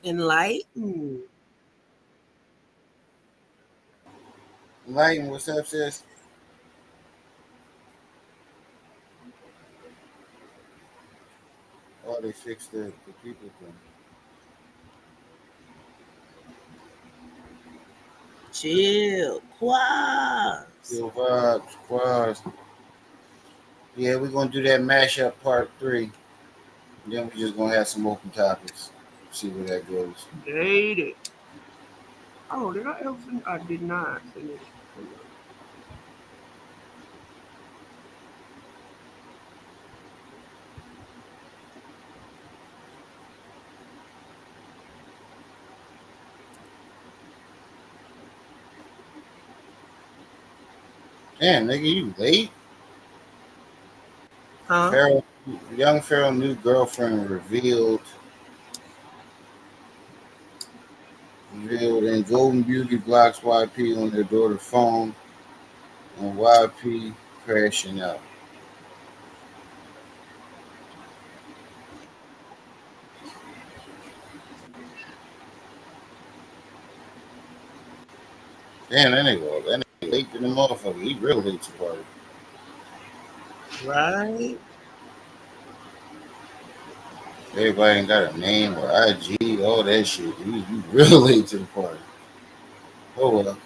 Enlighten. Lighten, what's up, sis? Oh, they fixed the people thing. Chill. Quas. Still vibes, quads. Yeah, we're gonna do that mashup part 3. Then we're just gonna have some open topics. See where that goes. Made it. Oh, did I ever finish? I did not finish. Hold on. Damn, nigga, you late? Huh? Pharaoh, young Pharaoh new girlfriend revealed and Golden Beauty blocks YP on their daughter's phone and YP crashing out. Damn, that nigga late to the motherfucker. He real late to the party. Right? Everybody ain't got a name or IG, all that shit. You real late to the party. Oh well.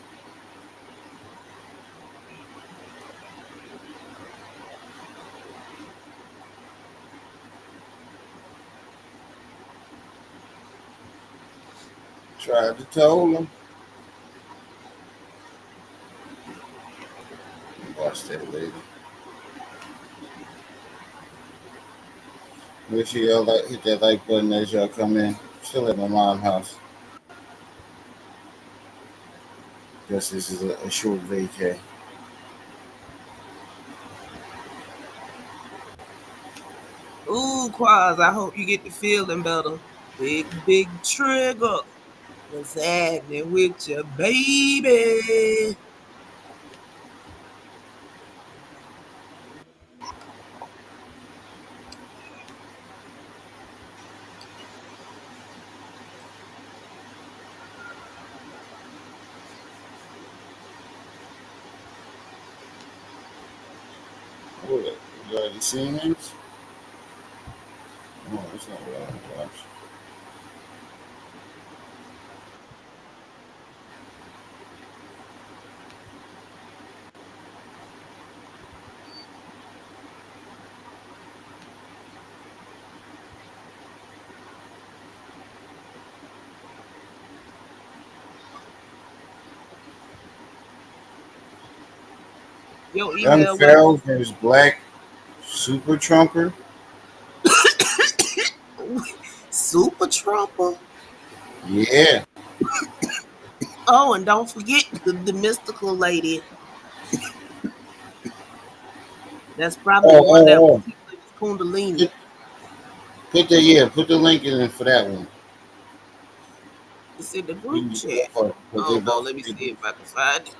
Tried to tell him. Watch that lady. Make sure y'all hit that like button as y'all come in. Still at my mom's house. Guess this is a short vacay. Ooh, Quas, I hope you get the feeling better. Big trigger. What's happening with your baby? Hold up. You already seen this? No, that's not what I want to watch. Your Young email what? Pharaoh versus Black Super Trumper. Super Trumper. Yeah. Oh, and don't forget the mystical lady. That's probably the Oh, one that oh, oh. was Kundalini. Put, put the link in for that one. It's in the You group can do chat. both of them, but Hold on, let me see if I can find it.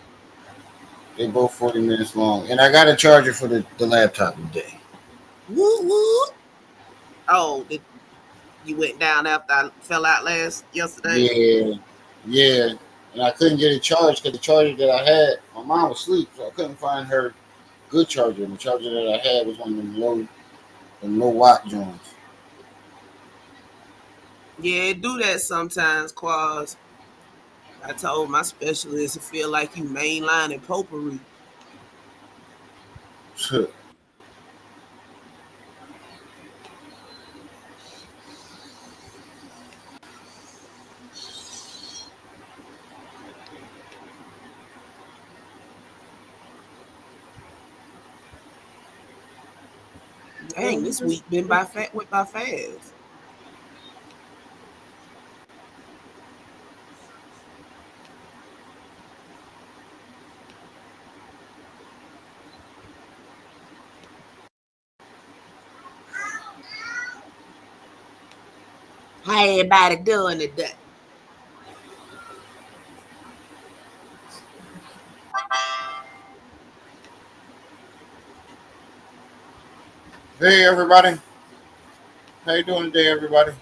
they both 40 minutes long. And I got a charger for the laptop today. Woo woo. Oh, you went down after I fell out last yesterday. Yeah, yeah. And I couldn't get it charged because the charger that I had, my mom was asleep, so I couldn't find her good charger. And the charger that I had was one of them low watt joints. Yeah, it do that sometimes, Quaz. I told my specialist it feel like you mainlining potpourri. Dang, this week been by went by fast. How everybody doing today? Hey everybody, how you doing today, everybody?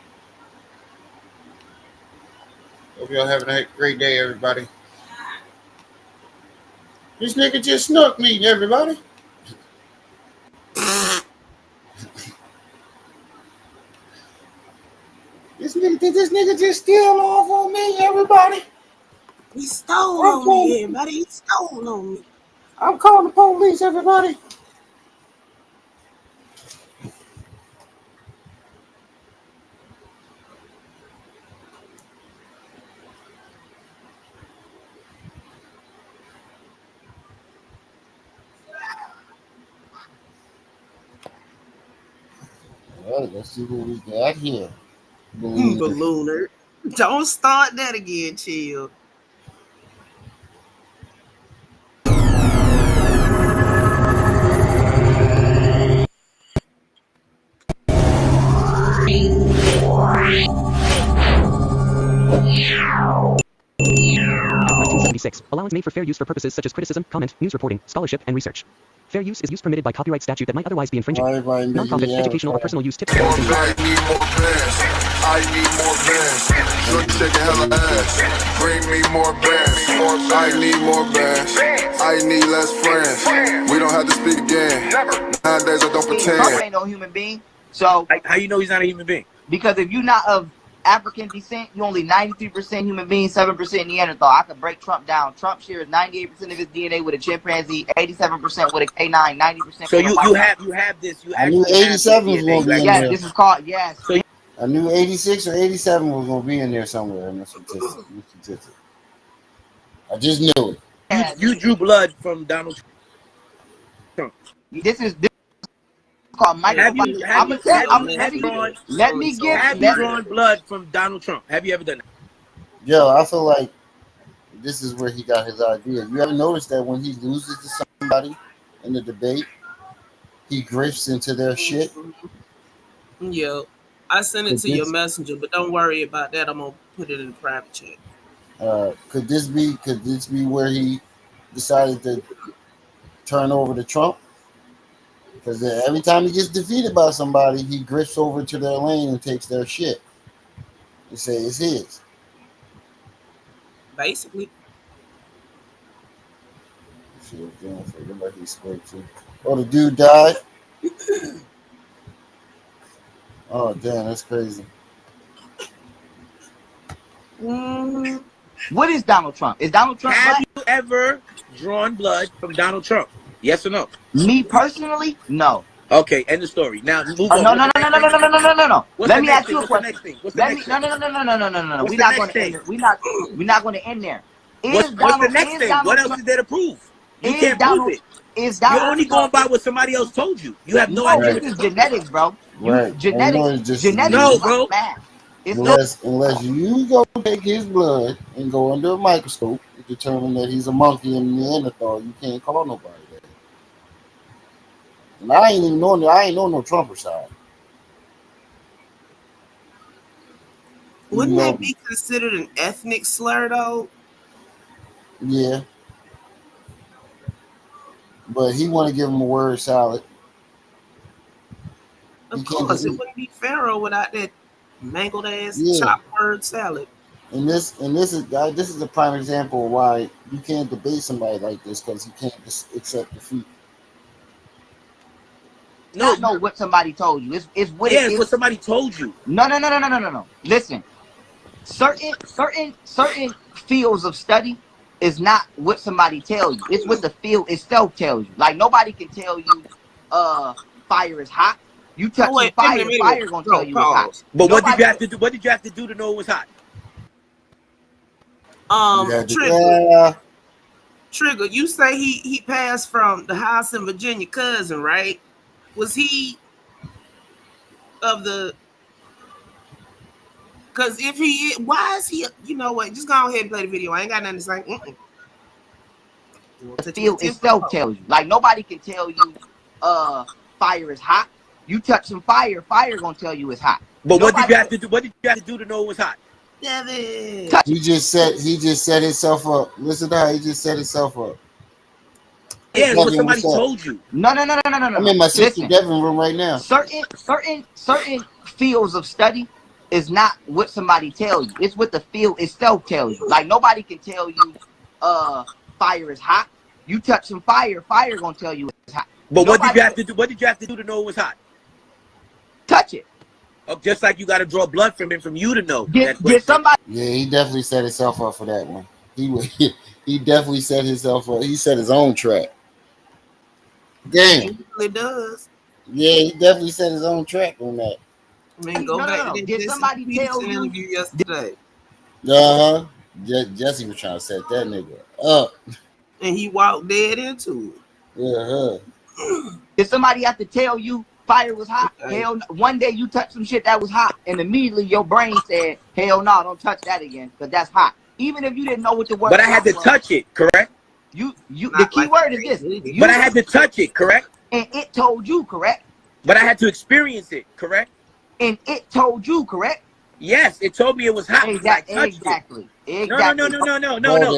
y'all having a great day, everybody. This nigga just snuck me, everybody. This nigga just steal off on me, everybody. He stole on me, everybody. He stole on me. I'm calling the police, everybody. All right, let's see what we got here. Ballooner. Don't start that again, chill. Allowance made for fair use for purposes such as criticism, comment, news reporting, scholarship, and research. Fair use is use permitted by copyright statute that might otherwise be infringing. Non-profit, educational, or personal use typically. I need more bands. I need more bands. Shorty shaking hella ass. Bring me more bands. I need more bands. I need less friends. We don't have to speak again. Nowadays I don't pretend. Trump ain't no human being. So how you know he's not a human being? Because if you're not of African descent, you only 93% human being, 7% Neanderthal. I could break Trump down. Trump shares 98% of his DNA with a chimpanzee, 87% with a canine, 90%. So you have this. I knew 87 was going to be in there. This is called So I knew 86 or 87 was going to be in there somewhere in the statistic. I just knew it. You drew blood from Donald Trump. This is called Have you drawn blood from Donald Trump? Have you ever done that? Yo, I feel like this is where he got his idea. You ever notice that when he loses to somebody in the debate, he grifts into their shit? Yo, I sent it to your messenger, but don't worry about that. I'm gonna put it in the private chat. Could this be where he decided to turn over to Trump? Because every time he gets defeated by somebody, he grifts over to their lane and takes their shit. They say it's his. Basically. Oh, the dude died? Oh, damn, that's crazy. What is Donald Trump? Is Donald Trump Have you ever drawn blood from Donald Trump? Yes or no? Me personally, no. Okay, end the story. Now move on. No. Let me ask you a question. What's the next thing? No. We're not going to end there. What's the next thing? What else is there to prove? You can't prove it. You're only going by what somebody else told you. You have no idea. This is genetics, bro. Right. Genetics. No, bro. Unless you go take his blood and go under a microscope and determine that he's a monkey and Neanderthal, you can't call nobody that. And I ain't on no Trumper side. Wouldn't that be considered an ethnic slur, though? Yeah. But he want to give him a word salad. Of course, it wouldn't be Pharaoh without that mangled ass chopped word salad. And this is a prime example of why you can't debate somebody like this, because he can't just accept defeat. No, know what somebody told you. It's what what somebody told you. No. Listen, certain fields of study is not what somebody tells you. It's what the field itself tells you. Like nobody can tell you, fire is hot. You touch fire, fire gonna tell you it's hot. But what did you have to do? What did you have to do to know it was hot? Trigger. You say he passed from the house in Virginia, cousin, right? Was he of the? Because if he is, why is he? You know what? Just go ahead and play the video. I ain't got nothing to say. The field itself tells you. Like nobody can tell you, fire is hot. You touch some fire, fire gonna tell you it's hot. But what did you have to do? What did you have to do to know it was hot? Devin. He just set himself up. Listen to how he just set himself up. Yeah, it's what somebody told you. No. I'm in my sister Devin room right now. Certain fields of study is not what somebody tells you. It's what the field itself tells you. Like nobody can tell you, fire is hot. You touch some fire, fire gonna tell you it's hot. But what did you have to do? What did you have to do to know it was hot? Touch it. Oh, just like you got to draw blood from him from you to know. Get somebody. Yeah, he definitely set himself up for that one. He definitely set himself up. He set his own trap. Damn. He really does. Yeah, he definitely set his own trap on that. I mean, go back to Did somebody tell you? Interview yesterday. Jesse was trying to set that nigga up, and he walked dead into it. Did somebody have to tell you fire was hot? Okay. Hell, one day you touched some shit that was hot, and immediately your brain said, "Hell no, don't touch that again, because that's hot." Even if you didn't know what the word. But I had to touch it, correct? The key word is this. But I had to touch it, correct? And it told you, correct? But I had to experience it, correct? And it told you, correct? Yes, it told me it was hot. Exactly. No.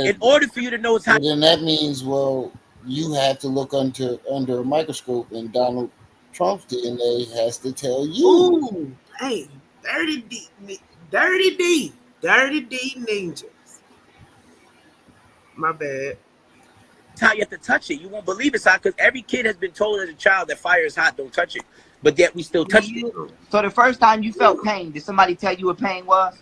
In order for you to know it's hot. Then that means, well, you had to look under a microscope, and Donald Trump's DNA has to tell you. Ooh, hey, dirty D ninjas. My bad. That's how you have to touch it. You won't believe it's hot because every kid has been told as a child that fire is hot, don't touch it. But yet we still touch it. So the first time you felt pain, did somebody tell you what pain was?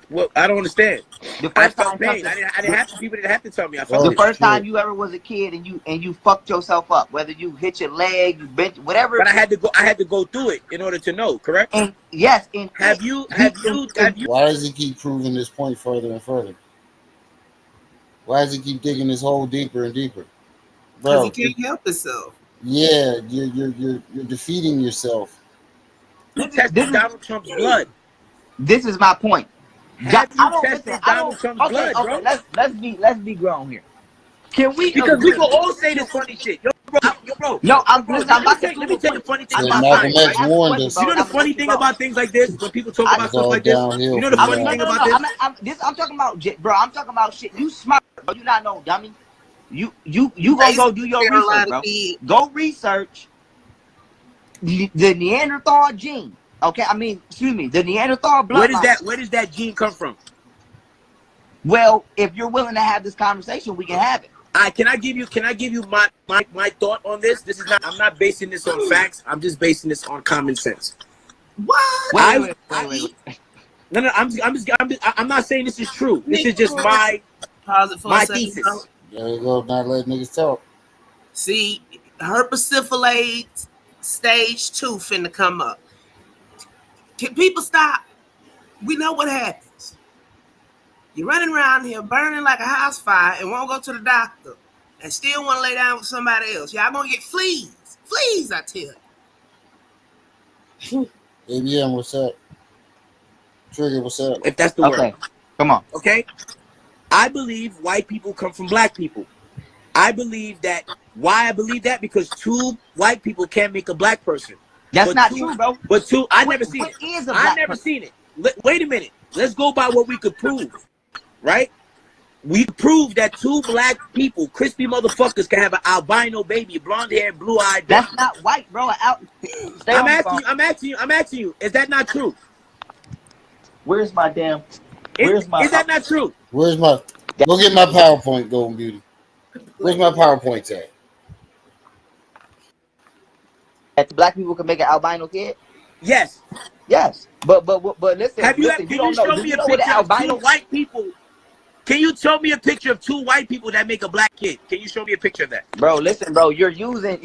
Well, I don't understand. The first I felt pain. I didn't have to. People didn't have to tell me. I felt the first time you ever was a kid and you fucked yourself up, whether you hit your leg, you bent, whatever. But I had to go through it in order to know. Correct? And yes. And have you? Why does he keep proving this point further and further? Why does he keep digging this hole deeper and deeper? Because he can't help himself. Yeah, you're defeating yourself. You tested Donald Trump's blood. This is my point. Donald Trump's blood, bro. Let's be grown here. Can we? Because we can all say this funny shit. Yo, bro. No, I'm about to let me tell you the funny thing about science. Right? You know the funny thing about things like this when people talk about stuff like this. You know the funny thing about this. I'm talking about, bro. I'm talking about shit. You smart, bro. You not no dummy. You gonna go do your research, bro. Go research the Neanderthal gene. Okay, the Neanderthal blood. Where does that gene come from? Well, if you're willing to have this conversation, we can have it. Can I give you my thought on this? I'm not basing this on facts. I'm just basing this on common sense. What? Wait. No. I'm not saying this is true. This is just my thesis. There you go. Not letting niggas talk. See, herpesiphylates stage 2 finna come up. Can people stop? We know what happens. You're running around here burning like a house fire and won't go to the doctor and still want to lay down with somebody else. Y'all gonna get fleas. Fleas, I tell you. ABM, what's up? Trigger, what's up? If that's the word. Come on. Okay? I believe white people come from black people. I believe that. Why I believe that? Because 2 white people can't make a black person. That's not true, bro. But I've never seen it. I've never seen it. Wait a minute. Let's go by what we could prove. Right? We proved that 2 black people, crispy motherfuckers, can have an albino baby, blonde hair, blue eyed. That's not white, bro. I'm asking you. Is that not true? Is that not true? Where's my? Go get my PowerPoint, Golden Beauty. Where's my PowerPoint at? That the black people can make an albino kid? Yes. But listen. Can you show me a picture of 2 white people? Can you show me a picture of 2 white people that make a black kid? Can you show me a picture of that? Bro, listen, bro. You're using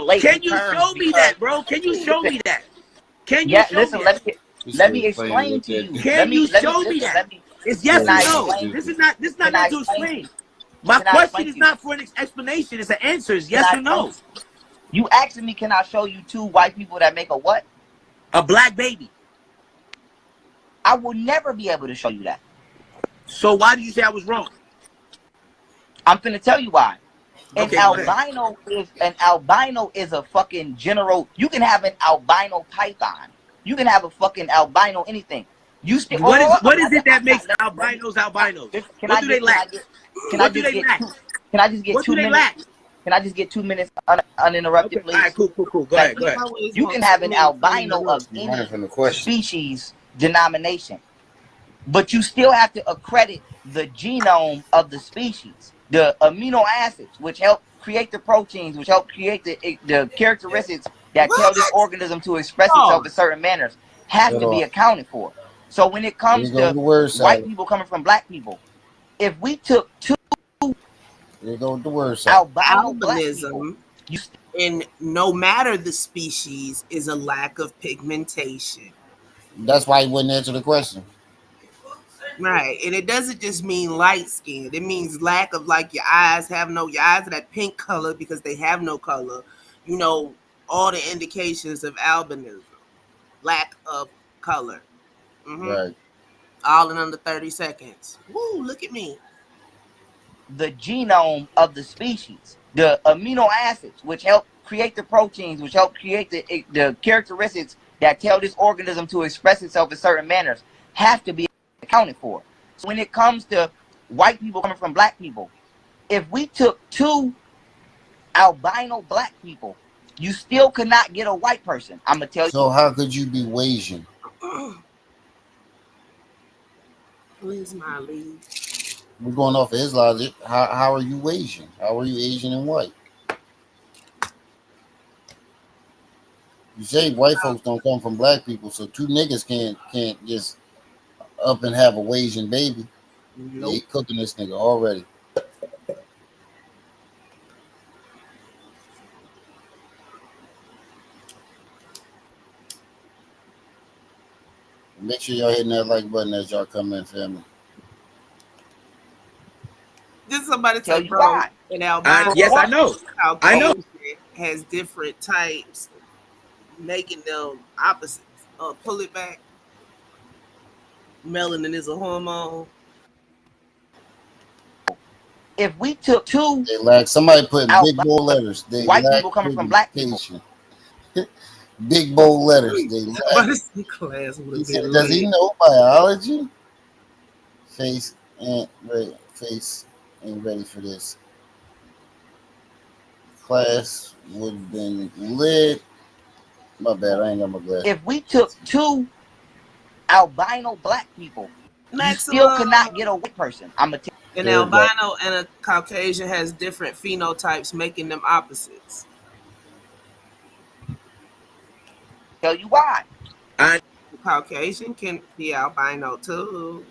late. Can you show me that, bro? Can you show me that? Can you show me that? Let me explain to you. Can you show me that? It's yes or no. This is not to explain. My question is not for an explanation. It's an answer. It's yes or no. You asking me, can I show you 2 white people that make a what? A black baby. I will never be able to show you that. So why do you say I was wrong? I'm finna tell you why. An Okay, albino is a fucking general. You can have an albino python. You can have a fucking albino anything. What is it that makes albinos albinos? What do they lack? Can I just get 2 minutes? Can I just get 2 minutes uninterrupted, please? All right, cool. Go ahead. You can have an albino of any species denomination. But you still have to accredit the genome of the species, the amino acids, which help create the proteins, which help create the characteristics that tell this organism to express itself in certain manners, have to be accounted for. So when it comes to white people coming from black people, if we took two albino black people, and no matter the species, is a lack of pigmentation. That's why he wouldn't answer the question. Right. And it doesn't just mean light skin. It means lack of, like, your eyes are that pink color because they have no color. You know, all the indications of albinism. Lack of color. Right. All in under 30 seconds. Woo, look at me. The genome of the species, the amino acids, which help create the proteins, which help create the characteristics that tell this organism to express itself in certain manners, have to be accounted for. So when it comes to white people coming from black people, if we took two albino black people, you still could not get a white person. I'm gonna tell you. So how could you be Asian? Where's my lead? We're going off of his logic. How are you Asian? How are you Asian and white? You say white folks don't come from black people, so two niggas can't just up and have a Asian baby. Nope. They cooking this nigga already. Make sure y'all hitting that like button as y'all come in, family. Just somebody tell say, you bro, why. in albino, Yes, I know. I know. Has different types, making them opposites. Pull it back. Melanin is a hormone. If we took two, they lack. Somebody put big bold letters. They white lack people coming from black people. Big bold letters. They lack. Does he know biology? Face ain't ready for this. Class would have been lit. My bad, I ain't got my glass. If we took two albino black people, you still could not get a white person. I'm gonna tell you. An albino and a Caucasian has different phenotypes, making them opposites. Tell you why. The Caucasian can be albino too.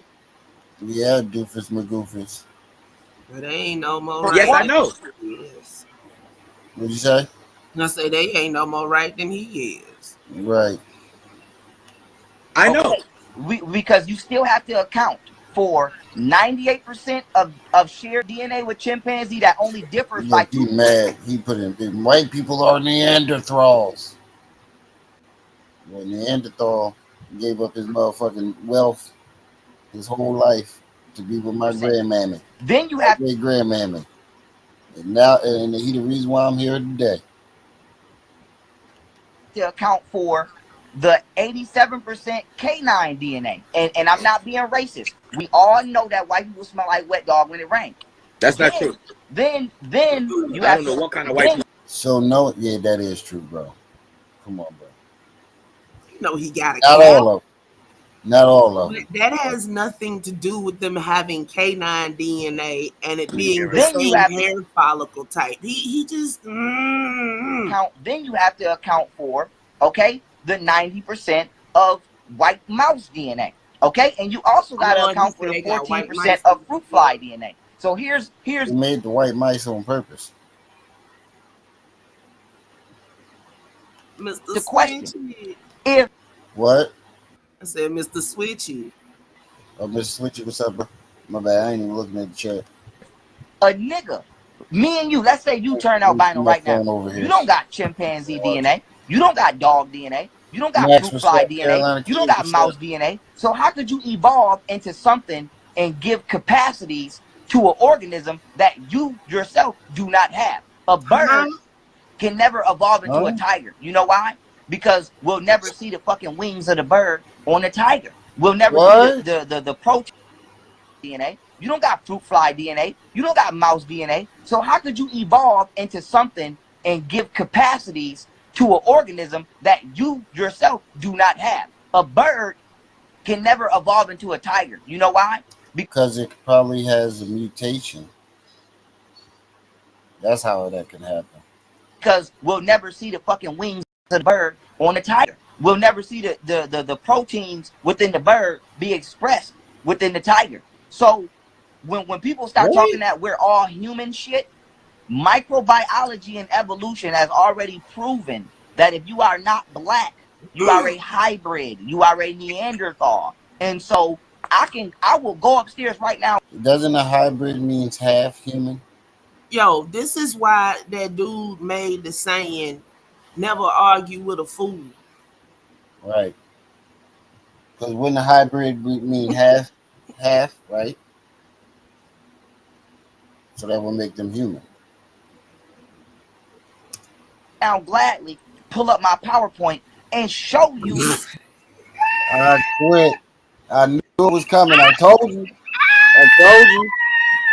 Yeah, doofus magoofus. But they ain't no more. Yes, I know. Yes. What'd you say? I say they ain't no more right than he is. Right. I know. Because you still have to account for 98% of shared DNA with chimpanzee that only differs by two. He mad. He put in white people are Neanderthals. Well, Neanderthal gave up his motherfucking wealth, his whole life to be with my grandmammy. Then you have great grandmammy. And now, and he the reason why I'm here today. To account for the 87% canine DNA. And I'm not being racist. We all know that white people smell like wet dog when it rains. That's not true. Then you I don't know what kind of white people. So no, yeah, that is true, bro. Come on, bro. You know he got it. Not all of them. Not all of them. That has nothing to do with them having canine DNA and it being the same hair follicle type. He just Then you have to account for, okay, the 90% of white mouse DNA. Okay, and you also got to account for the 14% of fruit fly DNA. So here's they made the white mice on purpose. Mr. The question: Switchy. What? I said, Mr. Switchy. Oh, Mr. Switchy, what's up, bro? My bad, I ain't even looking at the chat. A nigga, me and you, let's say you turn albino right now. You don't got chimpanzee DNA. You don't got dog DNA. You don't got fruit fly DNA. You don't got mouse DNA. So how could you evolve into something and give capacities to an organism that you yourself do not have? A bird can never evolve into a tiger. You know why? Because we'll never see the fucking wings of the bird on the tiger. We'll never see the protein DNA. You don't got fruit fly DNA. You don't got mouse DNA. So how could you evolve into something and give capacities to an organism that you yourself do not have? A bird can never evolve into a tiger. You know why? Because it probably has a mutation. That's how that can happen. Because we'll never see the fucking wings of the bird on the tiger. We'll never see the proteins within the bird be expressed within the tiger. So when people start talking that we're all human shit, microbiology and evolution has already proven that if you are not black, you are a hybrid, you are a Neanderthal. And so I will go upstairs right now. Doesn't a hybrid means half human? Yo, this is why that dude made the saying, never argue with a fool. Right. Because wouldn't a hybrid mean half, right? So that will make them human. I'll gladly pull up my PowerPoint and show you. I quit. I knew it was coming. I told you.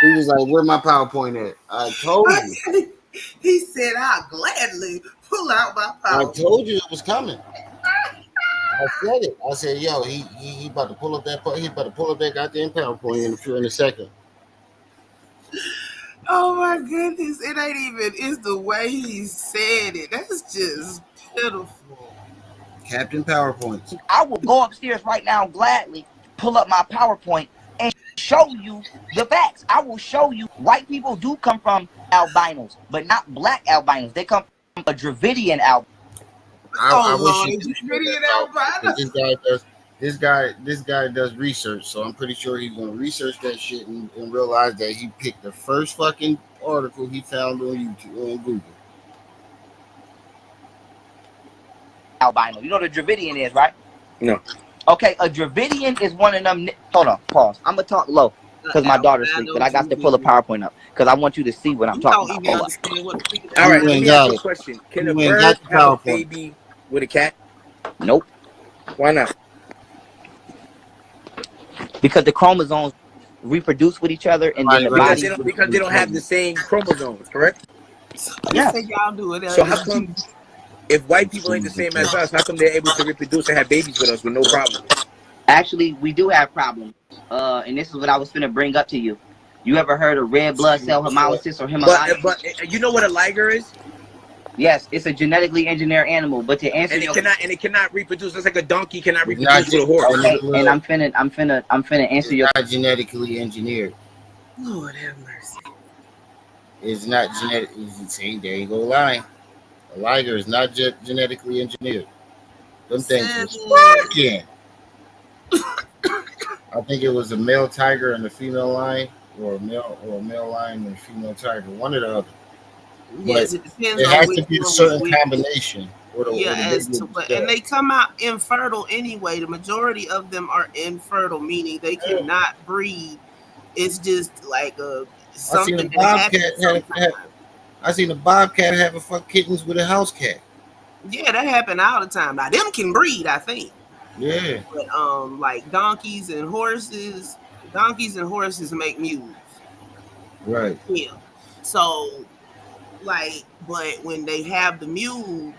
He was like, where my PowerPoint at? I told you. He said, I'll gladly pull out my PowerPoint. I told you it was coming. I said it. I said, yo, he about to pull up that. He about to pull up that goddamn PowerPoint in a second. Oh my goodness! It ain't even. It's the way he said it. That's just pitiful. Captain PowerPoint. I will go upstairs right now, gladly pull up my PowerPoint and show you the facts. I will show you white people do come from albinos, but not black albinos. They come from a Dravidian albino. I wish this guy does research, so I'm pretty sure he's gonna research that shit and realize that he picked the first fucking article he found on YouTube on Google. Albino. You know what a Dravidian is, right? No. Okay, a Dravidian is one of them. Hold on, pause. I'm gonna talk low because my daughter's asleep, but I got to pull a PowerPoint up because I want you to see what I'm talking about. All right, let me ask you a question. Can a bird have a baby with a cat? Nope. Why not? Because the chromosomes reproduce with each other, and then the body because they don't have the same chromosomes, correct? Yeah. Y'all do it. So how come if white people ain't the same as us, how come they're able to reproduce and have babies with us with no problem? Actually, we do have problems. And this is what I was finna bring up to you. You ever heard of red blood cell hemolysis or hemolysis? But you know what a liger is? Yes, it's a genetically engineered animal. But to answer it cannot reproduce. It's like a donkey cannot reproduce with a horse. Okay, and I'm finna answer your. Not genetically engineered. Lord have mercy. It's not genetic. See, there you go, lying. A liger is not genetically engineered. Them things was working. I think it was a male tiger and a female lion, or a male lion and a female tiger, one or the other. Yes, but it has to be a certain combination. And they come out infertile anyway. The majority of them are infertile, meaning they cannot breed. It's just like something that happens. I seen a bobcat having fuck kittens with a house cat. Yeah, that happened all the time. Now them can breed, I think. Yeah. But like donkeys and horses make mules. Right. Yeah. So like, but when they have the mule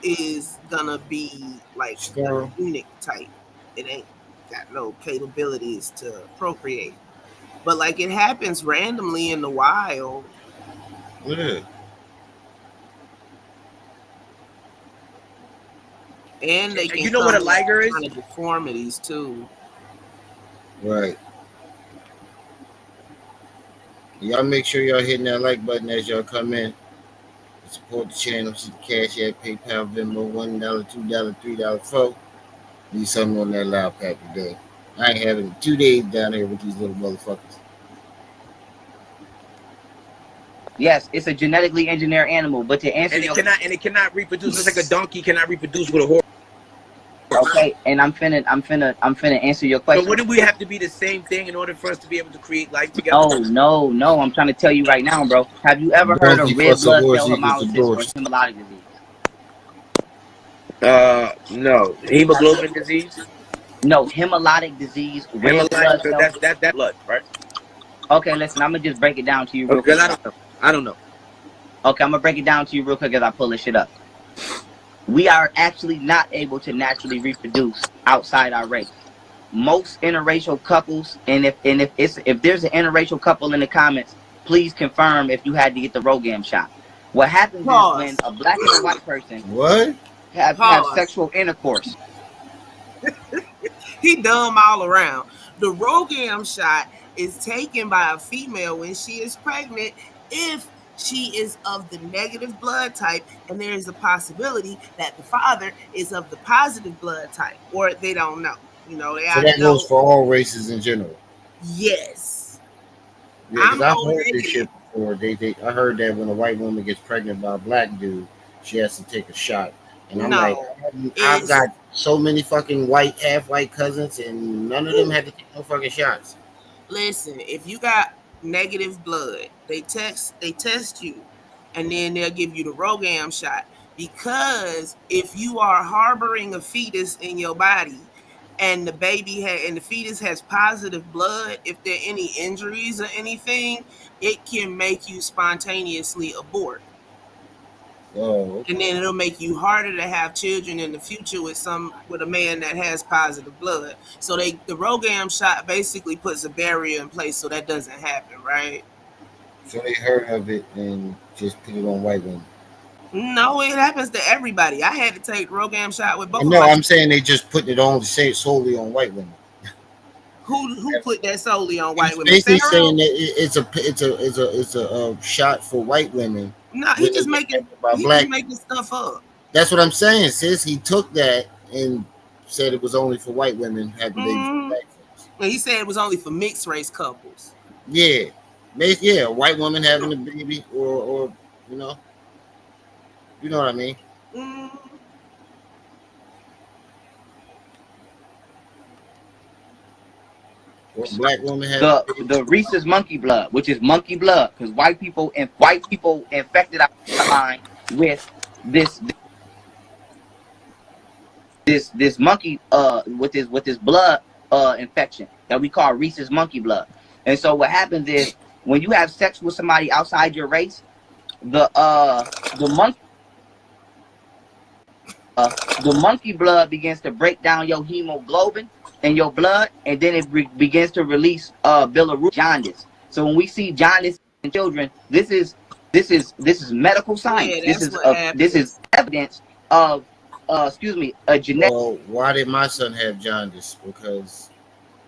is gonna be like a eunuch type. It ain't got no capabilities to procreate. But like it happens randomly in the wild. Yeah. And they can, you know what a liger is? Kind of deformities too. Right. Y'all make sure y'all hitting that like button as y'all come in. Support the channel. See the Cash App, PayPal, Venmo, $1, $2, $3, $4. Need something on that loud pack today. I ain't having 2 days down here with these little motherfuckers. Yes, it's a genetically engineered animal, but to answer it cannot reproduce. It's like a donkey cannot reproduce with a horse. Okay, and I'm finna answer your question. But wouldn't we have to be the same thing in order for us to be able to create life together? No. I'm trying to tell you right now, bro. Have you ever heard of red blood cell hemolysis or hemolytic disease? No. Hemoglobin disease? No, hemolytic disease. Hemolytic, that's blood, right? Okay, listen, I'm gonna just break it down to you real quick. I don't know. Okay, I'm gonna break it down to you real quick as I pull this shit up. We are actually not able to naturally reproduce outside our race. most interracial couples, and if there's an interracial couple in the comments, please confirm if you had to get the Rogam shot. What happens is when a black and a white person have sexual intercourse. He dumb all around. The Rogam shot is taken by a female when she is pregnant if she is of the negative blood type, and there is a possibility that the father is of the positive blood type, or they don't know. You know, so that goes for all races in general. Yes. Yeah, because I've heard this shit before. I heard that when a white woman gets pregnant by a black dude, she has to take a shot. And I'm like, I've got so many fucking half white cousins, and none of them had to take no fucking shots. Listen, if you got negative blood, they test you, and then they'll give you the Rogam shot, because if you are harboring a fetus in your body and the fetus has positive blood, if there are any injuries or anything, it can make you spontaneously abort. Oh, okay. And then it'll make you harder to have children in the future with a man that has positive blood. So the Rogam shot basically puts a barrier in place so that doesn't happen, right? So they heard of it and just put it on white women. No, it happens to everybody. I had to take Rogam shot with both. No, I'm saying they just put it on solely on white women. Who put that solely on white women? Basically saying that it's a shot for white women. No, he just making stuff up. That's what I'm saying. Sis, he took that and said it was only for white women having babies with black folks. Well, he said it was only for mixed race couples. Yeah, a white woman having a baby, or you know what I mean. Black woman has the rhesus monkey blood, which is monkey blood, because white people infected our mind with this monkey with this blood infection that we call rhesus monkey blood. And so what happens is when you have sex with somebody outside your race, the monkey blood begins to break down your hemoglobin in your blood, and then it begins to release bilirubin, jaundice. So when we see jaundice in children, this is medical science. Yeah, this is evidence of a genetic. Well, why did my son have jaundice? Because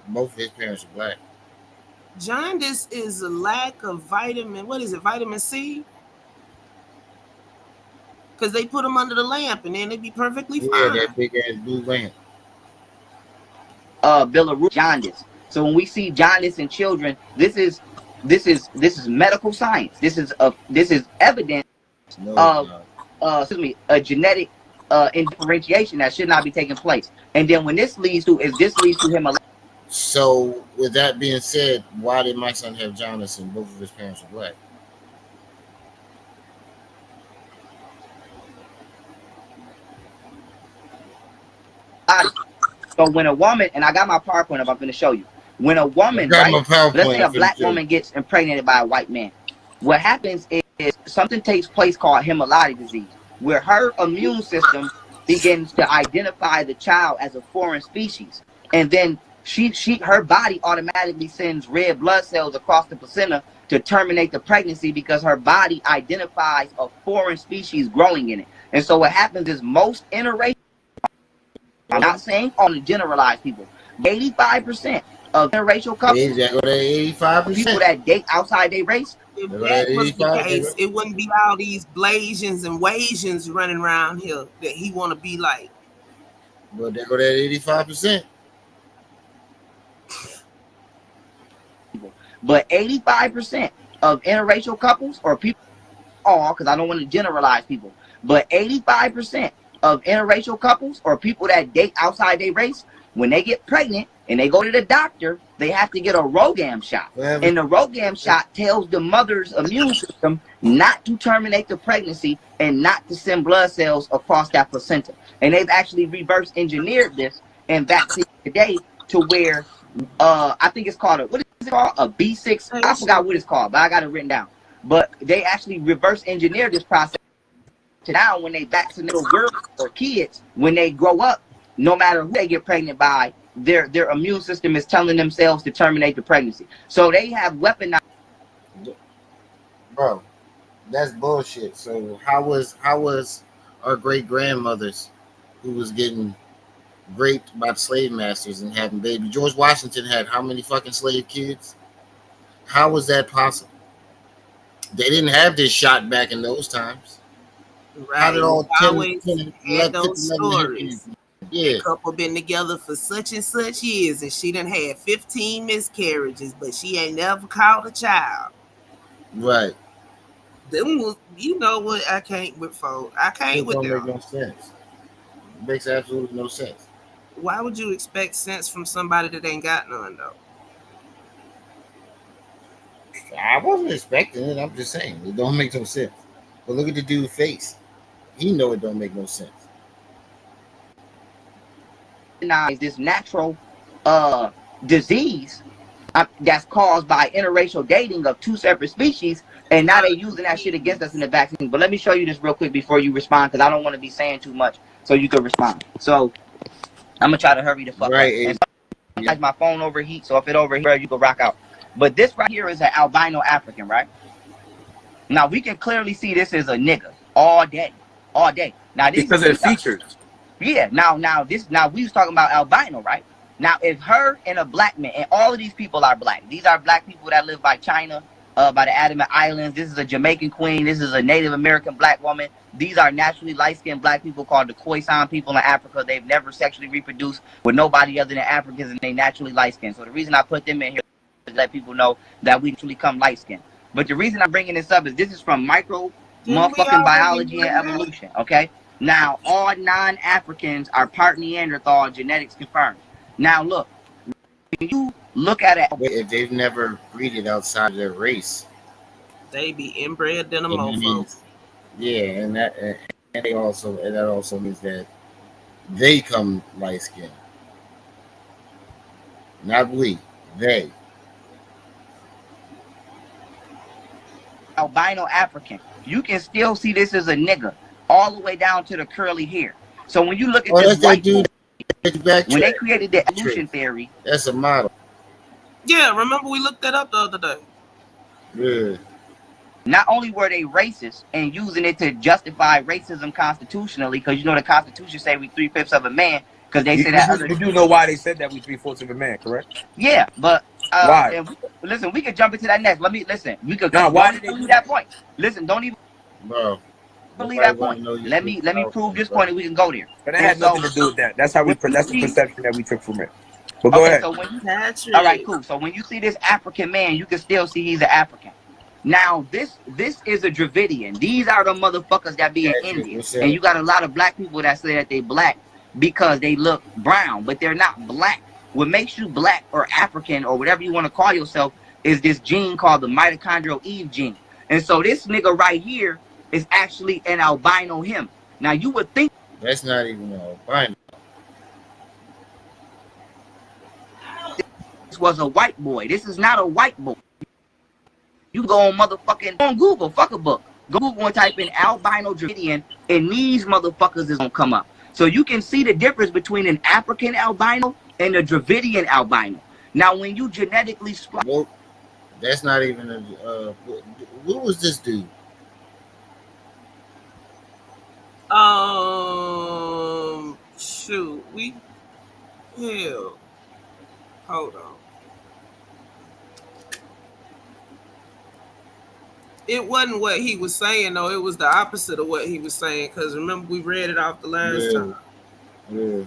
both of his parents are black. Jaundice is a lack of vitamin C? Because they put them under the lamp and then they'd be perfectly fine. Yeah, that big ass blue lamp. Bilirubin, jaundice. So when we see jaundice in children, this is medical science. This is evidence of a genetic indifferentiation that should not be taking place. And then when this leads to him. So with that being said, why did my son have jaundice and both of his parents are black? So when a woman, and I got my PowerPoint up, I'm going to show you. When a woman, right, let's say a black woman gets impregnated by a white man, what happens is something takes place called hemolytic disease, where her immune system begins to identify the child as a foreign species, and then her body automatically sends red blood cells across the placenta to terminate the pregnancy because her body identifies a foreign species growing in it. And so what happens is most interracial, I'm not saying on the generalized people, 85% of interracial couples, 85%. people that date outside their race. If that was the case, it wouldn't be all these Blasians and Wasians running around here that he want to be like. But they go that 85%. But 85% of interracial couples, or people, because I don't want to generalize people, but 85% of interracial couples or people that date outside their race, when they get pregnant and they go to the doctor, they have to get a Rogam shot. And the Rogam shot tells the mother's immune system not to terminate the pregnancy and not to send blood cells across that placenta. And they've actually reverse engineered this in vaccine today to where I think it's called a B6. I forgot what it's called, but I got it written down. But they actually reverse engineered this process to now when they vaccinate little girls or kids, when they grow up, no matter who they get pregnant by, their immune system is telling themselves to terminate the pregnancy. So they have weaponized. Bro, that's bullshit. So how was our great grandmothers who was getting raped by slave masters and having babies? George Washington had how many fucking slave kids? How was that possible? They didn't have this shot back in those times. Right. How did all 10 had those stories? Yeah. The couple been together for such and such years, and she done had 15 miscarriages, but she ain't never caught a child. Right. Them was, you know what? I can't with folks. I can't with them. It don't make no sense. It makes absolutely no sense. Why would you expect sense from somebody that ain't got none though? I wasn't expecting it. I'm just saying it don't make no sense. But look at the dude's face. He know it don't make no sense. This natural disease that's caused by interracial dating of two separate species, and now they're using that shit against us in the vaccine. But let me show you this real quick before you respond, because I don't want to be saying too much, so you can respond. So I'm gonna try to hurry the fuck up. And sometimes my phone overheats, so if it overheats, you can rock out. But this right here is an albino African, right? Now we can clearly see this is a nigga all day. Now this because of the features. Yeah. Now we was talking about albino, right? Now if her and a black man, and all of these people are black. These are black people that live by China, by the Andaman Islands. This is a Jamaican queen. This is a Native American black woman. These are naturally light-skinned black people called the Khoisan people in Africa. They've never sexually reproduced with nobody other than Africans, and they naturally light-skinned. So the reason I put them in here is to let people know that we actually come light-skinned. But the reason I'm bringing this up is this is from micro motherfucking biology and evolution, okay? Now, all non-Africans are part Neanderthal, genetics confirmed. Now, look, when you look at it, if they've never breeded outside of their race, they be inbred than a mofo. Yeah, and that also means that they come light skinned. Not we, they. Albino African, you can still see this as a nigga all the way down to the curly hair. So when you look at this white dude, when they created the evolution theory, that's a model. Yeah, remember we looked that up the other day. Yeah. Not only were they racist and using it to justify racism constitutionally, because you know the Constitution say we 3/5 of a man, because they say that. You do know why they said that we 3/4 of a man, correct? Yeah, but why? And listen, we could jump into that next. We could. Now, why did they leave that point? Listen, don't even. Bro. Believe that point. Let me prove this point, and we can go there. But that had nothing to do with that. That's how that's the perception that we took from it. But go ahead. So all right, cool. So when you see this African man, you can still see he's an African. Now this is a Dravidian. These are the motherfuckers that be in India, and you got a lot of black people that say that they black because they look brown, but they're not black. What makes you black or African or whatever you want to call yourself is this gene called the mitochondrial Eve gene. And so this nigga right here is actually an albino him. Now you would think that's not even an albino. This was a white boy. This is not a white boy. You go on Google, fuck a book. Go Google and type in albino Dravidian, and these motherfuckers is gonna come up. So you can see the difference between an African albino and a Dravidian albino. Now when you genetically splice, well, that's not even a what was this dude? Shoot, hold on. It wasn't what he was saying, though. It was the opposite of what he was saying. Because remember, we read it off the last time. Yeah.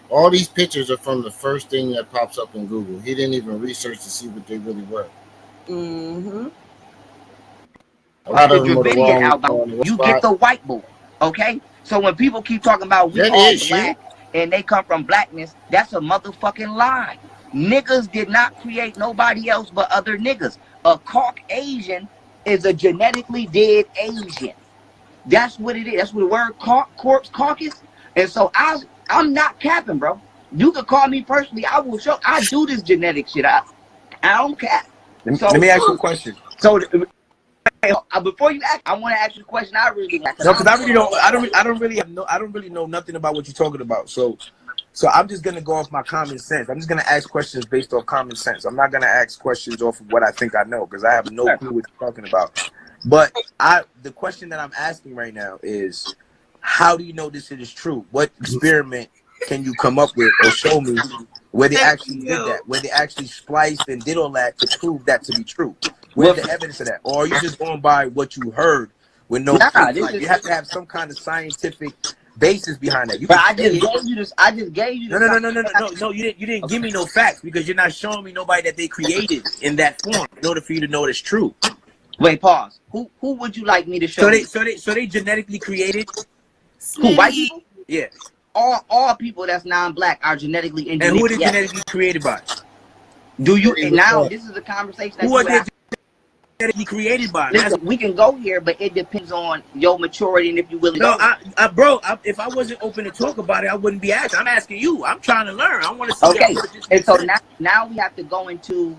All these pictures are from the first thing that pops up in Google. He didn't even research to see what they really were. Mm-hmm. A lot of them are the wrong, you get the white boy, okay? So when people keep talking about we all black and they come from blackness, that's a motherfucking lie. Niggas did not create nobody else but other niggas. A Caucasian is a genetically dead Asian. That's what it is. That's what the word corpse caucus. And so I'm not capping, bro. You can call me personally. I will show. I do this genetic shit. I don't cap. So, let me ask you a question. So before you ask, I want to ask you a question. I really no, because I don't really know nothing about what you're talking about. So So I'm just gonna go off my common sense. I'm just gonna ask questions based off common sense. I'm not gonna ask questions off of what I think I know because I have no clue what you're talking about. But the question that I'm asking right now is, how do you know this is true? What experiment can you come up with or show me where they actually did that, where they actually spliced and did all that to prove that to be true? Where's the evidence of that? Or are you just going by what you heard with no proof? Like, you have to have some kind of scientific basis behind that. You But can I just gave you this. I just gave you this. No. You didn't give me no facts because you're not showing me nobody that they created in that form in order for you to know it's true. Wait, pause. Who would you like me to show? So they genetically created. Who, white people? Yeah. All people that's non-black are genetically engineered. And who are they genetically created by? Do you now? This is a conversation that who are they genetically created by? Listen, we can go here, but it depends on your maturity and if you willing. No, bro. If I wasn't open to talk about it, I wouldn't be asking. I'm asking you. I'm trying to learn. I want to see. Okay, and so now we have to go into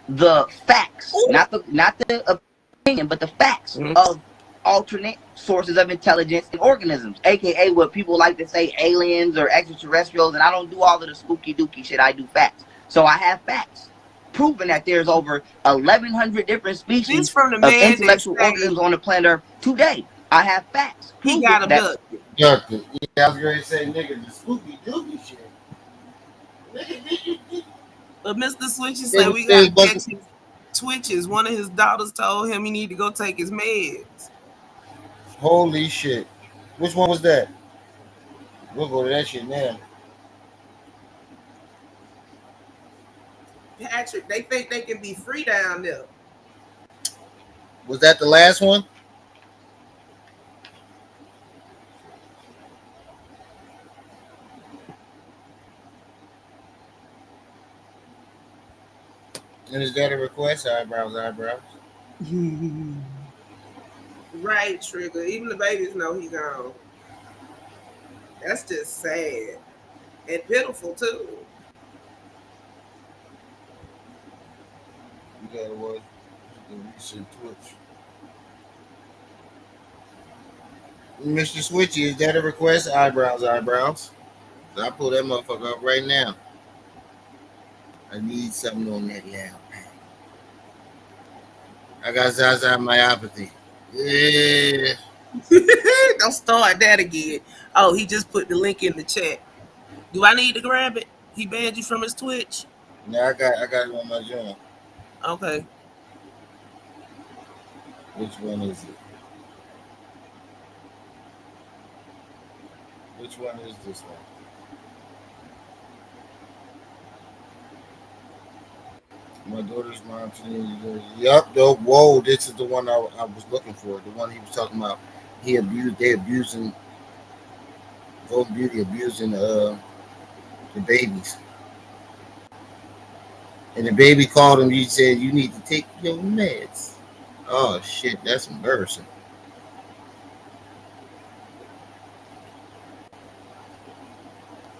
the facts, not the opinion, but the facts of alternate sources of intelligence and organisms, aka what people like to say aliens or extraterrestrials. And I don't do all of the spooky dookie shit. I do facts. So I have facts proving that there's over 1,100 different species of intellectual organisms on the planet Earth today. I have facts. He got abducted. Yeah, I was ready to say, nigga, the spooky dookie shit. But Mr. Switches said we got to catch his twitches. One of his daughters told him he need to go take his meds. Holy shit. Which one was that? We'll go to that shit now. Patrick, they think they can be free down there. Was that the last one? And is that a request? Eyebrows. Right, Trigger. Even the babies know he's gone. That's just sad. And pitiful, too. You got what? The recent Twitch. Mr. Switchy, is that a request? Eyebrows. So I pull that motherfucker up right now. I need something on that now. I got Zaza myopathy. Yeah. Don't start that again. Oh, he just put the link in the chat. Do I need to grab it? He banned you from his Twitch? No, I got it on my journal. Okay. Which one is it? Which one is this one? My daughter's mom. Yup, though. Whoa, this is the one I was looking for. The one he was talking about. They abusing Golden Beauty, abusing the babies. And the baby called him. He said, "You need to take your meds." Oh shit, that's embarrassing.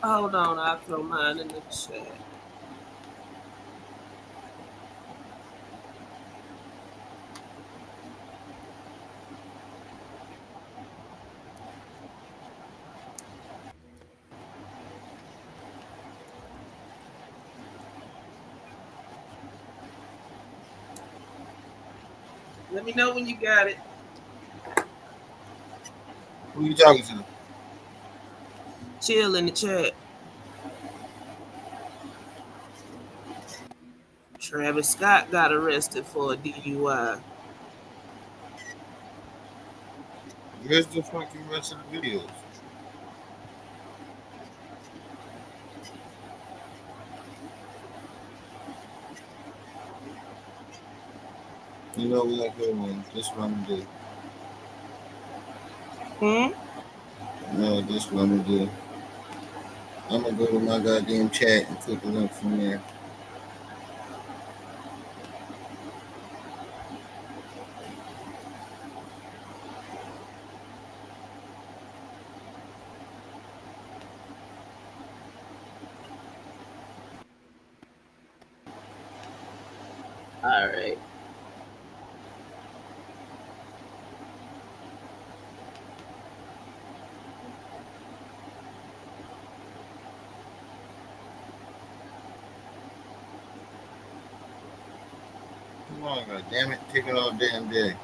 Hold on, I'll throw mine in the chat. Let me know when you got it. Who you talking to? Chill in the chat. Travis Scott got arrested for a DUI. Where's the fucking rest of the videos? You know what good one. This one we do. No, this one we do. I'm gonna go to my goddamn chat and click a link from there. All right. on, God damn it, taking all damn day.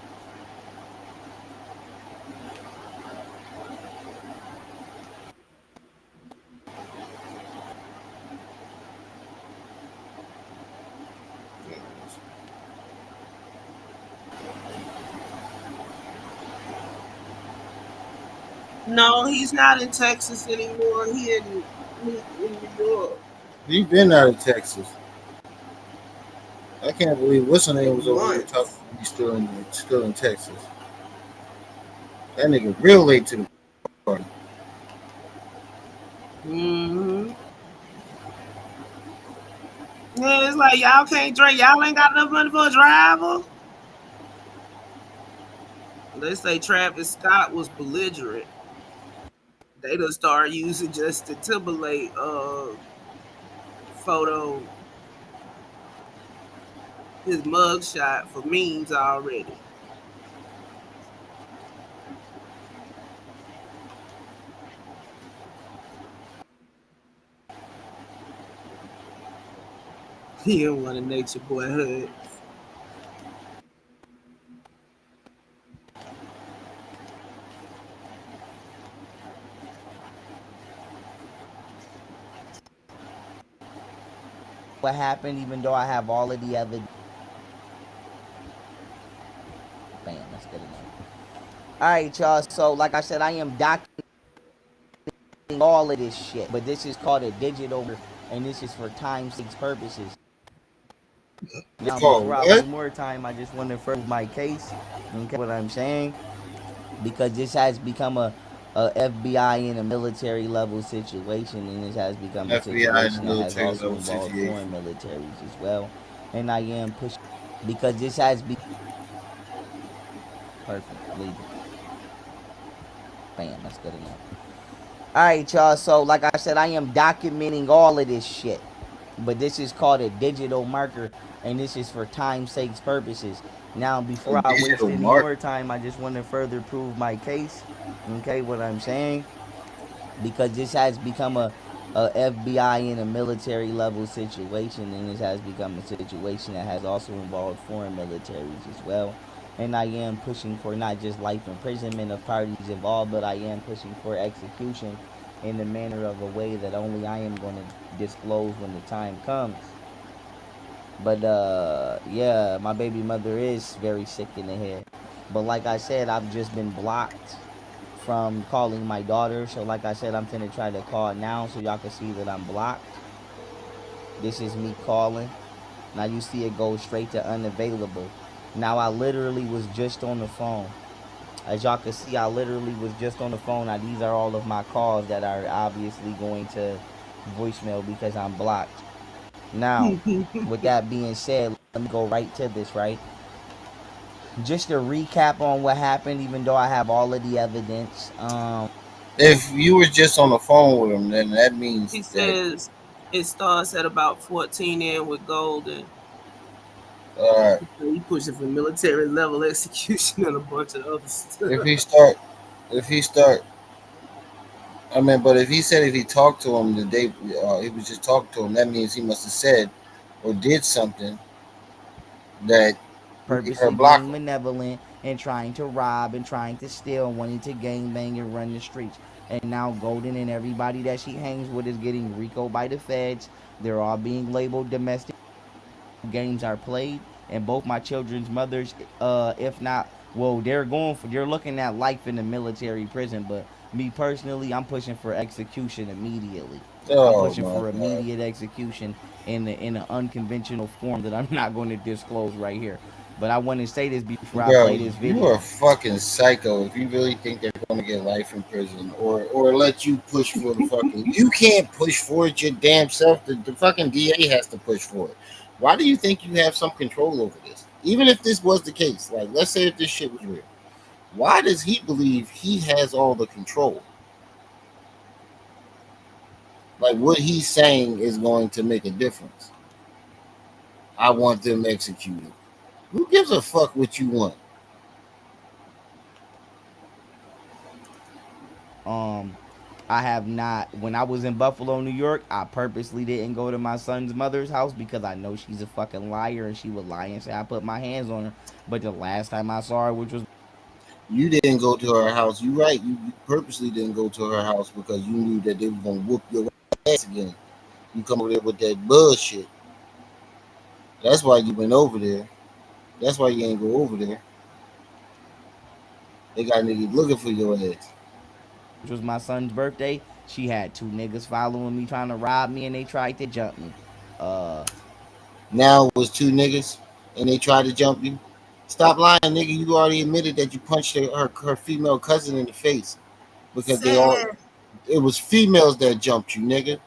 No, he's not in Texas anymore. He in New York. He's been out of Texas. I can't believe what's her name For was over there talking. months. He's still in Texas. That nigga real late to the party. Mm-hmm. Yeah, it's like y'all can't drink. Y'all ain't got enough money for a driver. They say Travis Scott was belligerent. They done start using Justin Timberlake photo, his mugshot for memes already. He don't want a nature boy hood. What happened, even though I have all of the evidence. Bam, that's good enough. Alright, y'all. So, like I said, I am documenting all of this shit. But this is called a digital, and this is for time-sake purposes. It's Now, called before I what? waste more time, I just want to further my case. Okay, what I'm saying? Because this has become a FBI and a military level situation, and this has become a FBI and situation the that has military also level involved situation. foreign militaries as well. And I am pushing because this has been perfect legal. Bam, that's good enough. Alright, y'all. So, like I said, I am documenting all of this shit. But this is called a digital marker, and this is for time-sake purposes. Now, A before I waste digital any mark. more time, I just want to further prove my case. Okay, what I'm saying? Because this has become a FBI and a military level situation, and this has become a situation that has also involved foreign militaries as well. And I am pushing for not just life imprisonment of parties involved, but I am pushing for execution in the manner of a way that only I am going to disclose when the time comes. But yeah, my baby mother is very sick in the head. But like I said, I've just been blocked from calling my daughter. So like I said, I'm finna try to call now so y'all can see that I'm blocked. This is me calling. Now you see it go straight to unavailable. Now I literally was just on the phone. As y'all can see, I literally was just on the phone. Now these are all of my calls that are obviously going to voicemail because I'm blocked. Now, with that being said, let me go right to this, right? Just to recap on what happened, even though I have all of the evidence. If you were just on the phone with him, then that means He that says it starts at about 14 in with Golden. uh, He pushing for military level execution and a bunch of other stuff. if he start, if he start, I mean, but if he said if he talked to him the day he was just talking to him, that means he must have said or did something that made her Purposely block being him. malevolent and trying to rob and trying to steal, wanting to gangbang and run the streets. And now Golden and everybody that she hangs with is getting RICO by the feds. They're all being labeled domestic. Games are played, and both my children's mothers, if not, well, they're looking at life in the military prison. But me personally, I'm pushing for execution immediately. I'm Oh pushing my for god, immediate execution in an unconventional form that I'm not going to disclose right here. But I want to say this before I bro, play this you are video. fucking psycho if you really think they're gonna get life in prison or let you push for the fucking. You can't push for it your damn self. The fucking DA has to push for it. Why do you think you have some control over this? Even if this was the case, like let's say if this shit was real, why does he believe he has all the control? Like what he's saying is going to make a difference. I want them executed. Who gives a fuck what you want? Um, I have not. When I was in Buffalo, New York, I purposely didn't go to my son's mother's house because I know she's a fucking liar and she would lie and say I put my hands on her. But the last time I saw her, which was You didn't go to her house. You right. You purposely didn't go to her house because you knew that they were gonna whoop your ass again. You come over there with that bullshit. That's why you went over there. That's why you ain't go over there. They got niggas looking for your ass. my son's birthday, she had two niggas following me trying to rob me and they tried to jump me. Uh Now it was two niggas and they tried to jump you. Stop lying, nigga. You already admitted that you punched her female cousin in the face because they all Sad. it was females that jumped you, nigga.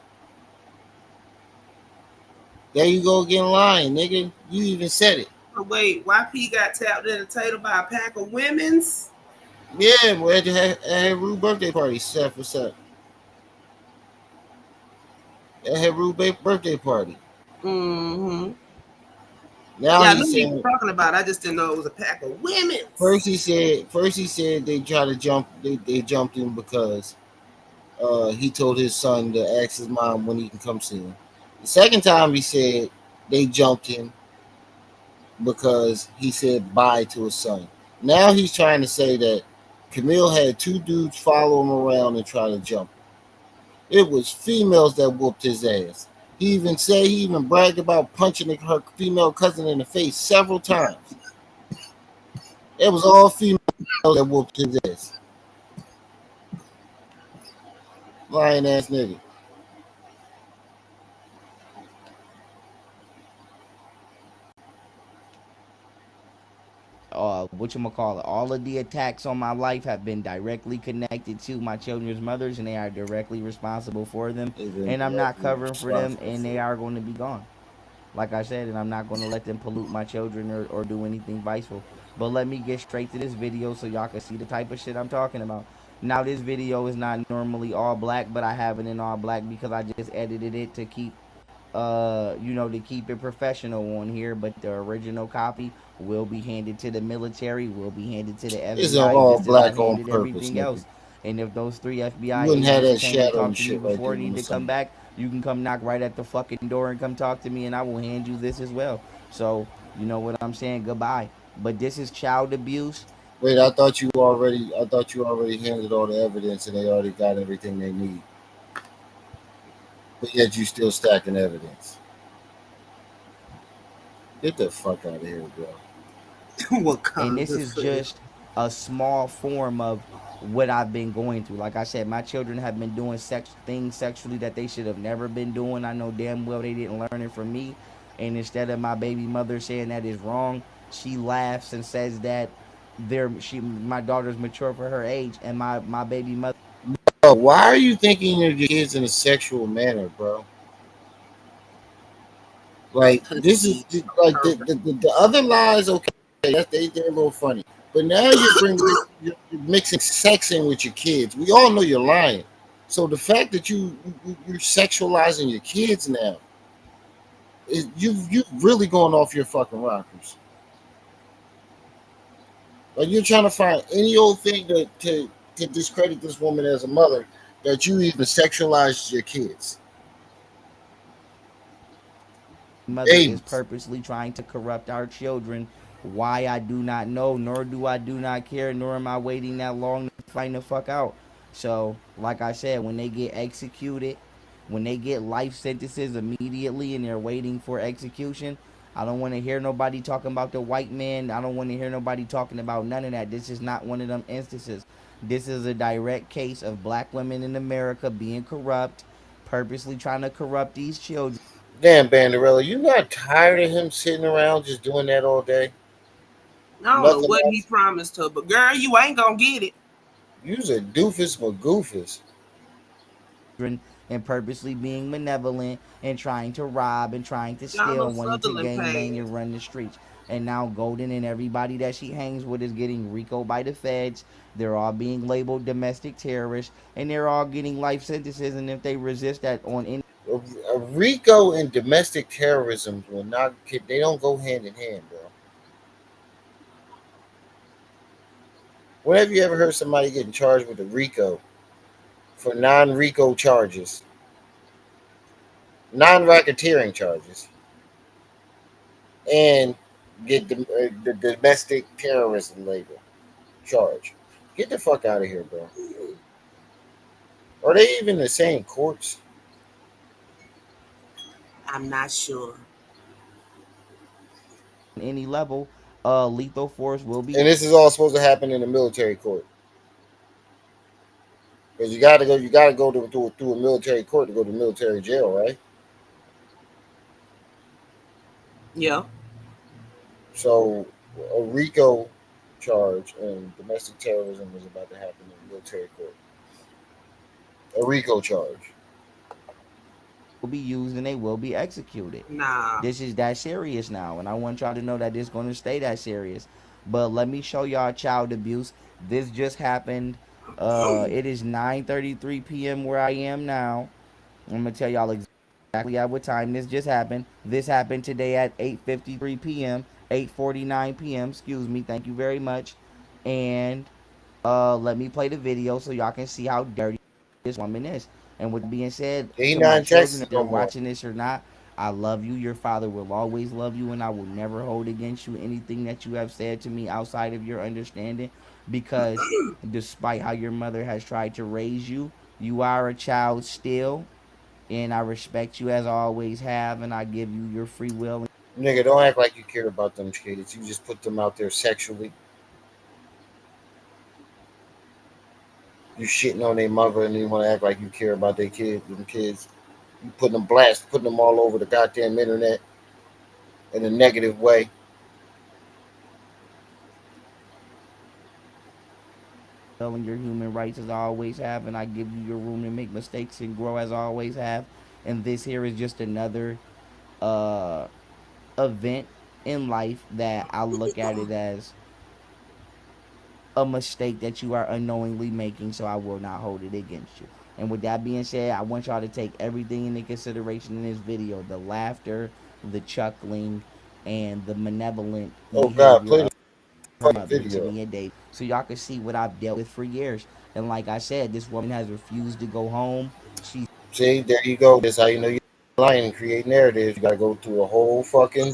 There you go again lying, nigga. You even said it. But wait, YP got tapped in the tail by a pack of women's? Yeah, boy, at her Rue birthday party. Seth, what's up? At her Rue birthday party. Mm-hmm. Now Yeah, I he's knew you saying were talking about. I just didn't know it was a pack of women's. first he said they tried to jump they jumped him because he told his son to ask his mom when he can come see him. The second time he said they jumped him because he said bye to his son. Now he's trying to say that Camille had two dudes follow him around and try to jump him. It was females that whooped his ass. He even bragged about punching her female cousin in the face several times. It was all females that whooped his ass. Lying ass nigga. whatchamacallit, all of the attacks on my life have been directly connected to my children's mothers and they are directly responsible for them. They've been And I'm not directly covering for them responsible and for they it. are going to be gone. Like I said, and I'm not going to let them pollute my children or do anything viceful. But let me get straight to this video so y'all can see the type of shit I'm talking about. Now, this video is not normally all black, but I have it in all black because I just edited it to keep to keep it professional on here, but the original copy will be handed to the military, will be handed to the Isn't FBI, all just as I've black on handed purpose, everything nigga. else. And if those three You FBI wouldn't have agents that came to shadowy talk to me shit right before there and on need the to come side. back, you can come knock right at the fucking door and come talk to me, and I will hand you this as well. So, you know what I'm saying? Goodbye. But this is child abuse. Wait, I thought you already handed all the evidence and they already got everything they need. But yet you still stacking evidence. Get the fuck out of here, bro. And this Wakanda is forever. just a small form of what I've been going through. Like I said, my children have been doing things sexually that they should have never been doing. I know damn well they didn't learn it from me. And instead of my baby mother saying that is wrong, she laughs and says that my daughter's mature for her age, and my baby mother. Bro, why are you thinking of your kids in a sexual manner, bro? Like this is Pussy. like the other lies. Okay, they're a little funny, but now you're mixing sex in with your kids. We all know you're lying. So the fact that you're sexualizing your kids now is you've really gone off your fucking rockers. Like you're trying to find any old thing to discredit this woman as a mother that you even sexualized your kids. Mother is Babies. purposely trying to corrupt our children. Why, I do not know, nor do not care, nor am I waiting that long to find the fuck out. So, like I said, when they get executed, when they get life sentences immediately and they're waiting for execution, I don't want to hear nobody talking about the white man. I don't want to hear nobody talking about none of that. This is not one of them instances. This is a direct case of black women in America being corrupt, purposely trying to corrupt these children. Damn, Banderella, you not tired of him sitting around just doing that all day? I don't know Nothing what he else? promised her, but girl, you ain't gonna get it. You's a doofus for goofus. And purposely being malevolent and trying to rob and trying to steal Donald and wanting to Sutherland gangbang and passed. run the streets. And now Golden and everybody that she hangs with is getting RICO by the feds. They're all being labeled domestic terrorists and they're all getting life sentences. And if they resist that on any RICO and domestic terrorism will not. They don't go hand in hand, bro. When have you ever heard somebody getting charged with a RICO for non-RICO charges, non-racketeering charges, and get the domestic terrorism label charge. Get the fuck out of here, bro. Are they even the same courts? I'm not sure. Any level, lethal force will be. And this is all supposed to happen in a military court. Because you gotta go through a military court to go to military jail, right? Yeah. So a RICO charge and domestic terrorism is about to happen in military court. A RICO charge. Will be used and they will be executed. Nah. This is that serious now, and I want y'all to know that it's going to stay that serious. But let me show y'all child abuse. This just happened. It is 9:33 p.m. where I am now. I'm gonna tell y'all exactly at what time this just happened. This happened today at 8:53 p.m., 8:49 p.m. Excuse me. Thank you very much. And let me play the video so y'all can see how dirty this woman is. And with being said, He to not my in children, Texas if no they're more. watching this or not, I love you. Your father will always love you, and I will never hold against you anything that you have said to me outside of your understanding. Because despite how your mother has tried to raise you, you are a child still, and I respect you as I always have, and I give you your free will. Nigga, don't act like you care about them kids. You just put them out there sexually. You shitting on their mother and you want to act like you care about their kids. Them kids, you putting them all over the goddamn internet in a negative way. And your human rights as I always have, and I give you your room to make mistakes and grow as I always have. And this here is just another uh event in life that I look at it as a mistake that you are unknowingly making, so I will not hold it against you. And with that being said, I want y'all to take everything into consideration in this video: the laughter, the chuckling, and the malevolent Oh God, behavior play of the her fucking mother to video. me and Dave, so y'all can see what I've dealt with for years. And like I said, this woman has refused to go home. She's See, there you go. This how you know you're lying and create narratives. You gotta go through a whole fucking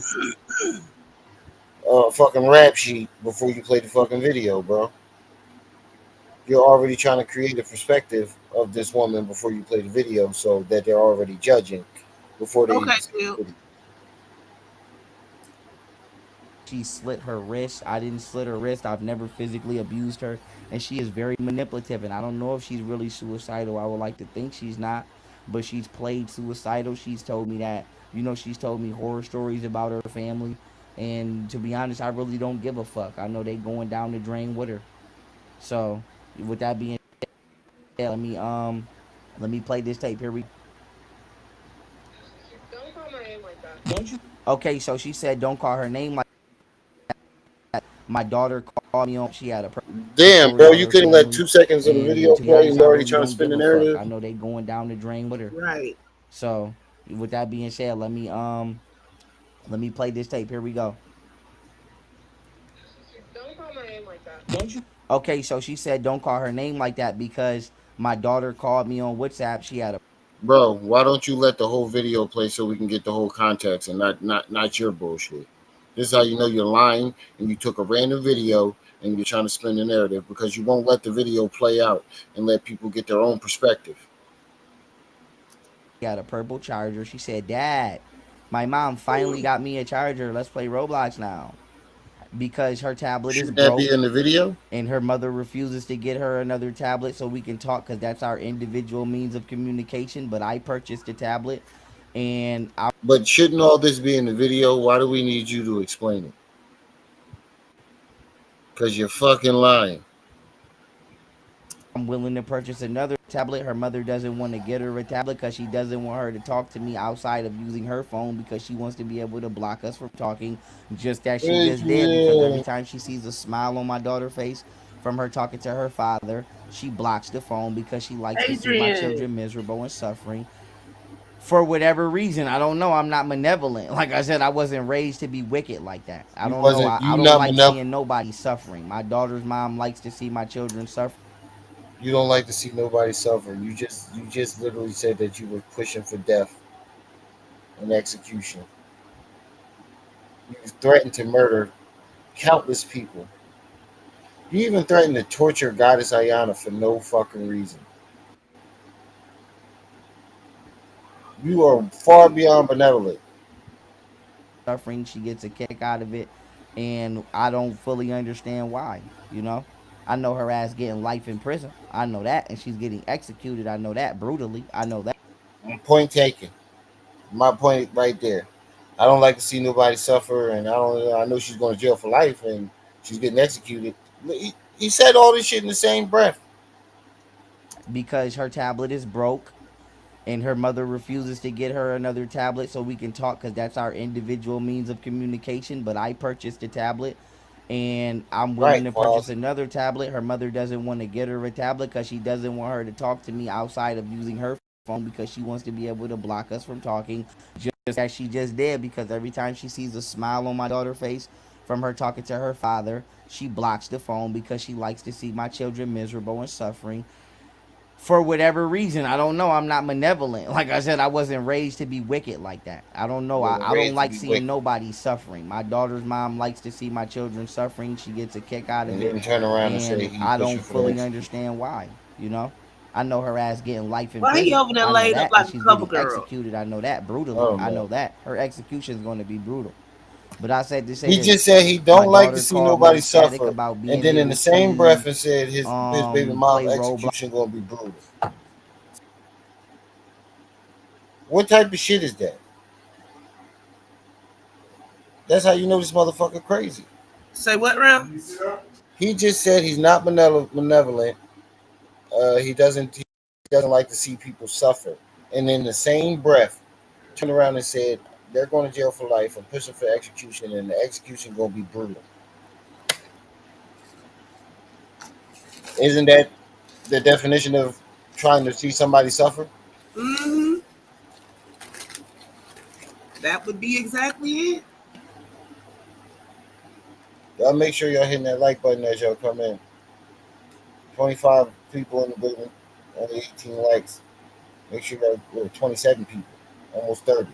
rap sheet before you play the fucking video, bro. You're already trying to create a perspective of this woman before you play the video, so that they're already judging before they Okay, even see Phil. the video. she slit her wrist. I didn't slit her wrist. I've never physically abused her. And she is very manipulative. And I don't know if she's really suicidal. I would like to think she's not. But she's played suicidal. She's told me that, she's told me horror stories about her family. And to be honest, I really don't give a fuck. I know they going down the drain with her. So with that being said, let me play this tape. Here we Don't call my name like that. Okay, so she said don't call her name like that. My daughter called me on. She had a Damn, story bro, about you her couldn't let family. 2 seconds of the And video to be play and honest, you're I already really trying to don't spin give the a fuck. I narrative? know they going down the drain with her. Right. So with that being said, let me play this tape. Here we go. Don't call my name like that. Okay, so she said don't call her name like that because my daughter called me on WhatsApp. She had a Bro, why don't you let the whole video play so we can get the whole context and not your bullshit? This is how you know you're lying and you took a random video and you're trying to spin the narrative because you won't let the video play out and let people get their own perspective. she had a purple charger. She said, "Dad, my mom finally got me a charger. Let's play Roblox now." Because her tablet is Shouldn't that be broke in the video? and her mother refuses to get her another tablet so we can talk because that's our individual means of communication. But I purchased a tablet and But shouldn't all this be in the video? Why do we need you to explain it? Because you're fucking lying. I'm willing to purchase another tablet. Her mother doesn't want to get her a tablet because she doesn't want her to talk to me outside of using her phone because she wants to be able to block us from talking, just as she just did. Because every Adrian. time she sees a smile on my daughter's face from her talking to her father, she blocks the phone because she likes to see my Adrian. children miserable and suffering. For whatever reason, I don't know. I'm not malevolent. Like I said, I wasn't raised to be wicked like that. I You don't know. wasn't I you don't not like enough. seeing nobody suffering. My daughter's mom likes to see my children suffer. You don't like to see nobody suffer. You just literally said that you were pushing for death and execution. You threatened to murder countless people. You even threatened to torture Goddess Ayana for no fucking reason. You are far beyond benevolent. Suffering, she gets a kick out of it, and I don't fully understand why. You know, I know her ass getting life in prison. I know that, and she's getting executed. I know that brutally. I know that. Point taken. My point right there. I don't like to see nobody suffer, and I don't. I know she's going to jail for life, and she's getting executed. He said all this shit in the same breath. Because her tablet is broke and her mother refuses to get her another tablet so we can talk because that's our individual means of communication. But I purchased a tablet and I'm willing Right, to purchase pause. another tablet. Her mother doesn't want to get her a tablet because she doesn't want her to talk to me outside of using her phone because she wants to be able to block us from talking, just as she just did. Because every time she sees a smile on my daughter's face from her talking to her father, she blocks the phone because she likes to see my children miserable and suffering for whatever reason. I don't know. I'm not malevolent. Like I said, I wasn't raised to be wicked like that. I don't know. Wasn't I don't raised to like be seeing wicked, nobody suffering. My daughter's mom likes to see my children suffering. She gets a kick out and of it. then turn around and say And he I pushing don't for the fully execution. understand why, you know? I know her ass getting life in Why he prison. over there I know laid up that. And like a she's cover getting girl? executed. I know that I brutally. don't I know. know that. Her execution is going to be brutal. But I said to say He this. just said he My don't like to daughter see called me nobody ecstatic suffer, about and being then in the able same breath to and said his baby mom's play Roblox. execution gonna be brutal. What type of shit is that? That's how you know this motherfucker crazy. Say what, round? He just said he's not benevolent. He doesn't like to see people suffer, and in the same breath, turned around and said they're going to jail for life and pushing for execution, and the execution gonna be brutal. Isn't that the definition of trying to see somebody suffer? Mm-hmm. That would be exactly it. Y'all make sure y'all hitting that like button as y'all come in. 25 people in the building, only 18 likes. Make sure y'all, 27 people, almost 30.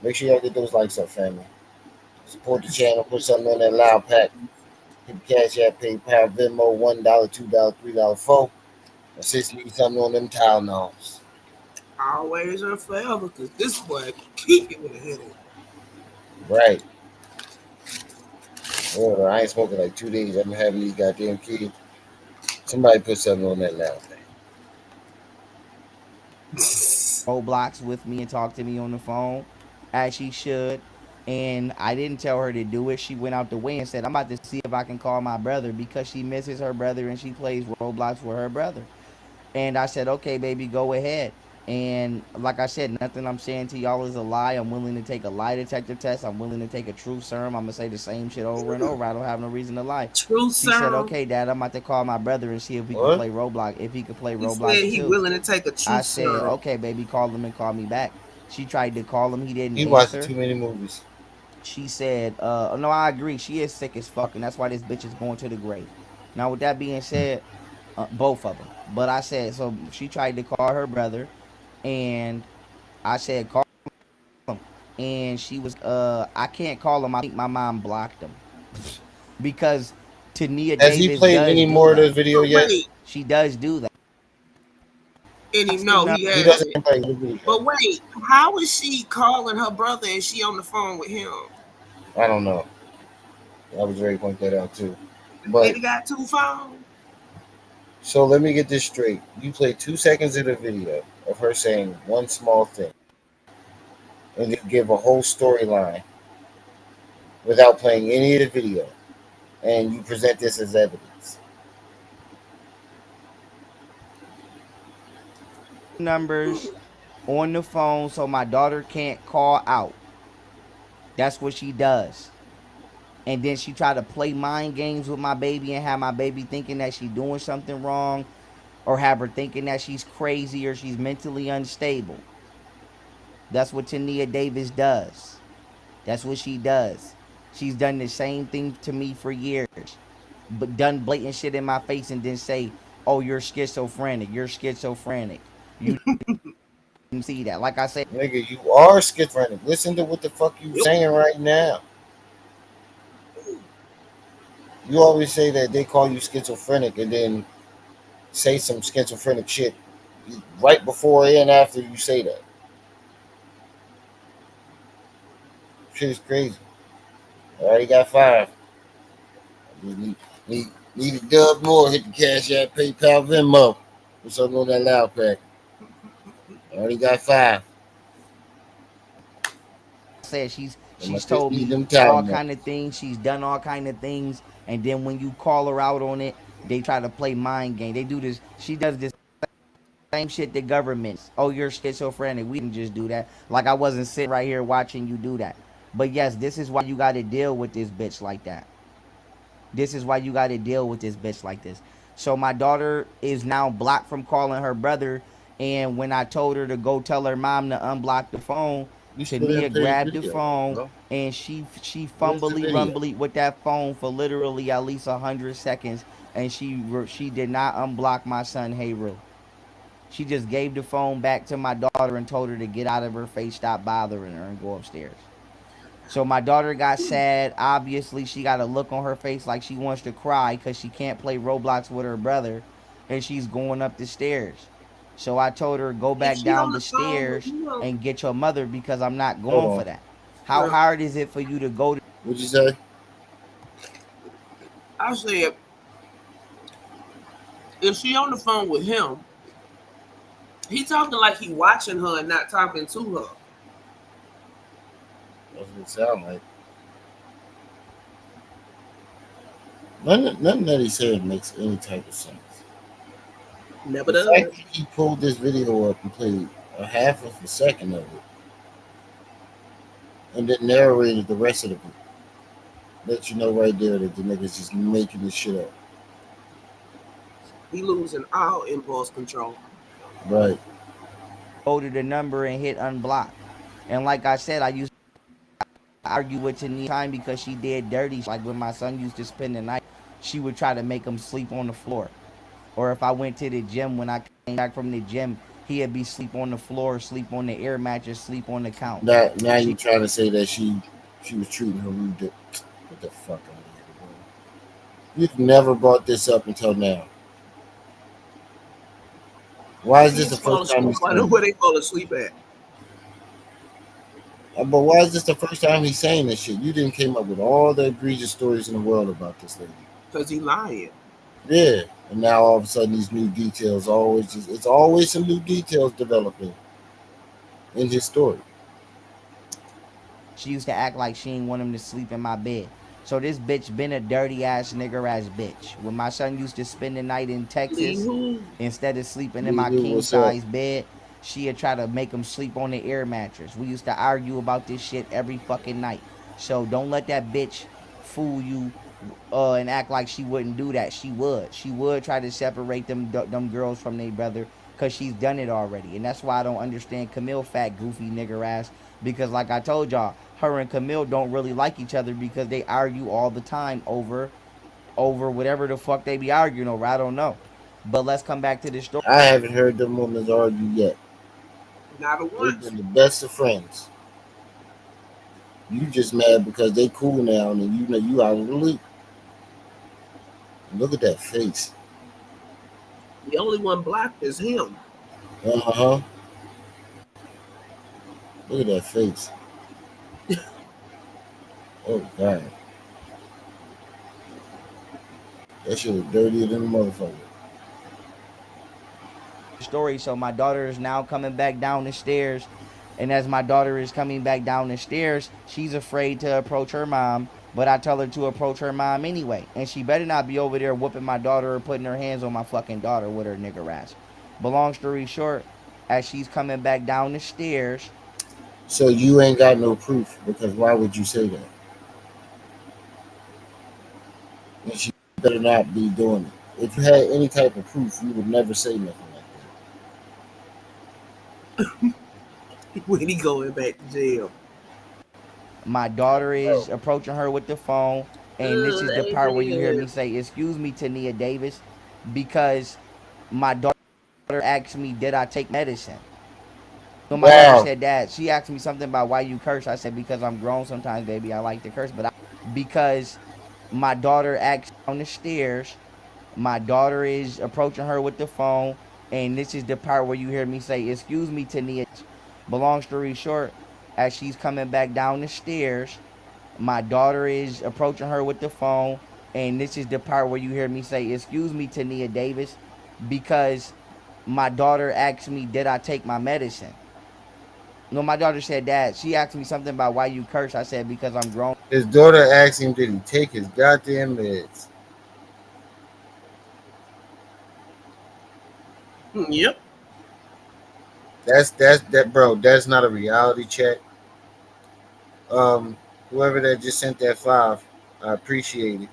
Make sure y'all get those likes up, family. Support the channel, put something on that loud pack. Hit the Cash App, PayPal, Venmo, $1, $2, $3, $4. Assist me something on them Tylenols. Always and forever, because this boy keep it with a headache. Right. Whatever. I ain't smoking like 2 days. I've been having these goddamn kids. Somebody put something on that loud pack. Roblox with me and talk to me on the phone as she should. And I didn't tell her to do it. She went out the way and said, I'm about to see if I can call my brother because she misses her brother and she plays Roblox with her brother. And I said, okay, baby, go ahead. And like I said, nothing I'm saying to y'all is a lie. I'm willing to take a lie detector test. I'm willing to take a truth serum. I'm going to say the same shit over and over. I don't have no reason to lie. True She said, serum. okay, Dad, I'm about to call my brother and see if we can What? play Roblox, if he could play He said Roblox he too. willing to take a I truth said, serum. okay, baby, call him and call me back. She tried to call him. He didn't He watching answer. too many movies. She said, no, I agree. She is sick as fuck, and that's why this bitch is going to the grave. Now, with that being said, both of them. But I said, so she tried to call her brother, and I said, call him. And she was, I can't call him. I think my mom blocked him. Because Tania Has he Davis played does any do more of the that. video But yet? wait, She does do that. and he That's the know he He has doesn't it. play the video. But wait, how is she calling her brother and she on the phone with him? I don't know. I was ready to point that out too. The But lady got two phones. so let me get this straight. You play 2 seconds of the video of her saying one small thing, and you give a whole storyline without playing any of the video, and you present this as evidence. Numbers on the phone so my daughter can't call out. That's what she does. And then she try to play mind games with my baby and have my baby thinking that she's doing something wrong or have her thinking that she's crazy or she's mentally unstable. That's what Tania Davis does. That's what she does. She's done the same thing to me for years, but done blatant shit in my face and then say oh, you're schizophrenic. You're schizophrenic. You didn't see that. Like I said, nigga, you are schizophrenic. Listen to what the fuck you Yep. saying right now. You always say that they call you schizophrenic and then say some schizophrenic shit right before and after you say that. Shit is crazy. I already got 5. I just need a dub more. Hit the Cash App, PayPal, Venmo. What's up on that loud pack? I already got 5. said And I she's just told need me them all time now. kind of things. She's done all kind of things, and then when you call her out on it, they try to play mind game. They do this. She does this same shit to governments. Oh, you're schizophrenic. We didn't just do that. Like I wasn't sitting right here watching you do that. But yes, this is why you got to deal with this bitch like that. This is why you got to deal with this bitch like this. So my daughter is now blocked from calling her brother. And when I told her to go tell her mom to unblock the phone, You still didn't Tania play the grabbed the video, phone bro. and she Where's the fumbly video? rumbly with that phone for literally at least 100 seconds, and she did not unblock my son Hayru. She just gave the phone back to my daughter and told her to get out of her face, stop bothering her, and go upstairs. So my daughter got sad. Obviously, she got a look on her face like she wants to cry because she can't play Roblox with her brother, and she's going up the stairs. So I told her go If back she down on the the phone with stairs him, and get your mother because I'm not Hold going on. for that. How well, hard is it for you to go to What'd you say? I said, if she on the phone with him, he talking like he watching her and not talking to her. That's what it sound like. Nothing that he said makes any type of sense. Never The fact does. that he pulled this video up and played a half of a second of it and then narrated the rest of the video, let you know right there that the nigga's just making this shit up. He losing all impulse control. Right. the number and hit unblock? And like I said, I used to argue with Tania time because she did dirty. Like when my son used to spend the night, she would try to make him sleep on the floor. Or if I went to the gym, when I came back from the gym, he'd be sleep on the floor, sleep on the air mattress, sleep on the couch. Now She you trying to say that she was treating her rude. Get the fuck out of here, bro. You've never brought this up until now. Why is this the Kids fall first time asleep. he's I know saying where this? they fall asleep at. But why is this the first time he's saying this shit? You didn't came up with all the egregious stories in the world about this lady. Because he lying. Yeah. And now all of a sudden these new details it's always some new details developing in his story. she used to act like she didn't want him to sleep in my bed. So this bitch been a dirty ass nigger ass bitch. When my son used to spend the night in Lee Texas, who? instead of sleeping in Lee, my king what's up? size bed, she'd try to make him sleep on the air mattress. We used to argue about this shit every fucking night. So don't let that bitch fool you and act like she wouldn't do that. She would. She would try to separate them girls from their brother because she's done it already. And that's why I don't understand Camille fat goofy nigger ass, because like I told y'all, her and Camille don't really like each other because they argue all the time over whatever the fuck they be arguing over. I don't know. But let's come back to this story. I haven't heard them women argue yet. Not a They've once. been the best of friends. You just mad because they cool now and you know you out of the loop. Look at that face. The only one blocked is him. Uh-huh. Look at that face. Oh God. That shit is dirtier than a motherfucker. Story. So my daughter is now coming back down the stairs, and as my daughter is coming back down the stairs, she's afraid to approach her mom. But I tell her to approach her mom anyway, and she better not be over there whooping my daughter or putting her hands on my fucking daughter with her nigger ass. But long story short, as she's coming back down the stairs, So you ain't got no proof because why would you say that? And she better not be doing it. If you had any type of proof, you would never say nothing like When he going back to jail. my daughter that. Bro, is approaching her with the phone, and this is the part where you hear Amen. me say, "Excuse me, Tania Davis," because my daughter asked me, did I take medicine? So my daughter Wow. said, Dad, she asked me something about why you curse. I said, because I'm grown sometimes, baby. I like to curse. Because my daughter asked on the stairs, my daughter is approaching her with the phone. And this is the part where you hear me say, excuse me, Tania. But long story short, as she's coming back down the stairs, my daughter is approaching her with the phone. And this is the part where you hear me say, excuse me, Tania Davis, because my daughter asked me, did I take my medicine? No, my daughter said, Dad, she asked me something about why you curse. I said, because I'm grown. His daughter asked him, did he take his goddamn meds? Yep. That, bro. That's not a reality check. Whoever that just sent that 5, I appreciate it.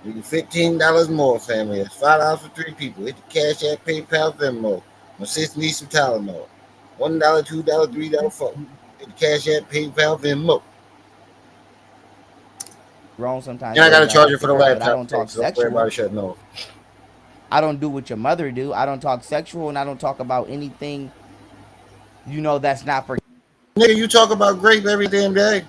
We get $15 more, family. That's $5 for 3 people. Hit the Cash App, PayPal, Venmo. My sister needs some Tylenol. $1, $2, $3, $4. Hit the Cash App, PayPal, Venmo. Grown sometimes, And I got a baby. I charger like to for the curse, but I laptop don't today, talk so don't worry about sexual. it shutting off. I don't do what your mother do. I don't talk sexual, and I don't talk about anything, that's not for. Nigga, you talk about grape every damn day.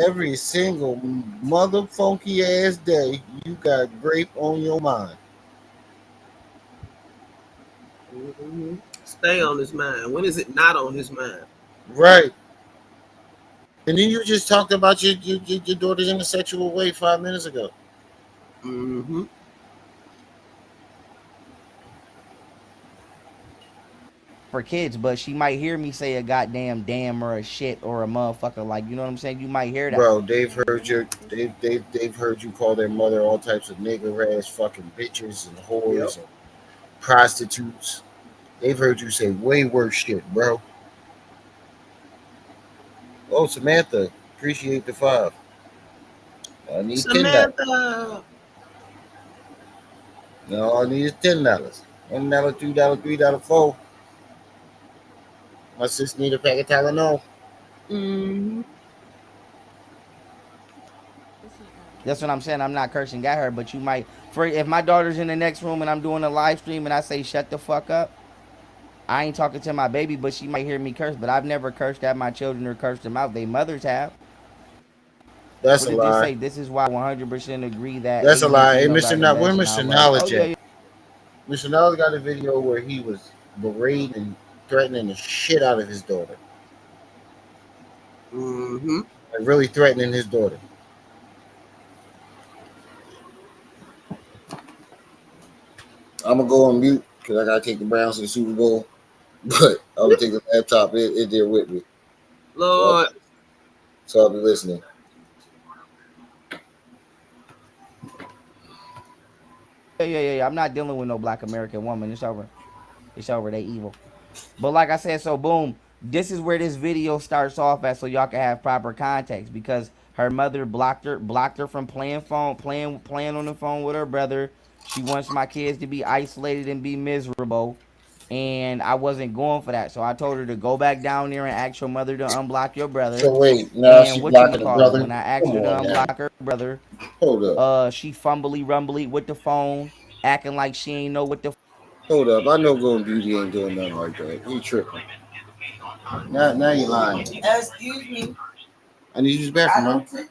Every single mother funky ass day, you got grape on your mind. Mm-hmm. Stay on his mind. When is it not on his mind? Right. And then you just talked about your daughter's in a sexual way 5 minutes ago. Mm-hmm. For kids, but she might hear me say a goddamn damn or a shit or a motherfucker. Like, you know what I'm saying? You might hear that. Bro, they've heard you call their mother all types of nigger ass fucking bitches and Yep. whores and prostitutes. They've heard you say way worse shit, bro. Oh, Samantha, appreciate the 5. I need $10. Samantha. No, I need is $10. $1, $2, $3, $4. My sis need a pack of Tylenol. Mm-hmm. That's what I'm saying. I'm not cursing at her, but you might. For if my daughter's in the next room and I'm doing a live stream and I say shut the fuck up, I ain't talking to my baby, but she might hear me curse. But I've never cursed at my children or cursed them out. They mothers have. That's What a did this lie. say? This is why I 100% agree that That's a Asian lie. Hey, females are Mr. the Where best. And I Mr. love. Oh Knowledge yeah, at? yeah. Mr. Knowledge got a video where he was berating and threatening the shit out of his daughter. Mm-hmm. Like really threatening his daughter. I'm gonna go on mute because I gotta take the Browns to the Super Bowl. But I'm gonna take the laptop in there with me. Lord. So I'll be listening. Yeah. I'm not dealing with no black American woman. It's over. It's over. They evil. But like I said, so boom, this is where this video starts off at, so y'all can have proper context, because her mother blocked her from playing on the phone with her brother. She wants my kids to be isolated and be miserable, and I wasn't going for that. So I told her to go back down there and ask your mother to unblock your brother. So wait, now And she what you blocking the call it? brother? When I asked Come her to on now. unblock her brother, Hold up. she fumbly rumbly with the phone, acting like she ain't know what the. Hold up. I know Golden Beauty ain't doing nothing like that. You tripping. Now you lying. Excuse me. I need to use the bathroom, I don't take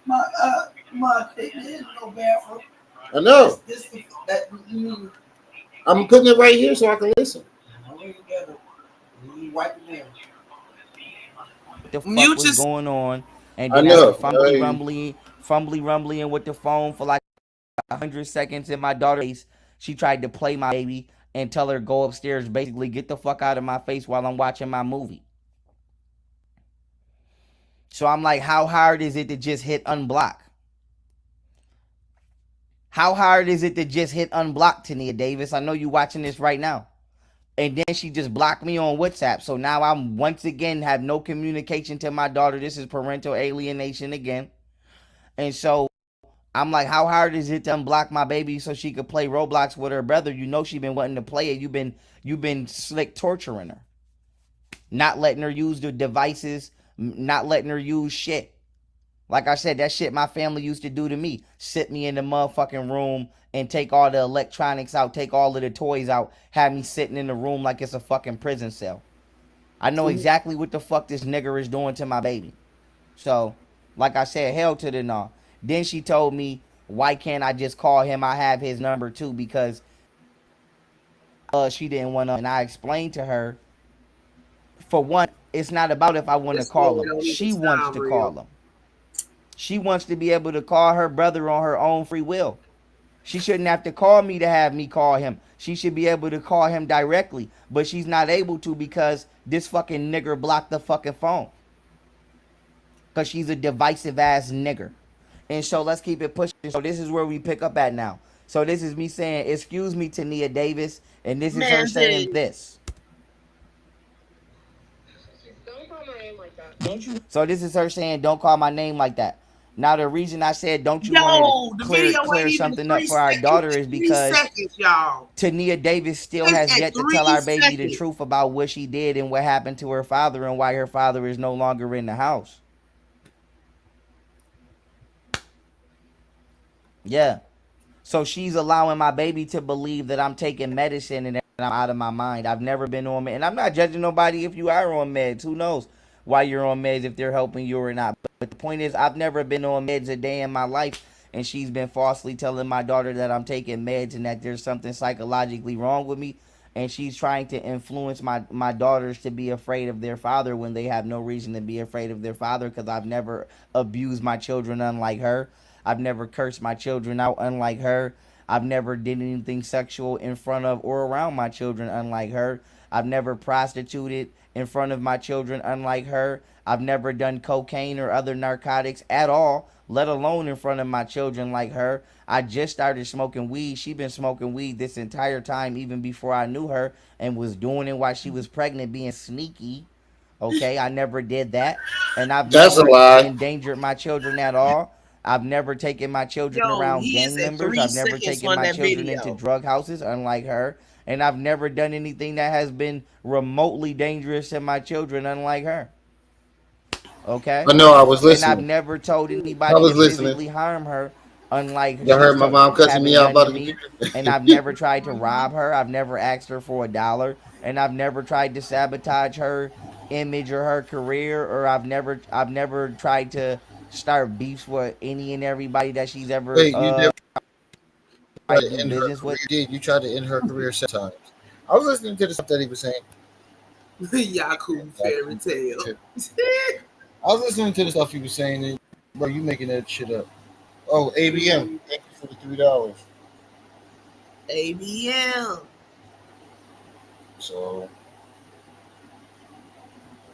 my thing in no bathroom. I know. That I'm putting it right here so I can listen. you wipe it down. What the fuck Mute was your. going on, and I then know. after fumbly rumbling with the phone for like 100 seconds in my daughter's face, she tried to play my baby and tell her go upstairs, basically get the fuck out of my face while I'm watching my movie. So I'm like, how hard is it to just hit unblock? How hard is it to just hit unblock, Tania Davis? I know you watching this right now. And then she just blocked me on WhatsApp. So now I'm once again have no communication to my daughter. This is parental alienation again. And so I'm like, how hard is it to unblock my baby so she could play Roblox with her brother? You know she been wanting to play it. You've been slick torturing her. Not letting her use the devices, not letting her use shit. Like I said, that shit my family used to do to me. Sit me in the motherfucking room and take all the electronics out, take all of the toys out, have me sitting in the room like it's a fucking prison cell. I know exactly what the fuck this nigger is doing to my baby. So, like I said, hell to the no. Then she told me, why can't I just call him? I have his number too, because she didn't want to. And I explained to her, for one, it's not about if I want to This call story him. don't even She wants sound to real. call him. She wants to be able to call her brother on her own free will. She shouldn't have to call me to have me call him. She should be able to call him directly. But she's not able to because this fucking nigger blocked the fucking phone. Because she's a divisive ass nigger. And so let's keep it pushing. So this is where we pick up at now. So this is me saying, excuse me, Tania Davis. And this is her saying this. Don't call my name like that. Don't you? So this is her saying, don't call my name like that. Now the reason I said, don't you want Yo, to the clear video ain't even something up 3 for our seconds. daughter is 3 because seconds, y'all. Tania Davis still It's has at yet to 3 tell our baby the seconds. truth about what she did and what happened to her father and why her father is no longer in the house. Yeah. So she's allowing my baby to believe that I'm taking medicine and that I'm out of my mind. I've never been on meds. And I'm not judging nobody if you are on meds. Who knows why you're on meds, if they're helping you or not. But the point is, I've never been on meds a day in my life. And she's been falsely telling my daughter that I'm taking meds and that there's something psychologically wrong with me. And she's trying to influence my daughters to be afraid of their father when they have no reason to be afraid of their father, because I've never abused my children unlike her. I've never cursed my children out unlike her. I've never did anything sexual in front of or around my children unlike her. I've never prostituted in front of my children unlike her. I've never done cocaine or other narcotics at all, let alone in front of my children like her. I just started smoking weed. She been smoking weed this entire time, even before I knew her, and was doing it while she was pregnant, being sneaky. Okay, I never did that. And I've That's a never lie. endangered my children at all. I've never taken my children Yo, around he is gang at members. 3 I've never seconds taken on my that children into video. drug houses, unlike her. And I've never done anything that has been remotely dangerous to my children, unlike her. Okay? But no, I was And I've listening. never told I anybody was to listening. physically harm her, unlike You heard my mom she's cussing me having out done to about me. the And I've never tried to rob her. I've never asked her for $1. And I've never tried to sabotage her image or her career, or I've never tried to start beefs with any and everybody that she's ever Wait, you never tried tried to to do end her business career. with. You did. You tried to end her career several times. I was listening to the stuff that he was saying. Yaku fairy tale. I was listening to the stuff he was saying, and bro, you making that shit up. Oh, ABM, thank you for the $3. ABM. So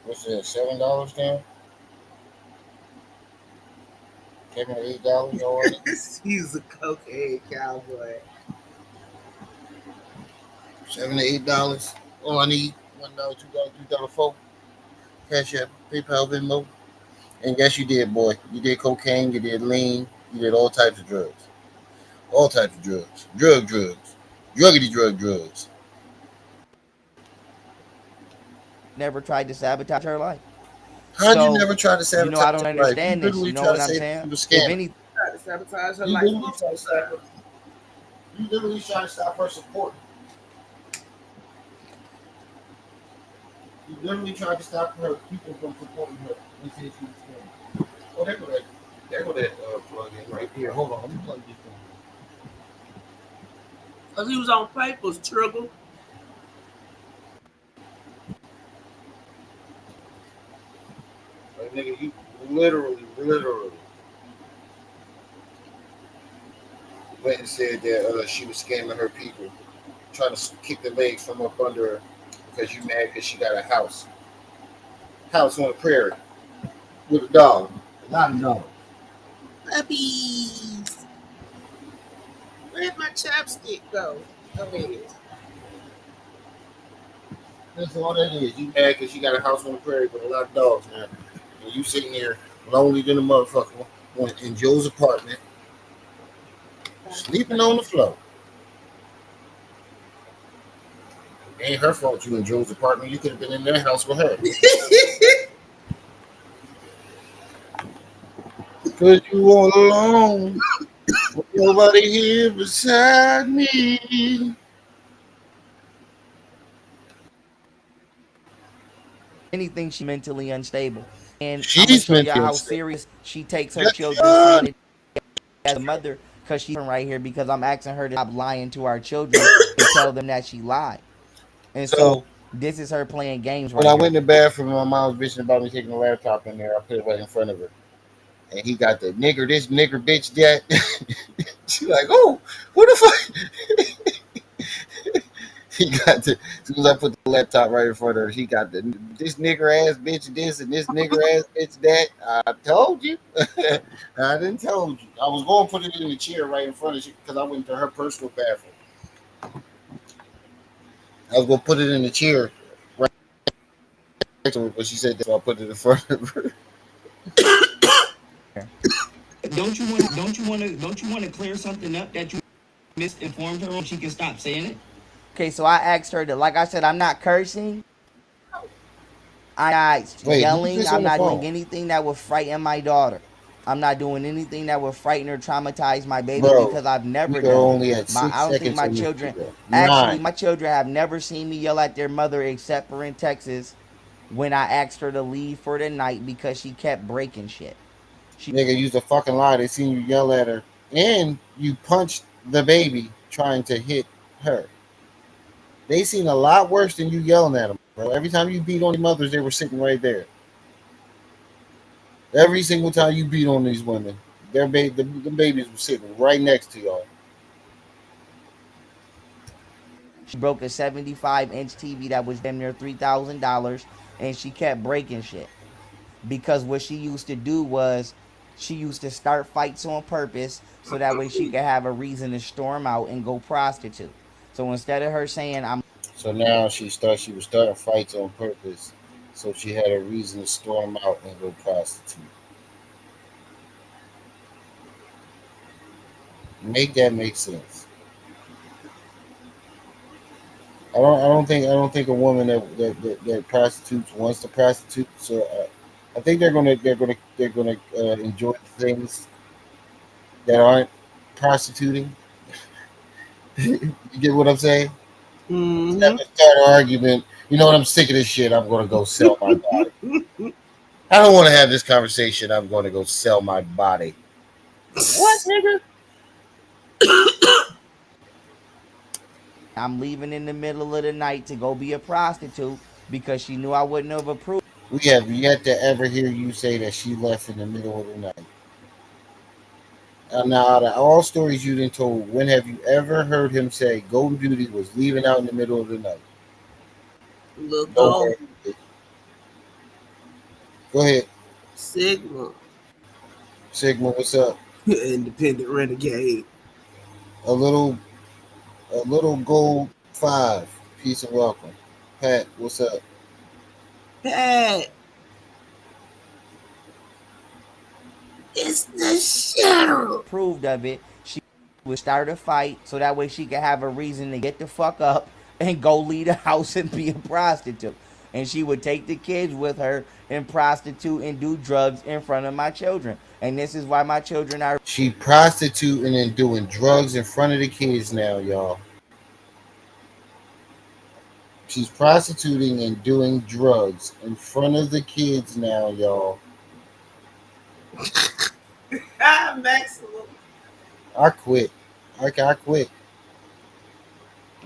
what's that? $7 down? Came at $8 already. He's a cocaine cowboy. $7 to $8. All I need $1, $2, $3, $4. Cash App, PayPal, Venmo. And yes, you did, boy. You did cocaine. You did lean. You did all types of drugs. All types of drugs. Drugs. Druggity drugs. Never tried to sabotage her life. How'd So, you never try to sabotage I don't her life? understand You this. You literally know try what to I'm say saying? she was If scamming. any, Try to sabotage her You life. literally try to stop her. You literally try to stop her support. You literally tried to stop her people from supporting her and say she was scamming. Oh, there go that plug in right here. Hold on, let me plug this in. Because he was on papers, Trigger. Like, nigga, you literally went and said that she was scamming her people, trying to kick the legs from up under her because you mad because she got a house on the prairie with a dog. Not a dog. Puppies. Where'd my chapstick go? Oh, there it is. That's all that is. You mad because you got a house on the prairie with a lot of dogs now. And you sitting there lonely than a motherfucker in Joe's apartment, sleeping on the floor. It ain't her fault you in Joe's apartment. You could have been in their house with her. 'Cause you all alone. With nobody here beside me. Anything she mentally unstable. And I'm gonna She's show you mentally how unstable. serious she takes her Yes, children saying it as a mother because she's right here because I'm asking her to stop lying to our children and tell them that she lied. And So so this is her playing games when right I here. went in the bathroom, my mom was bitching about me taking the laptop in there. I put it right in front of her. And he got the nigger this, nigger bitch that. She like, oh, who the fuck? He got the, as soon as I put the laptop right in front of her, he got the this nigger ass bitch this and this nigger ass bitch that. I told you. I didn't tell you. I was going to put it in the chair right in front of you because I went to her personal bathroom. I was going to put it in the chair right next to her, but she said that, so I put it in front of her. Don't you want to clear something up that you misinformed her on? She can stop saying it. Okay, so I asked her to, like I said, I'm not cursing, I'm not Wait, who's yelling, this I'm on the not doing phone? anything that would frighten my daughter. I'm not doing anything that would frighten or traumatize my baby Bro, because I've we never are done it. only at I 6 don't think seconds my in this children, video. actually, 9. my children have never seen me yell at their mother except for in Texas when I asked her to leave for the night because she kept breaking shit. Nigga, use a fucking lie. They seen you yell at her. And you punched the baby trying to hit her. They seen a lot worse than you yelling at them, bro. Every time you beat on the mothers, they were sitting right there. Every single time you beat on these women, the babies were sitting right next to y'all. She broke a 75-inch TV that was damn near $3,000 and she kept breaking shit. Because what she used to do was she used to start fights on purpose so that way she could have a reason to storm out and go prostitute. So instead of her saying I'm So now she was starting fights on purpose, so she had a reason to storm out and go prostitute. Make that make sense. I don't think a woman that prostitutes wants to prostitute. So I think they're gonna enjoy things that aren't prostituting. You get what I'm saying? Instead Mm-hmm. of start an argument, you know what? I'm sick of this shit. I'm gonna go sell my body. I don't want to have this conversation. I'm gonna go sell my body. What, nigga? I'm leaving in the middle of the night to go be a prostitute because she knew I wouldn't have approved. We have yet to ever hear you say that she left in the middle of the night. Now, out of all stories you've been told, when have you ever heard him say Golden Beauty was leaving out in the middle of the night? Look Nowhere. on Go ahead, Sigma. Sigma. What's up? Independent renegade. A little, a little gold 5. Peace and welcome. Pat, what's up? Pat. It's the shadow. Approved of it, she would start a fight so that way she could have a reason to get the fuck up and go leave the house and be a prostitute. And she would take the kids with her and prostitute and do drugs in front of my children. And this is why my children are. She prostituting and doing drugs in front of the kids now, y'all. She's prostituting and doing drugs in front of the kids now, y'all. Maximum. I quit. I quit.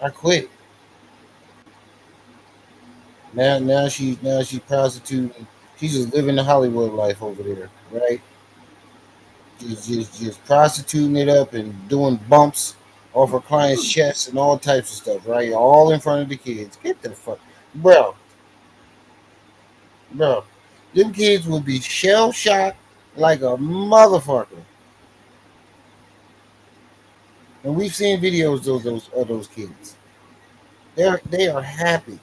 I quit. Now she's prostituting. She's just living the Hollywood life over there, right? She's just prostituting it up and doing bumps off her clients' chests and all types of stuff, right? All in front of the kids. Get the fuck, bro, bro. Them kids would be shell shocked like a motherfucker. And we've seen videos of those kids. They are happy,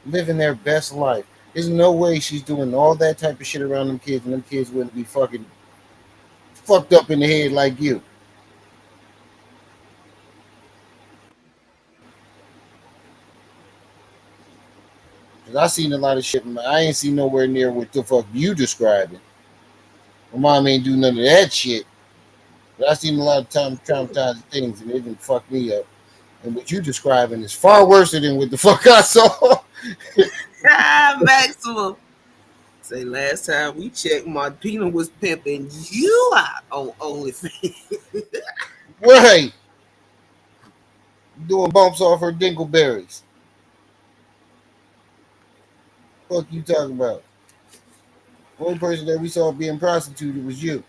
living their best life. There's no way she's doing all that type of shit around them kids, and them kids wouldn't be fucking fucked up in the head like you. Cause I seen a lot of shit. I ain't seen nowhere near what the fuck you describing. My mom ain't do none of that shit. But I seen a lot of traumatizing things, and it didn't fuck me up. And what you describing is far worse than what the fuck I saw. Maximum. Say last time we checked, Martina was pimping you out on OnlyFans. Right. Doing bumps off her dingleberries. Fuck you talking about? Only person that we saw being prostituted was you.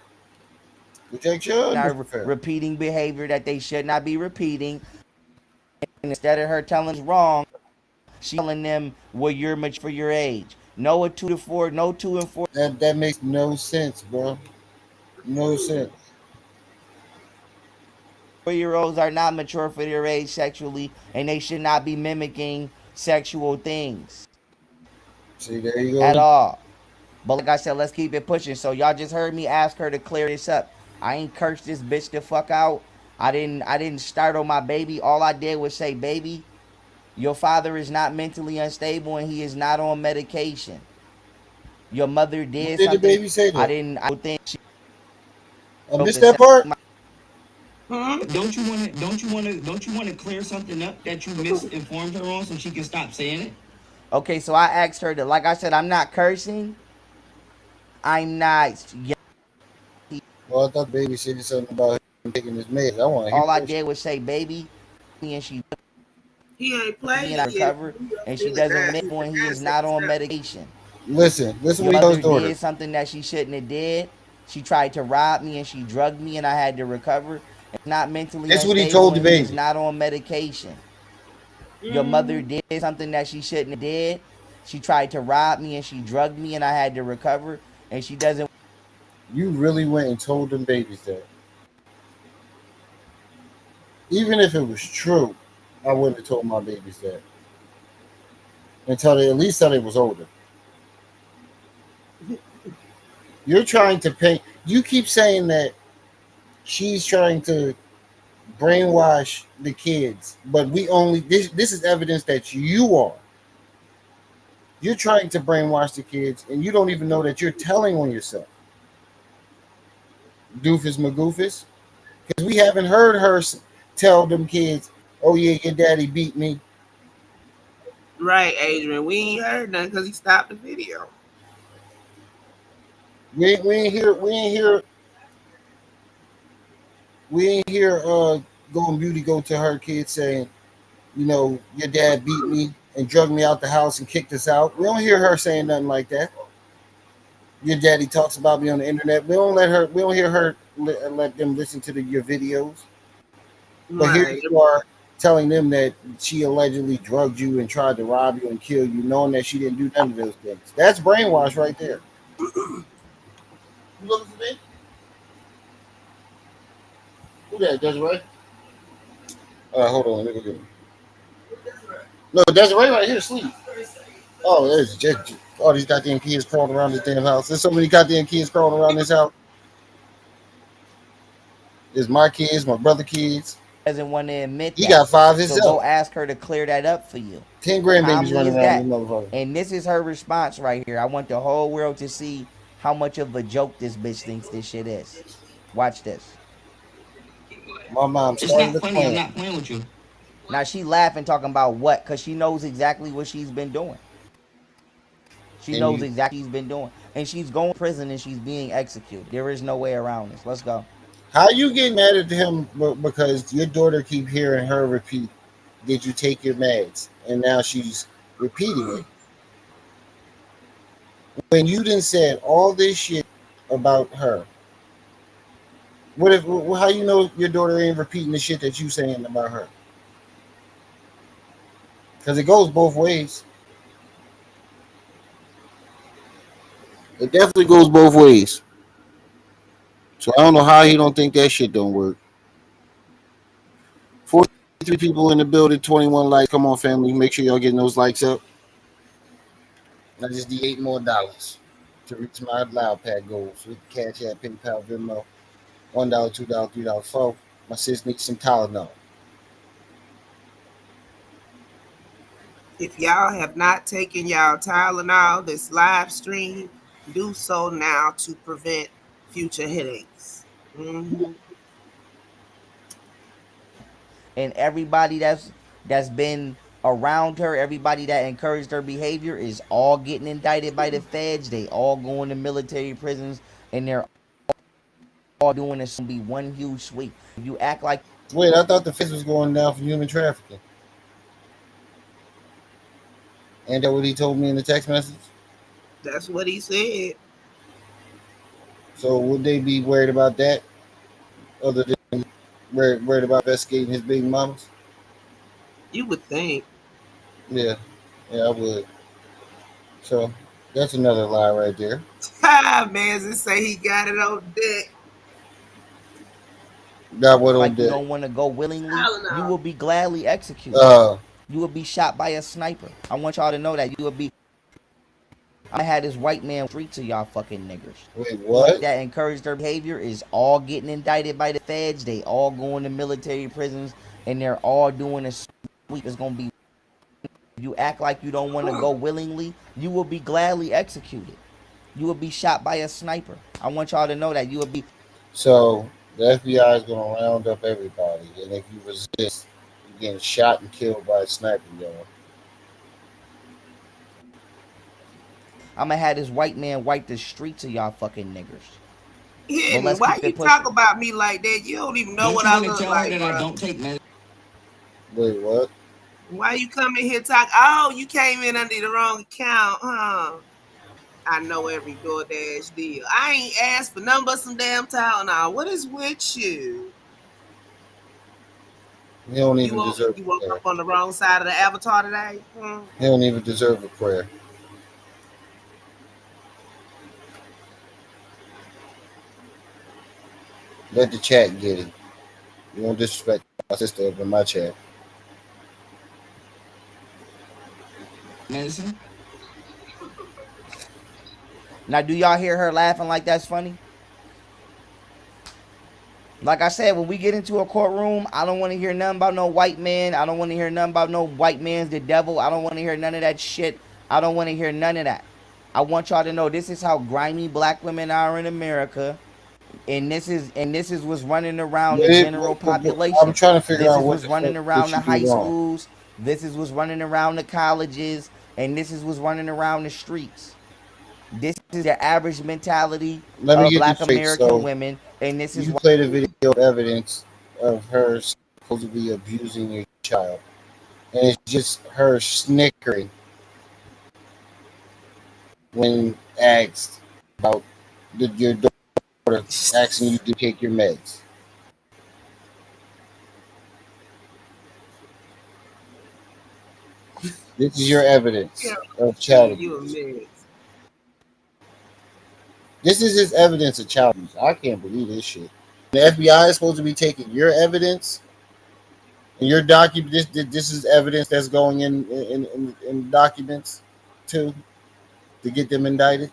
Protect your underwear. Repeating behavior that they should not be repeating. And instead of her telling wrong, she telling them, well, you're mature for your age. No 2 to 4, no 2 and 4. That makes no sense, bro. No sense. 4-year-olds are not mature for their age sexually, and they should not be mimicking sexual things. See, there you go. At all. But like I said, let's keep it pushing. So y'all just heard me ask her to clear this up. I ain't cursed this bitch the fuck out. I didn't startle my baby. All I did was say, baby, your father is not mentally unstable and he is not on medication. Your mother did Did the something. baby say that? I don't think she I missed that part. Don't you want to clear something up that you misinformed her on so she can stop saying it? Okay, so I asked her to, like I said, I'm not cursing. I'm not. Well, I thought the baby said something about him taking his meds. I want to hear. All I did was say, baby, and she He ain't played and I it yet. recover, and she doesn't live when he is not on medication. Listen Your what he told mother his daughter. did something that she shouldn't have did. She tried to rob me and she drugged me and I had to recover. And not mentally That's what he unstable told the and he is baby. not on medication. Your mother did something that she shouldn't have did. She tried to rob me and she drugged me and I had to recover. And she doesn't. You really went and told them babies that. Even if it was true, I wouldn't have told my babies that until they at least till they was older. You're trying to paint. You keep saying that she's trying to brainwash the kids, but we only this is evidence that you are. You're trying to brainwash the kids, and you don't even know that you're telling on yourself. Doofus McGoofus, because we haven't heard her tell them kids, "Oh yeah, your daddy beat me." Right, Adrian. We ain't heard nothing because he stopped the video. We ain't hear Golden Beauty go to her kids saying, you know, your dad beat me and drug me out the house and kicked us out. We don't hear her saying nothing like that. Your daddy talks about me on the internet. We don't hear her let them listen to your videos. But here Right. you are telling them that she allegedly drugged you and tried to rob you and kill you, knowing that she didn't do none of those things. That's brainwash right there. You looking for me? Who that? Desiree? Hold on. Let me go get him. No, Desiree right here asleep. Oh, there's just all these goddamn kids crawling around this damn house. There's so many goddamn kids crawling around this house. There's my kids, my brother kids. Doesn't want to admit he that. Got 5 himself. So go ask her to clear that up for you. 10 grandbabies running around this motherfucker. And this is her response right here. I want the whole world to see how much of a joke this bitch thinks this shit is. Watch this. My mom started to play. I'm not playing with you. Now she laughing, talking about what? Because she knows exactly what she's been doing. She knows exactly what she's been doing. And she's going to prison and she's being executed. There is no way around this. Let's go. How you get mad at him because your daughter keep hearing her repeat, "Did you take your meds?" And now she's repeating it. When you done said all this shit about her, how you know your daughter ain't repeating the shit that you saying about her? Because it goes both ways. It definitely goes both ways. So I don't know how he don't think that shit don't work. 43 people in the building, 21 likes. Come on, family. Make sure y'all getting those likes up. I just need $8 more to reach my loud pad goals with Cash App, PayPal, Venmo. $1, $2, $3, $4. My sis needs some Tylenol. If y'all have not taken y'all Tylenol this live stream, do so now to prevent future headaches. Mm-hmm. And everybody that's been around her, everybody that encouraged her behavior is all getting indicted by the feds. They all going to military prisons, and they're all doing this to be one huge sweep. If you act like Wait, I thought the feds was going down for human trafficking. Ain't that what he told me in the text message? That's what he said. So would they be worried about that? Other than worried about investigating his baby mamas? You would think. Yeah, yeah, I would. So that's another lie right there. Man, just say he got it on deck. Got what on you deck? don't want to go willingly, you Tylenol. will be gladly executed. Uh, You will be shot by a sniper. I want y'all to know that you will be. I had this white man streets of y'all fucking niggers. wait, what? That encouraged their behavior is all getting indicted by the feds. They all going to military prisons, and they're all doing a sweep. It's gonna be. If you act like you don't want to go willingly, you will be gladly executed. You will be shot by a sniper. I want y'all to know that you will be. So the FBI is going to round up everybody, and if you resist, you're getting shot and killed by a sniper, y'all. I'm gonna have this white man wipe the streets of y'all fucking niggers. But Hidden. let's Why keep you it talk pushing. about me like that? You don't even know what I look like, bro. I don't take medicine? Wait, what? Why you come in here talk? Oh, you came in under the wrong account, huh? I know every DoorDash deal. I ain't asked for nothing but some damn Tylenol. What is with you? He don't You even woke, deserve you a woke prayer. up on the wrong side of the avatar today? He don't even deserve a prayer. Let the chat get it. You won't disrespect my sister up in my chat. Medicine? Now, do y'all hear her laughing like that's funny? Like I said, when we get into a courtroom, I don't want to hear nothing about no white man. I don't want to hear nothing about no white man's the devil. I don't want to hear none of that shit. I don't want to hear none of that. I want y'all to know this is how grimy black women are in America. And this is what's running around the general I'm population. trying to figure This out is what what's the running fuck did around she the do high wrong. schools. This is what's running around the colleges. And this is what's running around the streets. This is the average mentality Let me of get this black straight. American So women. And this is you why played a video of evidence of her supposedly abusing your child, and it's just her snickering when asked about your daughter asking you to take your meds. This is your evidence of child You a abuse. mess. This is his evidence of child abuse. I can't believe this shit. The FBI is supposed to be taking your evidence and your document. This is evidence that's going in documents too to get them indicted.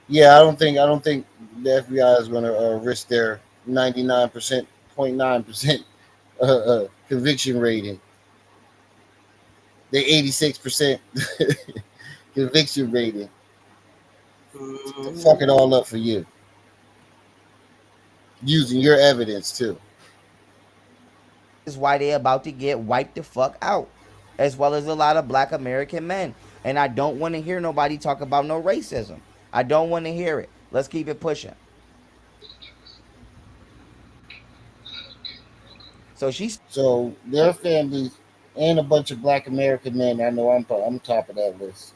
Yeah, I don't think the FBI is going to risk their 99.9% conviction rating. The 86% conviction rating to fuck it all up for you using your evidence too. is why they about to get wiped the fuck out, as well as a lot of black American men. And I don't want to hear nobody talk about no racism. I don't want to hear it. Let's keep it pushing. So she's So their families and a bunch of black American men, I know I'm top of that list,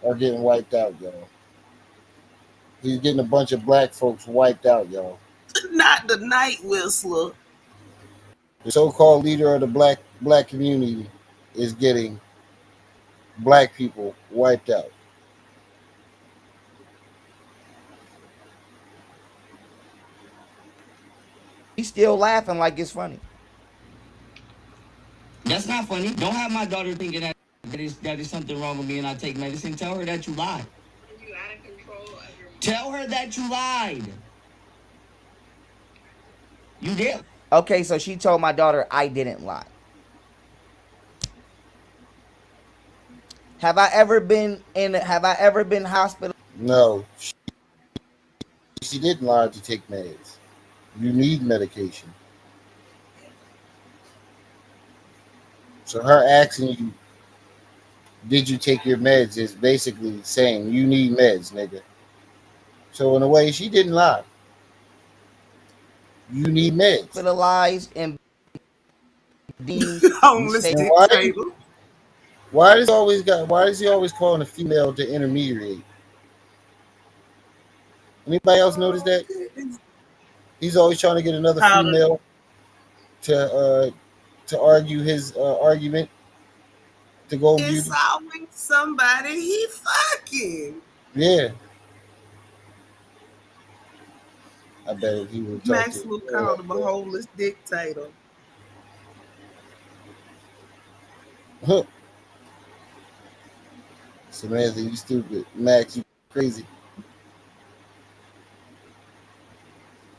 are getting wiped out, y'all. He's getting a bunch of black folks wiped out, y'all. Not the night whistler. The so-called leader of the black community is getting black people wiped out. still laughing like it's funny. That's not funny. Don't have my daughter thinking that is something wrong with me and I take medicine. Tell her that you lied. Are you out of control of your mind? Tell her that you lied. You did. Okay, so she told my daughter I didn't lie. Have I ever been hospital? No, she didn't lie to take meds. You need medication. So her asking you, did you take your meds, is basically saying you need meds, nigga. So in a way, she didn't lie. You need meds. Hospitalized and deemed Homeless dictator. Why does he always calling a female the intermediary? Anybody else notice that? He's always trying to get another female to argue his argument, to go and it's always somebody he fucking. Yeah. I bet if he would talk Maxwell called him a homeless dictator. Huh. Samantha, you stupid. Max, you crazy.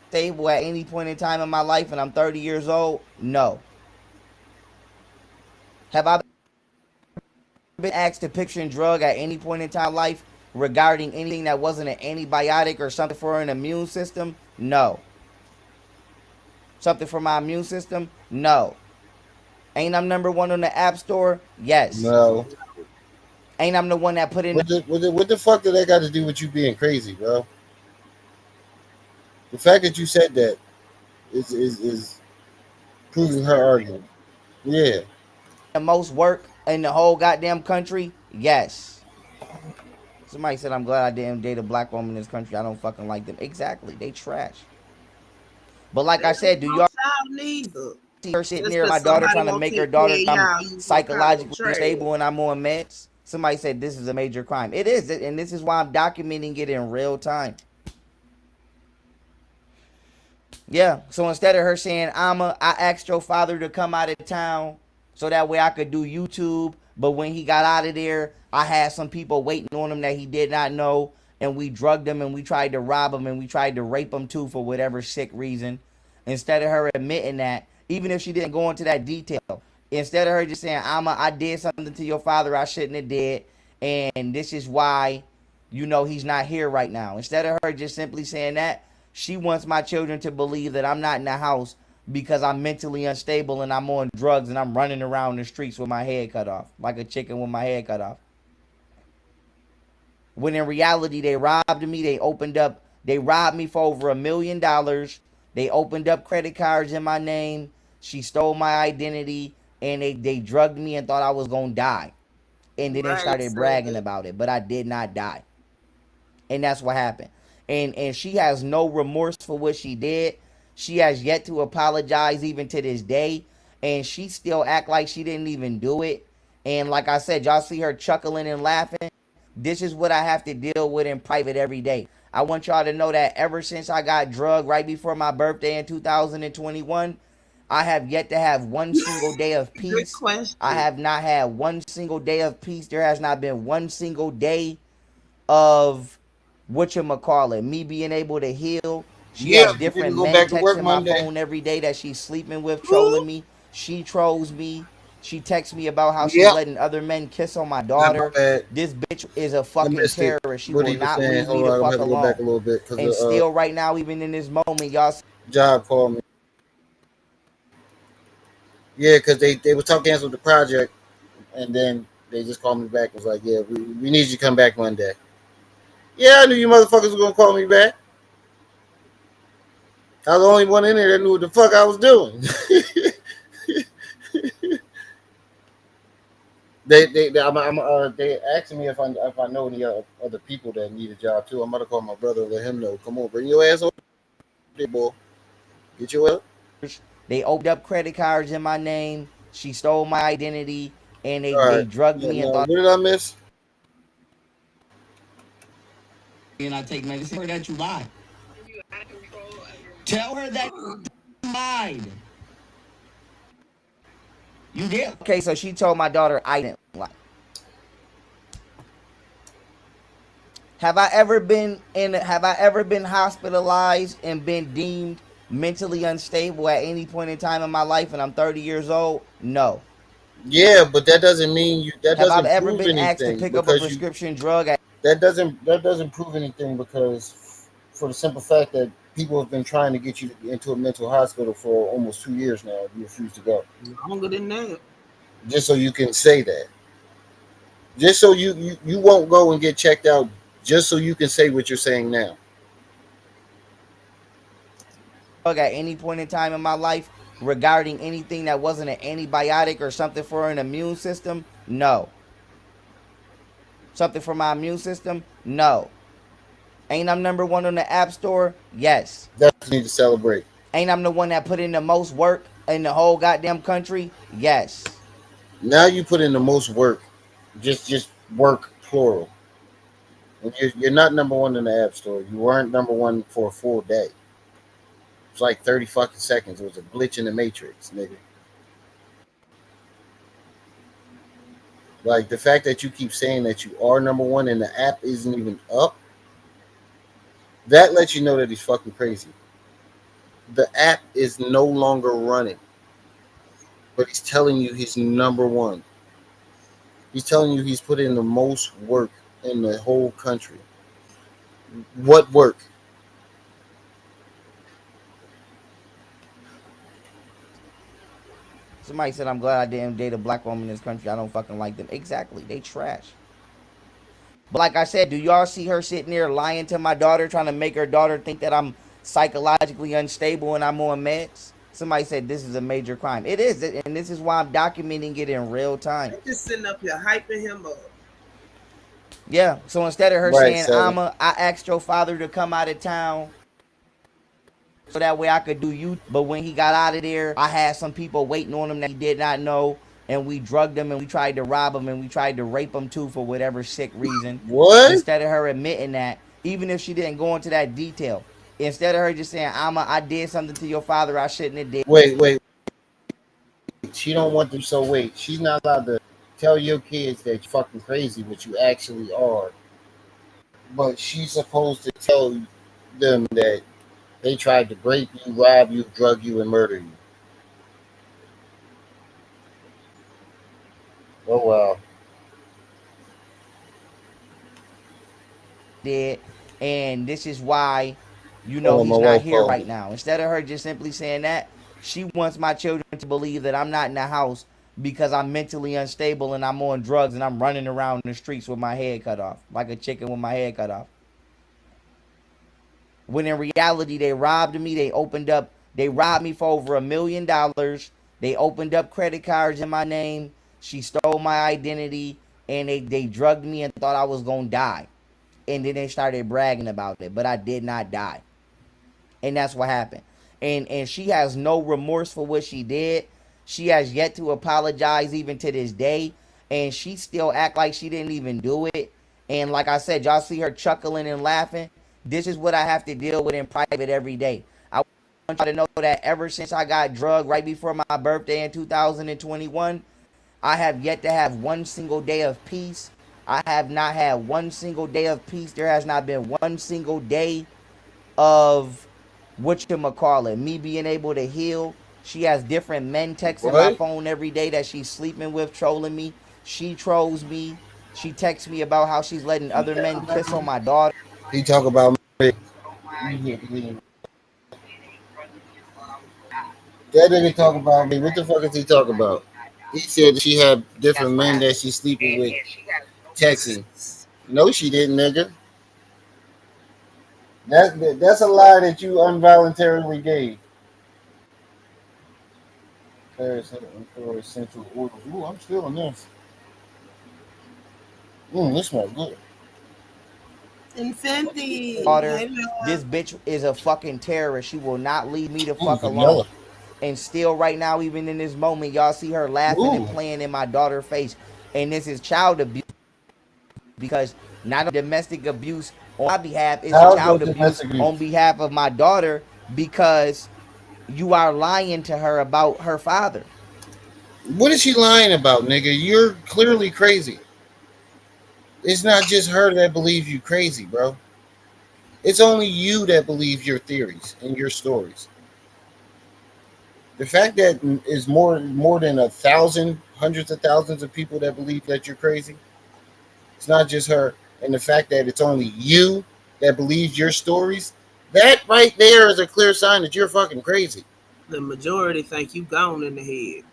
Stable at any point in time in my life and I'm 30 years old? No. Have I been asked to picture and drug at any point in time in life regarding anything that wasn't an antibiotic or something for an immune system? No. Something for my immune system? No. Ain't I'm number one on the App Store? Yes. No. Ain't I'm the one that put in... What the fuck did that got to do with you being crazy, bro? The fact that you said that is proving her argument. Yeah. The most work in the whole goddamn country? Yes. Somebody said, I'm glad I didn't date a black woman in this country. I don't fucking like them. Exactly. They trash. But like I said, do y'all see her sitting near my daughter trying to make her daughter psychologically stable and I'm on meds? Somebody said this is a major crime. It is, and this is why I'm documenting it in real time. Yeah, so instead of her saying, I asked your father to come out of town so that way I could do YouTube, but when he got out of there, I had some people waiting on him that he did not know, and we drugged him and we tried to rob him and we tried to rape him too for whatever sick reason. Instead of her admitting that, even if she didn't go into that detail, instead of her just saying, I did something to your father I shouldn't have did, and this is why, he's not here right now. Instead of her just simply saying that, she wants my children to believe that I'm not in the house because I'm mentally unstable and I'm on drugs and I'm running around the streets with my head cut off, like a chicken with my head cut off. When in reality, they robbed me. They robbed me for over $1 million. They opened up credit cards in my name. She stole my identity and they drugged me and thought I was going to die. And then they started bragging about it, but I did not die. And that's what happened. And she has no remorse for what she did. She has yet to apologize even to this day. And she still act like she didn't even do it. And like I said, y'all see her chuckling and laughing. This is what I have to deal with in private every day. I want y'all to know that ever since I got drugged right before my birthday in 2021, I have yet to have one single day of peace. I have not had one single day of peace. There has not been one single day of me being able to heal. She has different men texting my phone every day that she's sleeping with, trolling me. She trolls me. She texts me about how she's letting other men kiss on my daughter. This bitch is a fucking terrorist. She will not leave me the fuck alone. And still right now, even in this moment, y'all... Job called me. Yeah, because they were talking cancel the project, and then they just called me back and was like, yeah, we need you to come back Monday. Yeah, I knew you motherfuckers were going to call me back. I was the only one in there that knew what the fuck I was doing. They asking me if I know any other people that need a job too. I'm about to call my brother and let him know. Come on, bring your ass over there, boy. Get your ass. They opened up credit cards in my name. She stole my identity, and they drugged me and thought... What did I miss? And I take medicine. Tell her that you lied. Tell her that you lied. You did. Okay, so she told my daughter I didn't lie. Have I ever been hospitalized and been deemed mentally unstable at any point in time in my life and I'm 30 years old? No. Yeah, but that doesn't mean you. That have doesn't I ever prove been anything asked to pick up a prescription drug? That doesn't prove anything because for the simple fact that people have been trying to get you into a mental hospital for almost 2 years now. You refuse to go. Longer than that. Just so you can say that. Just so you won't go and get checked out. Just so you can say what you're saying now. At any point in time in my life regarding anything that wasn't an antibiotic or something for an immune system? No. Something for my immune system? No. Ain't I'm number one on the App Store? Yes. Definitely need to celebrate. Ain't I'm the one that put in the most work in the whole goddamn country? Yes. Now you put in the most work. Just work plural. And you're not number one in the App Store. You weren't number one for a full day. It's like 30 fucking seconds. It was a glitch in the matrix, nigga. Like the fact that you keep saying that you are number one and the app isn't even up, that lets you know that he's fucking crazy. The app is no longer running, but he's telling you he's number one. He's telling you he's put in the most work in the whole country. What work? Somebody said, I'm glad I didn't date a black woman in this country. I don't fucking like them. Exactly. They trash. But like I said, do y'all see her sitting there lying to my daughter, trying to make her daughter think that I'm psychologically unstable and I'm on meds? Somebody said this is a major crime. It is, and this is why I'm documenting it in real time. They're just sitting up here hyping him up. Yeah, so instead of her Right, saying, so I asked your father to come out of town so that way I could do you. But when he got out of there, I had some people waiting on him that he did not know. And we drugged him and we tried to rob him and we tried to rape him too for whatever sick reason. what? Instead of her admitting that, even if she didn't go into that detail, instead of her just saying, I did something to your father I shouldn't have did. Wait. She don't want them, so wait. She's not allowed to tell your kids that you're fucking crazy, but you actually are. But she's supposed to tell them that they tried to rape you, rob you, drug you, and murder you. Oh wow. Did, and this is why, he's not here right now. Instead of her just simply saying that, she wants my children to believe that I'm not in the house because I'm mentally unstable and I'm on drugs and I'm running around the streets with my head cut off, like a chicken with my head cut off. When in reality, they robbed me. They robbed me for over $1 million. They opened up credit cards in my name. She stole my identity and they drugged me and thought I was going to die. And then they started bragging about it, but I did not die. And that's what happened. And she has no remorse for what she did. She has yet to apologize even to this day. And she still act like she didn't even do it. And like I said, y'all see her chuckling and laughing. This is what I have to deal with in private every day. I want y'all to know that ever since I got drugged right before my birthday in 2021, I have yet to have one single day of peace. I have not had one single day of peace. There has not been one single day of whatchamacallit, me being able to heal. She has different men texting my phone every day that she's sleeping with, trolling me. She trolls me. She texts me about how she's letting other men kiss on my daughter. He talk about me. That nigga talk about me. What the fuck is he talking about? He said she had different men that she's sleeping with, texting. No, she didn't, nigga. That's a lie that you involuntarily gave. Essential oils. Ooh, I'm feeling this. This smells good. Infinity. This bitch is a fucking terrorist. She will not leave me the fuck alone. And still right now, even in this moment, y'all see her laughing and playing in my daughter's face. And this is child abuse. Because not domestic abuse on my behalf, it's child abuse on behalf of my daughter because you are lying to her about her father. What is she lying about, nigga? You're clearly crazy. It's not just her that believes you crazy, bro. It's only you that believes your theories and your stories. The fact that is more than 1,000, hundreds of thousands of people that believe that you're crazy. It's not just her. And the fact that it's only you that believes your stories That right there is a clear sign that you're fucking crazy. The majority think you gone in the head.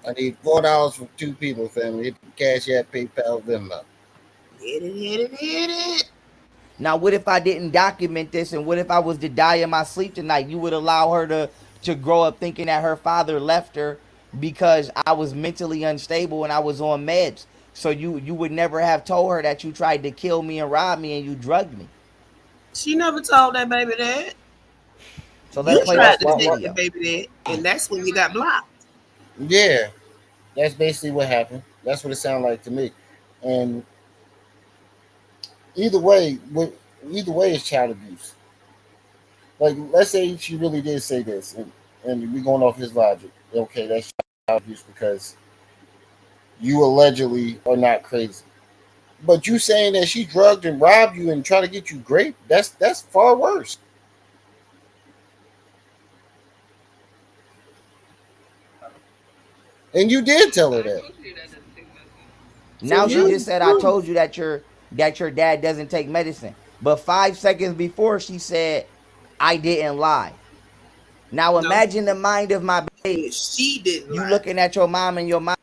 I need $4 from 2 people, family. Hit the Cash App, PayPal, Venmo. Hit it. Now, what if I didn't document this, and what if I was to die in my sleep tonight? You would allow her to grow up thinking that her father left her because I was mentally unstable and I was on meds. So you would never have told her that you tried to kill me and rob me and you drugged me. She never told that baby that. So let's You play tried this to tell the video. baby that, and that's when you got blocked. Yeah, that's basically what happened. That's what it sounded like to me. And either way, either way is child abuse. Like, let's say she really did say this, and we going off his logic. Okay, that's child abuse because you allegedly are not crazy. But you saying that she drugged and robbed you and tried to get you raped, that's far worse. And you did tell her that. So Now she you just said, "I told you that your dad doesn't take medicine." But 5 seconds before, she said, "I didn't lie." Now No, imagine the mind of my baby. she didn't You lie. looking at your mom and your mom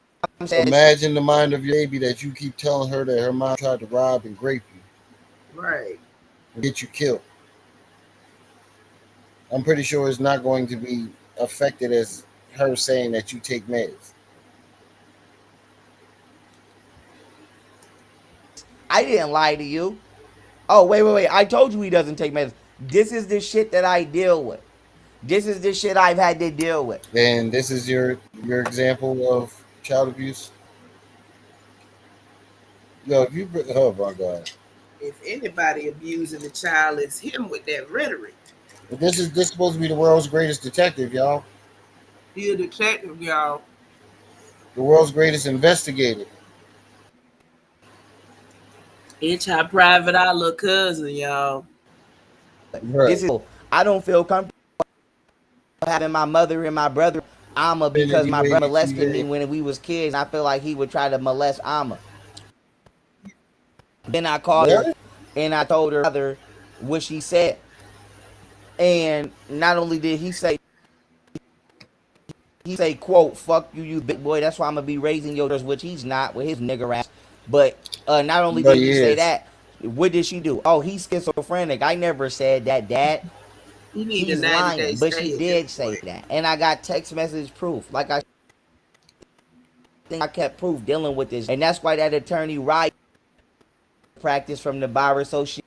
says, imagine the mind of your baby that you keep telling her that her mom tried to rob and rape you Right. and get you killed. I'm pretty sure it's not going to be affected as her saying that you take meds. "I didn't lie to you." Oh, wait. I told you he doesn't take medicine. This is the shit that I deal with. This is the shit I've had to deal with. And this is your example of child abuse. Yo, if you oh my god, If anybody abusing the child, it's him with that rhetoric. but this is supposed to be the world's greatest detective, y'all. He a detective, y'all. The world's greatest investigator. It's our private eye little cousin, y'all. This Right. is I don't feel comfortable having my mother and my brother Alma In because any my way brother that you molested me may. when we was kids. I feel like he would try to molest Alma. Then I called her What? and I told her what she said. And not only did he say, quote, "Fuck you, you big boy. That's why I'm gonna be raising your daughters," which he's not with his nigger ass. But not only But did he he say is. that, what did she do? Oh, he's schizophrenic. I never said that, Dad. You need a He's 90-day lying. But she stay at this did say point. that. And I got text message proof. Like I think I kept proof dealing with this. And that's why that attorney Ryan practice from the Bar Association,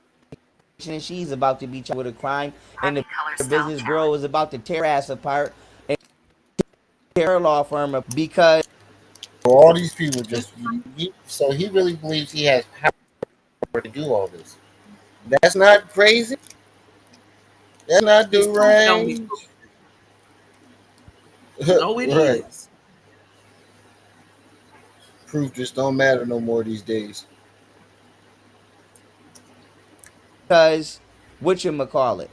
and she's about to be charged with a crime. And the business girl is about to tear ass apart and tear her law firm up because All these people just so he really believes he has power to do all this. That's not crazy. That's not His proof don't be. deranged. No, it Right. is. Proof just don't matter no more these days. whatchamacallit,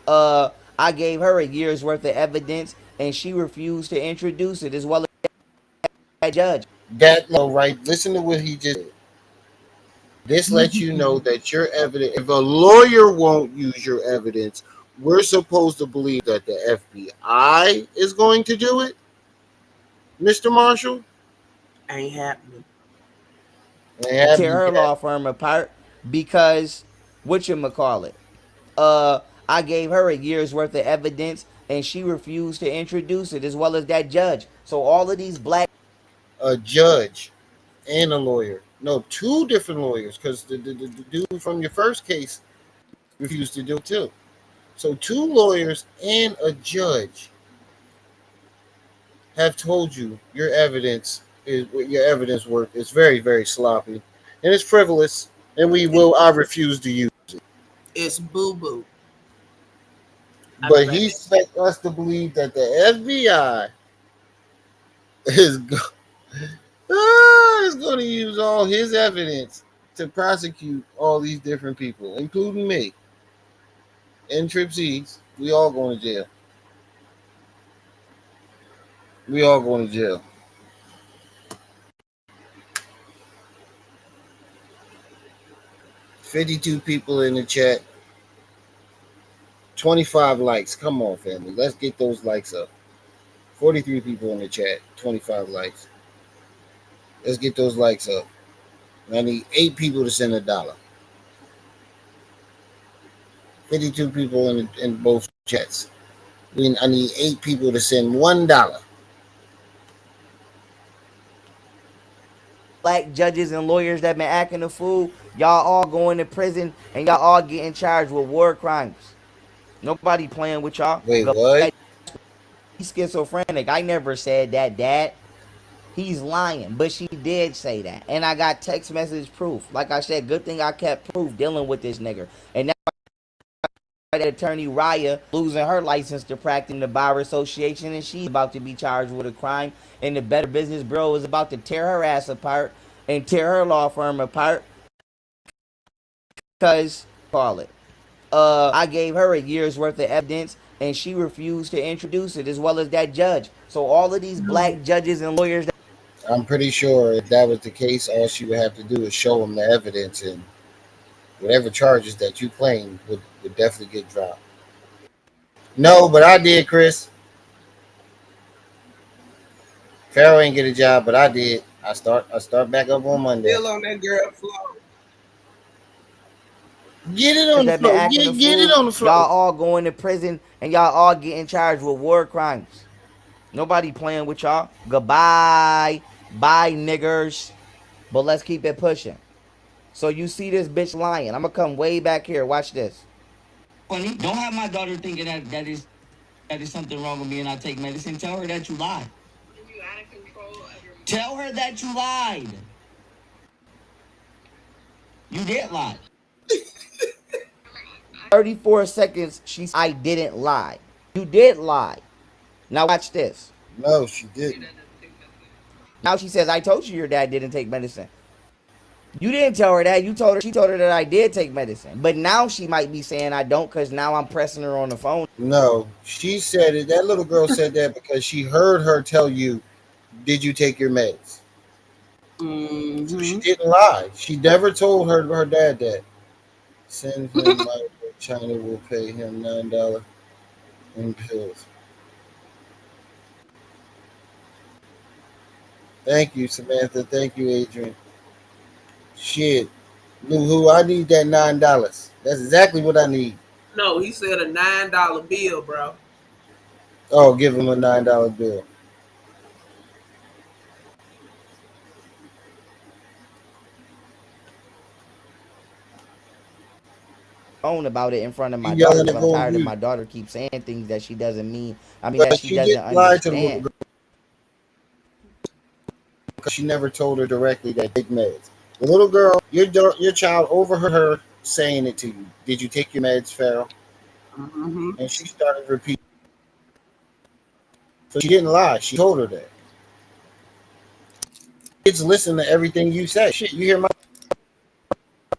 I gave her a year's worth of evidence and she refused to introduce it as well as that judge. That no right. Listen to what he just said. This lets you know that your evidence. If a lawyer won't use your evidence, we're supposed to believe that the FBI is going to do it, Mr. Marshall. Ain't happening. They have Tear you her yet. law firm apart because whatchamacallit, I gave her a year's worth of evidence and she refused to introduce it as well as that judge. So all of these black A judge and a lawyer. No, two different lawyers because the dude from your first case refused to do it too. So two lawyers and a judge have told you your evidence work is very, very sloppy and it's frivolous and I refuse to use it. It's boo boo. I be But like, he expects us to believe that the FBI is is going to use all his evidence to prosecute all these different people, including me and Trip Z's. We all going to jail. We all going to jail. 52 people in the chat. 25 likes. Come on, family. Let's get those likes up. 43 people in the chat. 25 likes. Let's get those likes up. I need 8 people to send $1. 52 people in both chats. I need 8 people to send $1. Black judges and lawyers that been acting a fool, y'all all going to prison and y'all all getting charged with war crimes. Nobody playing with y'all. Wait, what? He's schizophrenic. I never said that, Dad. He's lying, but she did say that. And I got text message proof. Like I said, good thing I kept proof dealing with this nigga. And now that attorney Raya losing her license to practice in the Bar Association, and she's about to be charged with a crime. And the Better Business Bureau is about to tear her ass apart and tear her law firm apart. Because, call it. I gave her a year's worth of evidence and she refused to introduce it, as well as that judge. So all of these black judges and lawyers. I'm pretty sure if that was the case, all she would have to do is show them the evidence, and whatever charges that you claim would definitely get dropped. No, but I did, Chris. Pharaoh ain't get a job, but I did. I start back up on Monday. Still on that girl floor. Get it on the floor. Get it on the floor. Y'all all going to prison and y'all all getting charged with war crimes. Nobody playing with y'all. Goodbye. Bye, niggers. But let's keep it pushing. So you see this bitch lying. I'm going to come way back here. Watch this. Don't have my daughter thinking that is something wrong with me and I take medicine. Tell her that you lied. You out of control of your... Tell her that you lied. You did lie. 34 seconds, I didn't lie. You did lie. Now watch this. No, she didn't. Now she says, I told you your dad didn't take medicine. You didn't tell her that. She told her that I did take medicine. But now she might be saying I don't because now I'm pressing her on the phone. No, she said it. That little girl said that because she heard her tell you, did you take your meds? Mm-hmm. So she didn't lie. She never told her dad that. Send him money. China will pay him $9 in pills. Thank you, Samantha. Thank you, Adrian. Shit. Who? I need that $9. That's exactly what I need. No, he said a $9 bill, bro. Oh, give him a $9 bill. Phone about it in front of my daughter. I'm tired of my daughter keep saying things that she doesn't mean. That she doesn't understand. Because she never told her directly that take meds. The little girl, your child overheard her saying it to you. Did you take your meds, Pharaoh? Mm-hmm. And she started repeating. So she didn't lie. She told her that. Kids listen to everything you say. Shit, you hear my...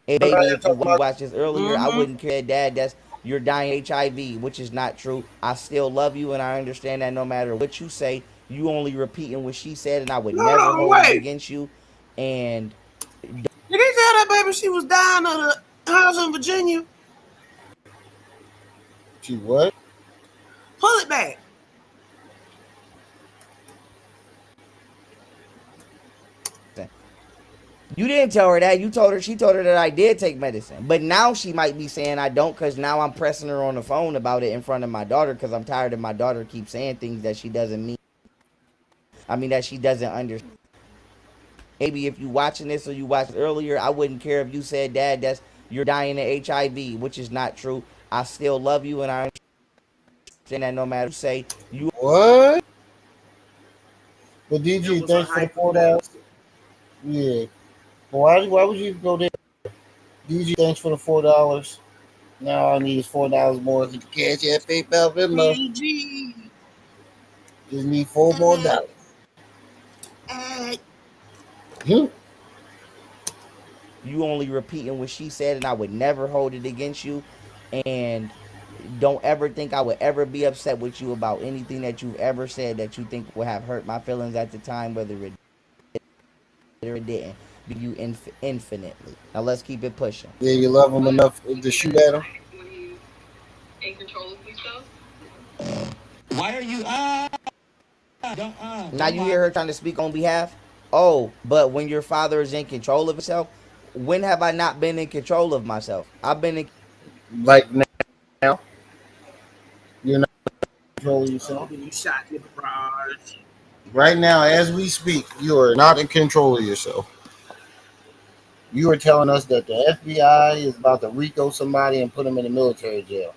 Hey, baby, if you watched this earlier, I wouldn't care, Dad. You're dying HIV, which is not true. I still love you, and I understand that no matter what you say, you only repeating what she said, and I would never hold it against you. And did he tell that baby she was dying of the house in Virginia? She what? Pull it back. You didn't tell her that. She told her that I did take medicine. But now she might be saying I don't because now I'm pressing her on the phone about it in front of my daughter because I'm tired of my daughter keep saying things that she doesn't mean. That she doesn't understand. Maybe if you watching this or you watched it earlier, I wouldn't care if you said, Dad, you're dying of HIV, which is not true. I still love you and I understand that no matter what you say. What? Well, DG, thanks for the $4. Yeah. Why would you go there? DG, thanks for the $4. Now all I need is $4 more to cash at PayPal Venmo. DG. Just need $4 more. You only repeating what she said, and I would never hold it against you. And don't ever think I would ever be upset with you about anything that you've ever said that you think would have hurt my feelings at the time, whether it did or it didn't. you infinitely. Now let's keep it pushing. Yeah, you love him enough to shoot at him. When you in control of yourself. Why are you don't Now you lie. hear her trying to speak on behalf. Oh, but when your father is in control of himself, when have I not been in control of myself? I've been in. Like now, you're not in control of yourself. When you shot in the garage. Right now, as we speak, you are not in control of yourself. You are telling us that the FBI is about to RICO somebody and put them in a military jail,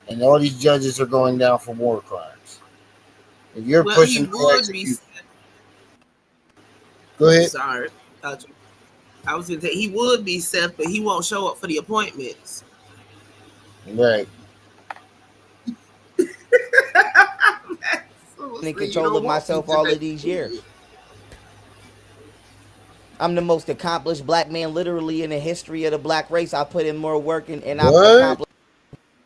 and all these judges are going down for war crimes. If you're Well, he pushing for would be. execution, go ahead. Sorry, I was gonna say he would be Seth, but he won't show up for the appointments. Right. In control of myself all of these years. I'm the most accomplished black man literally in the history of the black race. I put in more work and I've accomplished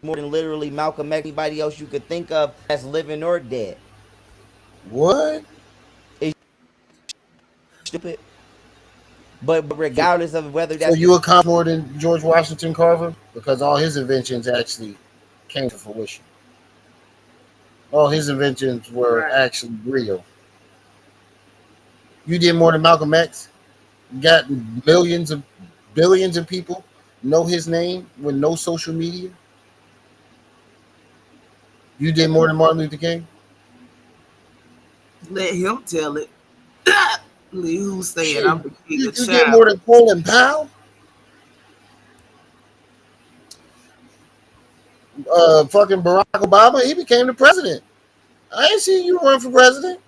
more than literally Malcolm X, anybody else you could think of that's living or dead. What? It's stupid. But regardless of whether that's... So you accomplished more than George Washington Carver? Because all his inventions actually came to fruition. All his inventions were actually real. You did more than Malcolm X? Got billions of people know his name with no social media? You did more than Martin Luther King? Let him tell it. Who said I'm the king of You did more than Colin Powell? Fucking Barack Obama, he became the president. I ain't seen you run for president.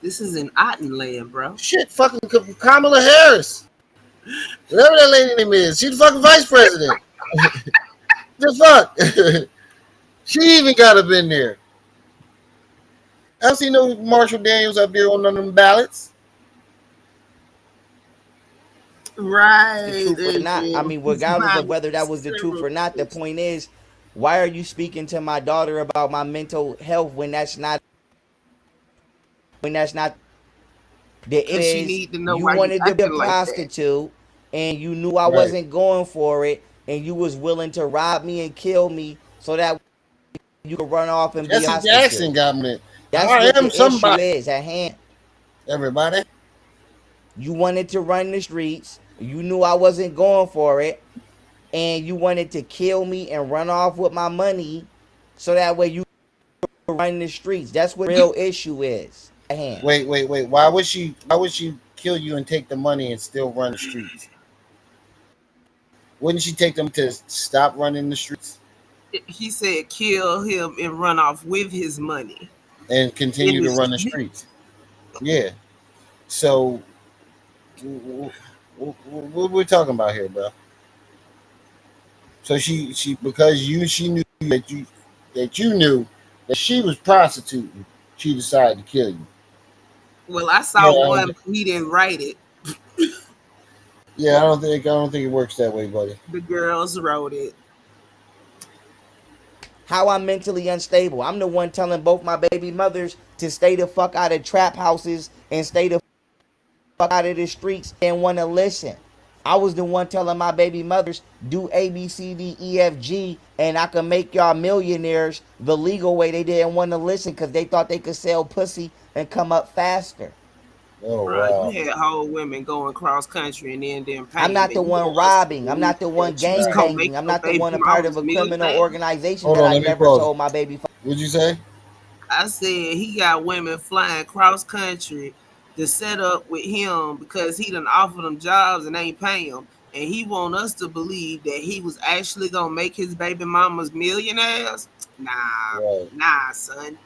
This is in Ottenland, bro. Shit, fucking Kamala Harris. Whatever that lady name is. She's the fucking vice president. The fuck? She even got up in there. I don't see no Marshall Daniels up there on none of them ballots. Right. The truth or not. I mean, regardless of whether that was the truth or not, the point is, why are you speaking to my daughter about my mental health when that's not the is you wanted to be a prostitute and you knew I wasn't going for it and you was willing to rob me and kill me so that you could run off and be a prostitute. Jesse Jackson got me. That's what the issue is at hand. Everybody. You wanted to run the streets. You knew I wasn't going for it. And you wanted to kill me and run off with my money so that way you could run the streets. That's what the real issue is at hand. Wait. Why would she kill you and take the money and still run the streets? Wouldn't she take them to stop running the streets? He said kill him and run off with his money. And continue to run the streets. Yeah. So what we're talking about here, bro? So she because she knew that you knew that she was prostituting, she decided to kill you. Well, I saw one. He didn't write it. Yeah, I don't think it works that way, buddy. The girls wrote it. How I'm mentally unstable. I'm the one telling both my baby mothers to stay the fuck out of trap houses and stay the fuck out of the streets and want to listen. I was the one telling my baby mothers, do A, B, C, D, E, F, G, and I can make y'all millionaires the legal way. They didn't want to listen because they thought they could sell pussy and come up faster. Oh, wow. You had whole women going cross country and then paying. I'm not the one robbing. I'm not the one gang banging. I'm not the one a part of a criminal organization that I never told my baby. What'd you say? I said he got women flying cross country to set up with him because he done offered them jobs and ain't paying them. And he want us to believe that he was actually going to make his baby mamas millionaires. Nah, son.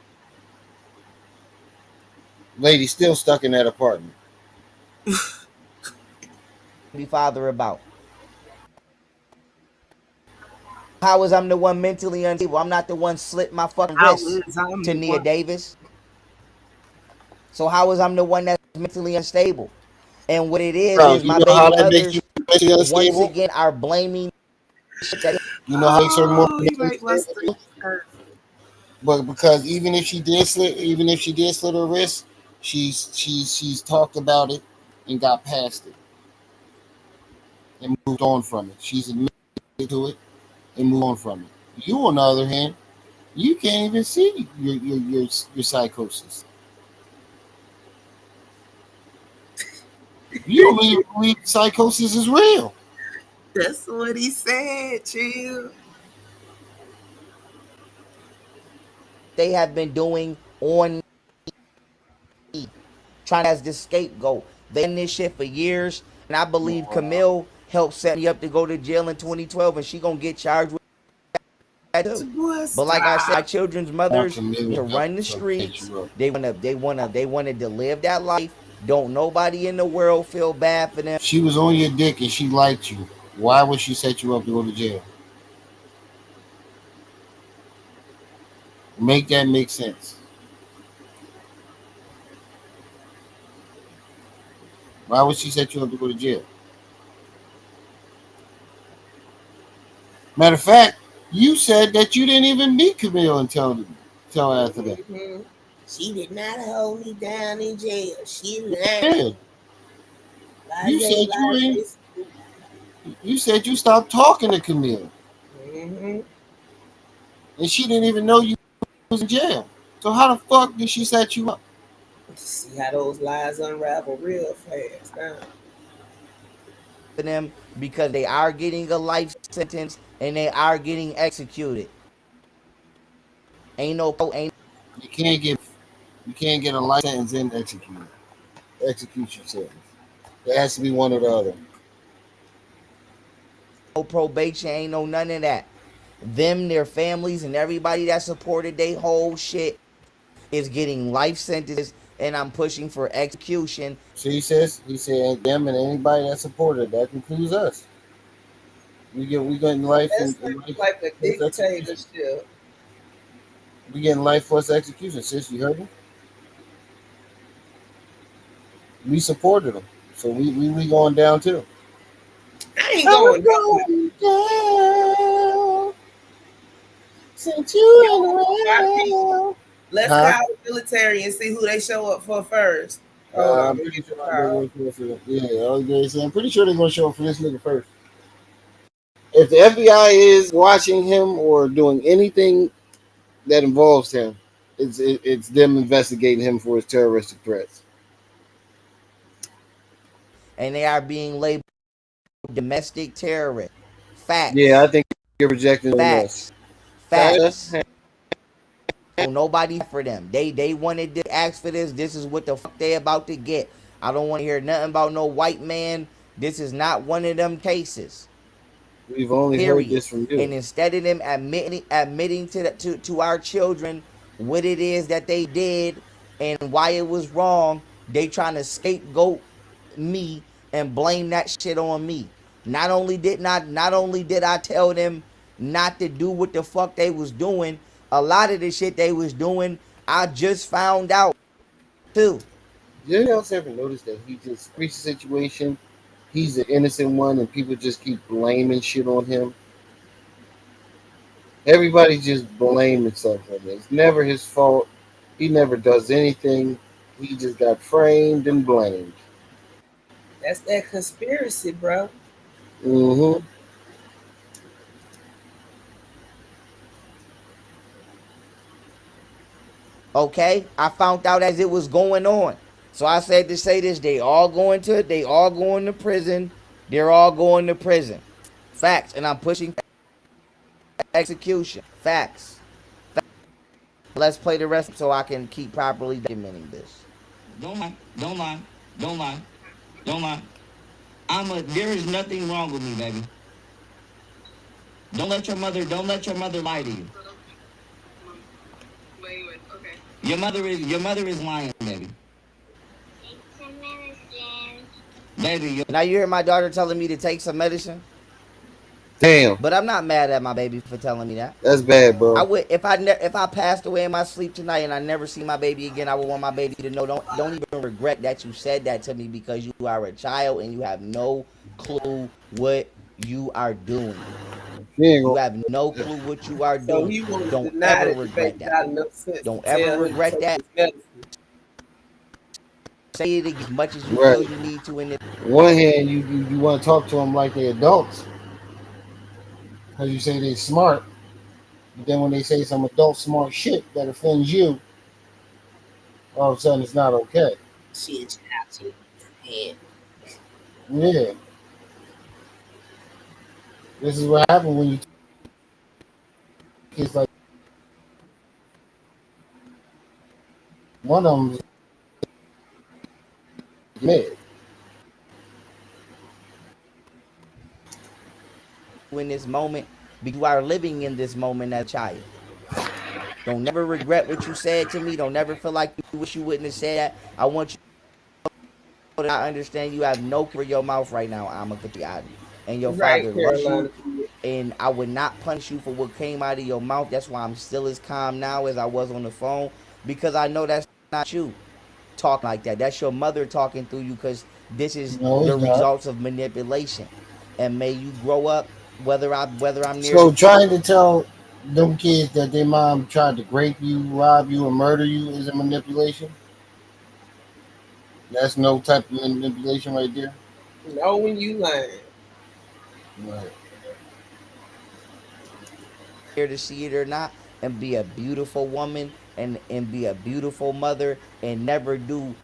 Lady still stuck in that apartment. Be father about. How is I'm the one mentally unstable? I'm not the one slit my fucking wrist to Nia Davis. So how is I'm the one that's mentally unstable? And what it is my baby mothers once again are blaming. You know how it's more. But because even if she did slit her wrist, She's talked about it and got past it and moved on from it. She's admitted to it and moved on from it. You, on the other hand, you can't even see your psychosis. You don't even believe psychosis is real. That's what he said, chill. They have been doing on me, trying as the scapegoat. They done this shit for years, and I believe Camille helped set me up to go to jail in 2012, and she gonna get charged with that too. But like I said, my children's mothers to run the streets. They wanted to live that life. Don't nobody in the world feel bad for them. She was on your dick and she liked you. Why would she set you up to go to jail? Make that make sense. Why would she set you up to go to jail? Matter of fact, you said that you didn't even meet Camille until after that. Mm-hmm. She did not hold me down in jail. She lied. Yeah. You said you stopped talking to Camille. Mm-hmm. And she didn't even know you was in jail. So how the fuck did she set you up? See how those lies unravel real fast, huh? For them because they are getting a life sentence and they are getting executed. Ain't. You can't get a life sentence and execution sentence. It has to be one or the other. No probation, ain't no none of that. Them, their families, and everybody that supported they whole shit is getting life sentences, and I'm pushing for execution. So he said them and anybody that supported, that includes us. We getting life and like a dictatorship. We getting life plus execution. Sis, you heard me? We supported them, so we going down too. I ain't going down. Since you Let's call the military and see who they show up for first. I'm pretty sure I'm pretty sure they're gonna show up for this nigga first. If the FBI is watching him or doing anything that involves him, it's them investigating him for his terroristic threats. And they are being labeled domestic terrorists. Facts. Yeah, I think you're projecting facts. Facts. So nobody for them. They wanted to ask for this. This is what the fuck they about to get. I don't want to hear nothing about no white man. This is not one of them cases. We've only heard this from you. And instead of them admitting to our children what it is that they did and why it was wrong, they trying to scapegoat me and blame that shit on me. Not only did I tell them not to do what the fuck they was doing, a lot of the shit they was doing, I just found out too. Did anyone else ever notice that he just preached the situation? He's the innocent one, and people just keep blaming shit on him. Everybody just blaming something. It's never his fault. He never does anything. He just got framed and blamed. That's that conspiracy, bro. Mm-hmm. Okay, I found out as it was going on. So I said to say this: they all going to prison. They're all going to prison. Facts, and I'm pushing execution. Facts. Let's play the rest so I can keep properly documenting this. Don't lie. There is nothing wrong with me, baby. Don't let your mother lie to you. Wait, okay. Your mother is lying, baby. Baby, now you hear my daughter telling me to take some medicine. Damn. But I'm not mad at my baby for telling me that. That's bad, bro. I would if I passed away in my sleep tonight and I never see my baby again, I would want my baby to know don't even regret that you said that to me, because you are a child and you have no clue what you are doing. You have no clue what you are doing. Don't ever regret that. Don't ever regret that. say it as much as you Right. feel you need to in this. One hand, you want to talk to them like they're adults, because you say they're smart. But then when they say some adult smart shit that offends you, all of a sudden it's not okay. She a child too. Yeah. Yeah. This is what happens when you kids like one of them is mad. In this moment, because you are living in this moment as a child. Don't never regret what you said to me. Don't never feel like you wish you wouldn't have said that. I want you to know that I understand you have no for your mouth right now. I'm a good out. And your Right, father loves Carolina. you. And I would not punish you for what came out of your mouth. That's why I'm still as calm now as I was on the phone. Because I know that's not you talking like that. That's your mother talking through you because this is No, the it's not. results of manipulation. And may you grow up whether I'm near So the trying to tell them kids that their mom tried to rape you, rob you, or murder you is a manipulation. That's no type of manipulation right there. Know when you lying. Right. here to see it or not, and be a beautiful woman and be a beautiful mother and never do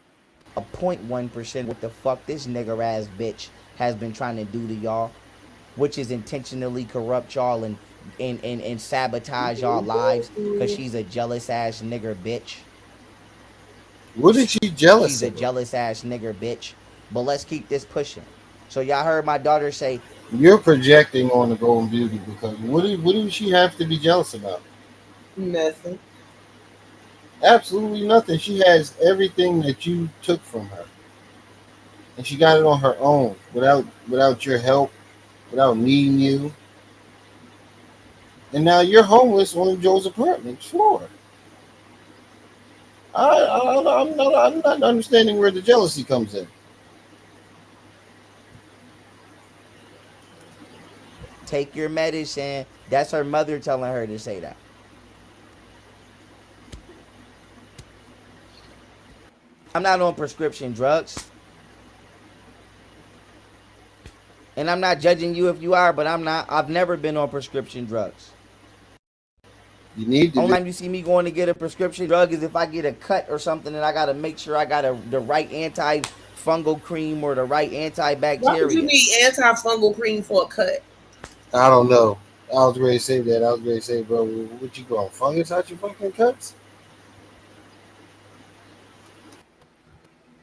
a 0.1% what the fuck this nigger ass bitch has been trying to do to y'all, which is intentionally corrupt y'all and sabotage y'all lives because she's a jealous ass nigger bitch. What is she She's jealous a of? jealous ass nigger bitch. But let's keep this pushing. So y'all heard my daughter say, You're projecting on the Golden Beauty because what do she have to be jealous about? Nothing. Absolutely nothing. She has everything that you took from her, and she got it on her own without your help, without needing you. And now you're homeless on Joe's apartment floor. I'm not understanding where the jealousy comes in. take your medicine. That's her mother telling her to say that. I'm not on prescription drugs. And I'm not judging you if you are, but I'm not. I've never been on prescription drugs. You need to Only be. time you see me going to get a prescription drug is if I get a cut or something and I got to make sure I got the right antifungal cream or the right Why would you antibacteria. need antifungal cream for a cut? I don't know. I was ready to say that. I was ready to say, bro, what you going fungus out your fucking cuts?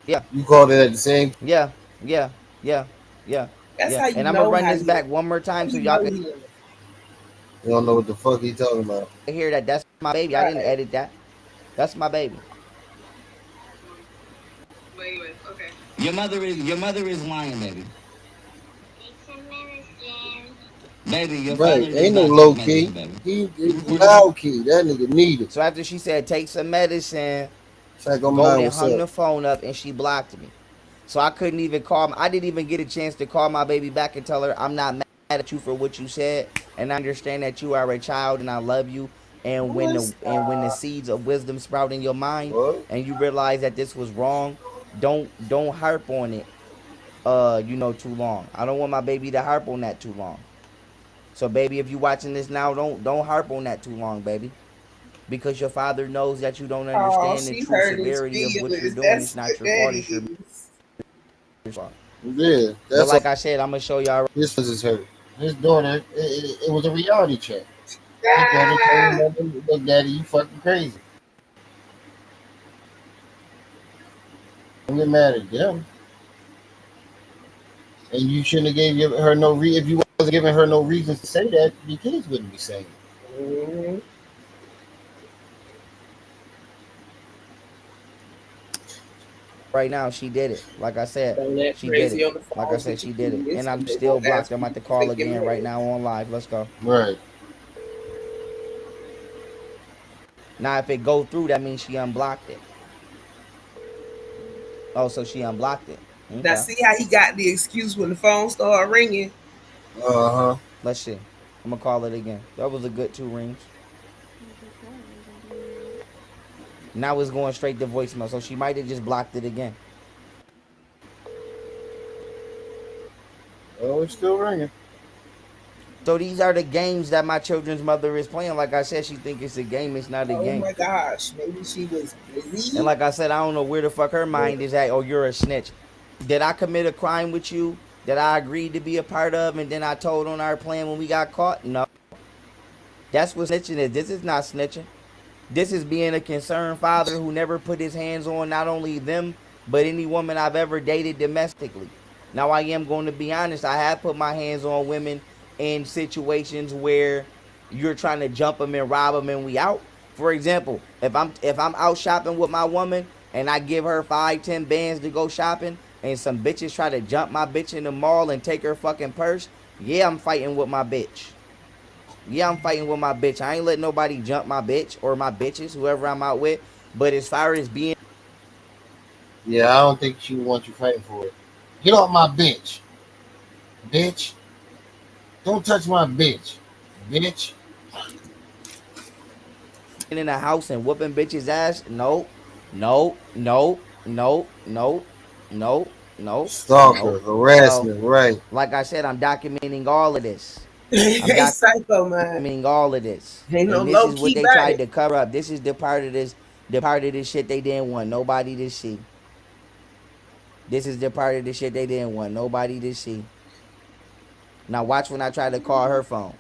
Yeah, You called it at the same. yeah, yeah, yeah, yeah, That's yeah. how And you I'm going to know run how this he. back one more How time so you y'all know can he. You don't know what the fuck he talking about. hear that. That's my baby. I didn't Right. edit that. That's my baby. But anyways, okay. Your mother is lying, baby. Take some medicine. Baby, your Right. father does Ain't no not take low key. medicine, baby. He You recording me? loud key. That nigga need it. So after she said, take some medicine, Psycho Gold mind, and what's hung up? the phone up and she blocked me. So I couldn't even call. I didn't even get a chance to call my baby back and tell her I'm not mad at you for what you said, and I understand that you are a child and I love you. And Boy, when the stop. seeds of wisdom sprout in your mind, What? and you realize that this was wrong, don't harp on it. Too long. I don't want my baby to harp on that too long. So baby, if you watching this now, don't harp on that too long, baby, because your father knows that you don't Oh, understand the she true hurt his severity of what you're feelings. doing. It's That's not what your that fault. It's your is. fault. Yeah, But that's all. like I said, I'm gonna show y'all. His is hurt. His daughter, it was a reality check. His daughter told him, Ah! look, daddy, you fucking crazy. Don't get mad at them. And you shouldn't have her no if you wasn't giving her no reasons to say that, your kids wouldn't be saying it. Mm-hmm. Right now, she did it. Like I said, Don't let she did crazy it. on the Like I phones said, with your she did it. kids And I'm because they still won't blocked. ask I'm for about you to to call take your again right meds. now on live. Let's go. Right. Now, if it go through, that means she unblocked it. Oh, so she unblocked it. Now Okay. see how he got the excuse when the phone started ringing. Uh huh. Let's see. I'm gonna call it again. That was a good 2 rings. Now it's going straight to voicemail. So she might have just blocked it again. Oh, it's still ringing. So these are the games that my children's mother is playing. Like I said, she think it's a game. It's not a Oh game. my gosh, maybe she was And busy. like I said, I don't know where the fuck her mind is at. Oh, you're a snitch. Did I commit a crime with you that I agreed to be a part of and then I told on our plan when we got caught? No. That's what snitching is. This is not snitching. This is being a concerned father who never put his hands on not only them, but any woman I've ever dated domestically. Now, I am going to be honest, I have put my hands on women in situations where you're trying to jump them and rob them and we out. For example, if I'm out shopping with my woman and I give her 5-10 bands to go shopping and some bitches try to jump my bitch in the mall and take her fucking purse, yeah, I'm fighting with my bitch. Yeah, I'm fighting with my bitch. I ain't letting nobody jump my bitch or my bitches, whoever I'm out with. But as far as being Yeah, I don't think she wants you fighting for it. Get off my bitch. Bitch. Don't touch my bitch. Bitch. in the house and whooping bitches ass, no, no, no, no, no, no, no, Stalker, no. So, harassment, right. like I said, I'm documenting all of this. I'm Hey, psycho man. documenting all of this. Ain't no And this low is what key they about tried it. to cover up. This is the part of this shit they didn't want nobody to see. This is the part of the shit they didn't want nobody to see. Now watch when I try to call her phone.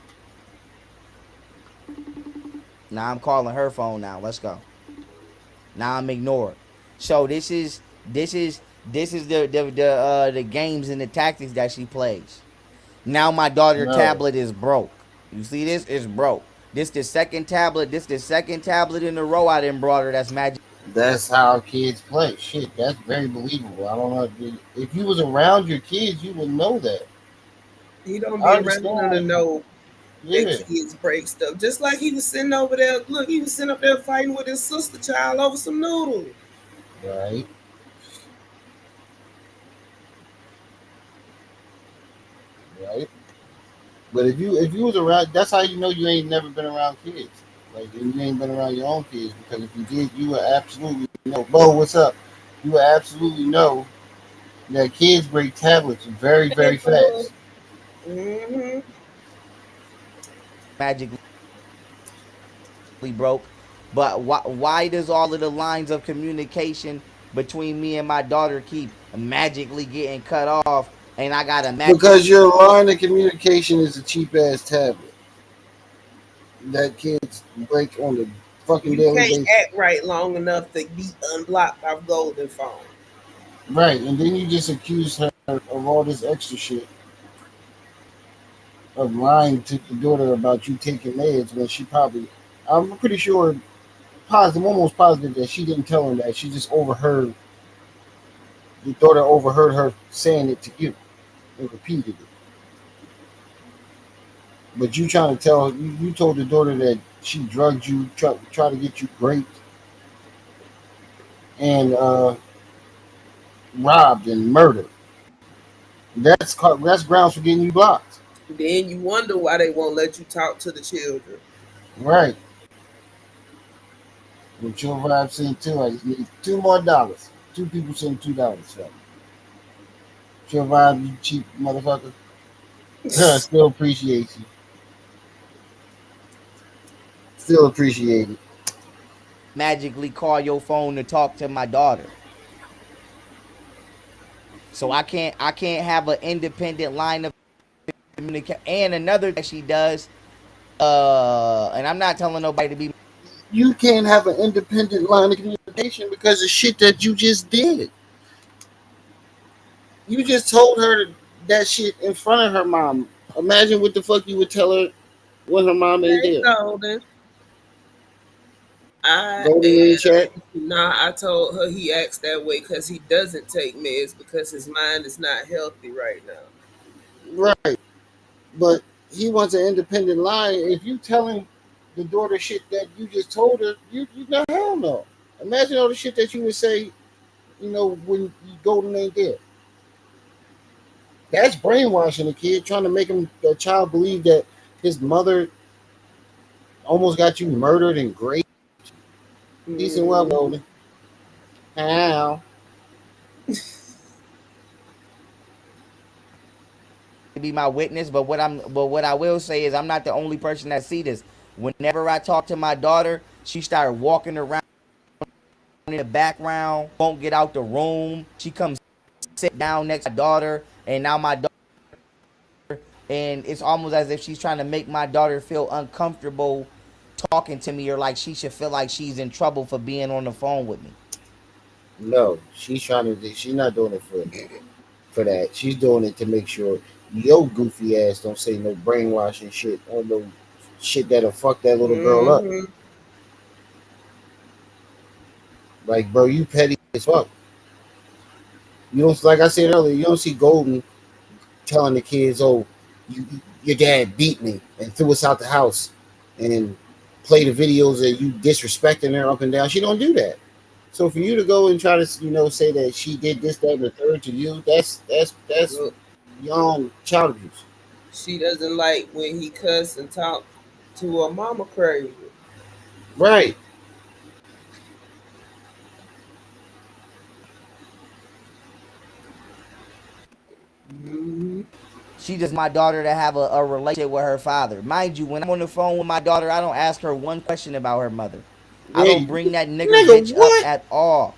Now I'm calling her phone now. Let's go. Now I'm ignored. So this is the games and the tactics that she plays. Now my daughter No. tablet is broke. You see this? It's broke. This the second tablet. This the second tablet in a row I done brought her. That's magic. That's how kids play. Shit, that's very believable. I don't know if you was around your kids, you would know that. He don't I be around them to understand. know that Yeah, kids break stuff. Just like he was sitting over there. Look, he was sitting up there fighting with his sister child over some noodles. right, right. But if you was around, that's how you know you ain't never been around kids. Like you ain't been around your own kids because if you did, you would absolutely know. Bo, what's up? You would absolutely know that kids break tablets very, very fast. Mm-hmm. Magically broke. But why does all of the lines of communication between me and my daughter keep magically getting cut off? And I got a Because your line of communication is a cheap ass tablet that kids break on the fucking You daily can't basis. act right long enough to be unblocked off golden phone. Right, and then you just accuse her of all this extra shit of lying to the daughter about you taking meds when she probably, I'm pretty sure, positive, almost positive that she didn't tell him that. She just overheard, the daughter overheard her saying it to you and repeated it. But you trying to tell, you told the daughter that she drugged you, try to get you raped and robbed and murdered. That's grounds for getting you blocked. Then you wonder why they won't let you talk to the children. Right. With your vibe saying too, I just need $2 more. Two people saying $2 for me. Your vibe, you cheap motherfucker. Still appreciate you. Still appreciate it. magically call your phone to talk to my daughter. So I can't have an independent line of communication. And another that she does, and I'm not telling nobody to be You can't have an independent line of communication because of shit that you just did. You just told her that shit in front of her mom. Imagine what the fuck you would tell her when her mom ain't Hey, there. Golden. I Golden in the chat. Nah, I told her he acts that way because he doesn't take meds because his mind is not healthy right now. Right. But he wants an independent line. If you telling the daughter shit that you just told her, you not hell no. Imagine all the shit that you would say, when Golden ain't there. That's brainwashing a kid, trying to make a child believe that his mother almost got you murdered and raped. Peace and well, Mm-hmm. Golden. How? be my witness, but what I will say is I'm not the only person that see this. Whenever I talk to my daughter, she started walking around in the background, won't get out the room. She comes sit down next to my daughter, and now my daughter, and it's almost as if she's trying to make my daughter feel uncomfortable talking to me, or like she should feel like she's in trouble for being on the phone with me. No, she's trying to. She's not doing it for that. She's doing it to make sure your goofy ass don't say no brainwashing shit or no shit that'll fuck that little girl up. Like, bro, you petty as fuck. You don't, like I said earlier, you don't see Golden telling the kids, "Oh, your dad beat me and threw us out the house," and play the videos of you disrespecting her up and down. She don't do that. So for you to go and try to, say that she did this, that, and the third to you, that's young child abuse. She doesn't like when he cuss and talk to her mama crazy. Right. Mm-hmm. She just my daughter to have a relationship with her father. Mind you, when I'm on the phone with my daughter, I don't ask her one question about her mother. I don't bring that nigger bitch up what? at all.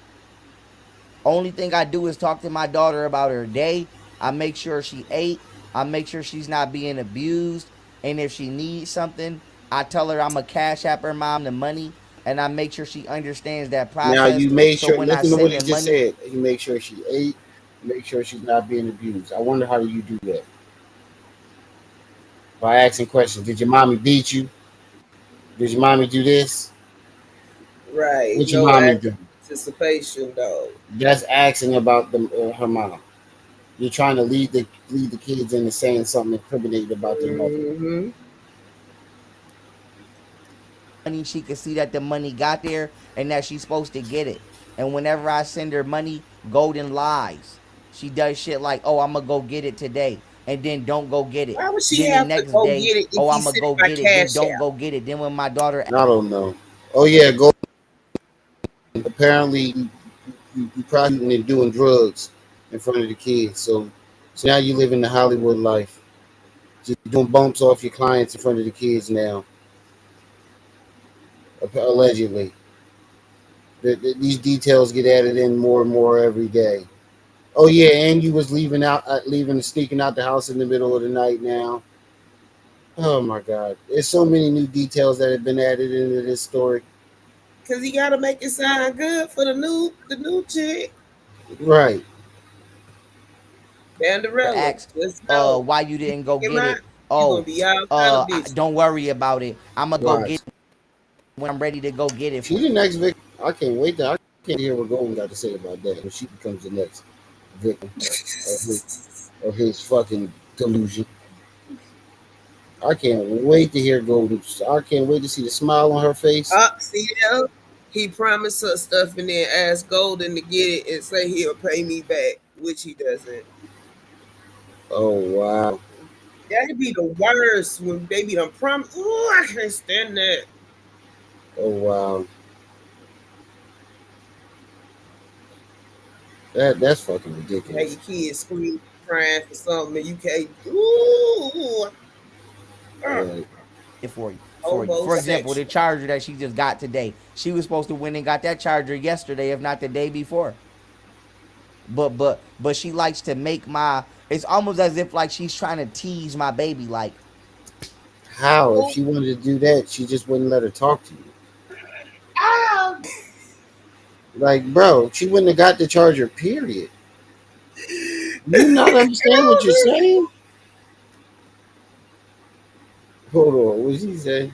Only thing I do is talk to my daughter about her day. I make sure she ate. I make sure she's not being abused. And if she needs something, I tell her I'm a cash app her mom the money. And I make sure she understands that Now process. you made So sure. when I Listen to what send he the just money, said. You make sure she ate. Make sure she's not being abused. I wonder how do you do that? By asking questions. Did your mommy beat you? Did your mommy do this? Right. What your No mommy active do? participation though. That's asking about her mom. You're trying to lead the kids into saying something incriminating about their mother. Mm-hmm. she can see that the money got there and that she's supposed to get it. And whenever I send her money, Golden lies. She does shit like, "Oh, I'm gonna go get it today," and then don't go get it. Why would she Then the have to next go day, get it if "Oh, he I'm gonna sent go my get it," then cash don't out? go get it. Then when my daughter, I don't know. Oh yeah, go. Apparently, you probably doing drugs in front of the kids. So now you live in the Hollywood life. Just doing bumps off your clients in front of the kids now. Allegedly, these details get added in more and more every day. Oh yeah, and you was sneaking out the house in the middle of the night now. Oh my God, there's so many new details that have been added into this story. Cause he gotta make it sound good for the new chick. Right. Cinderella. asks, Just know. "Why you didn't go Kick him get out, it?" you gonna "Oh, be all kind of bitch. don't worry about it. I'm gonna go get Right. it when I'm ready to go get it She's for the you." next victim. I can't wait I can't hear what Golden got to say about that when she becomes the next victim of his fucking delusion. I can't wait to hear Golden. I can't wait to see the smile on her face. See him? He promised her stuff and then asked Golden to get it and say he'll pay me back, which he doesn't. Oh wow. That'd be the worst when they be done promise. Oh, I can't stand that. Oh wow. That's fucking Have ridiculous. your kids screaming, crying for something and you can't. Ooh. Right. For you. For example, the charger that she just got today, she was supposed to win and got that charger yesterday, if not the day before. But she likes to make my. It's almost as if like she's trying to tease my baby. Like, How? If she wanted to do that, she just wouldn't let her talk to you. Ow. Like, bro, she wouldn't have got the charger. Period. You not understand what you're saying? Hold on. What's he say?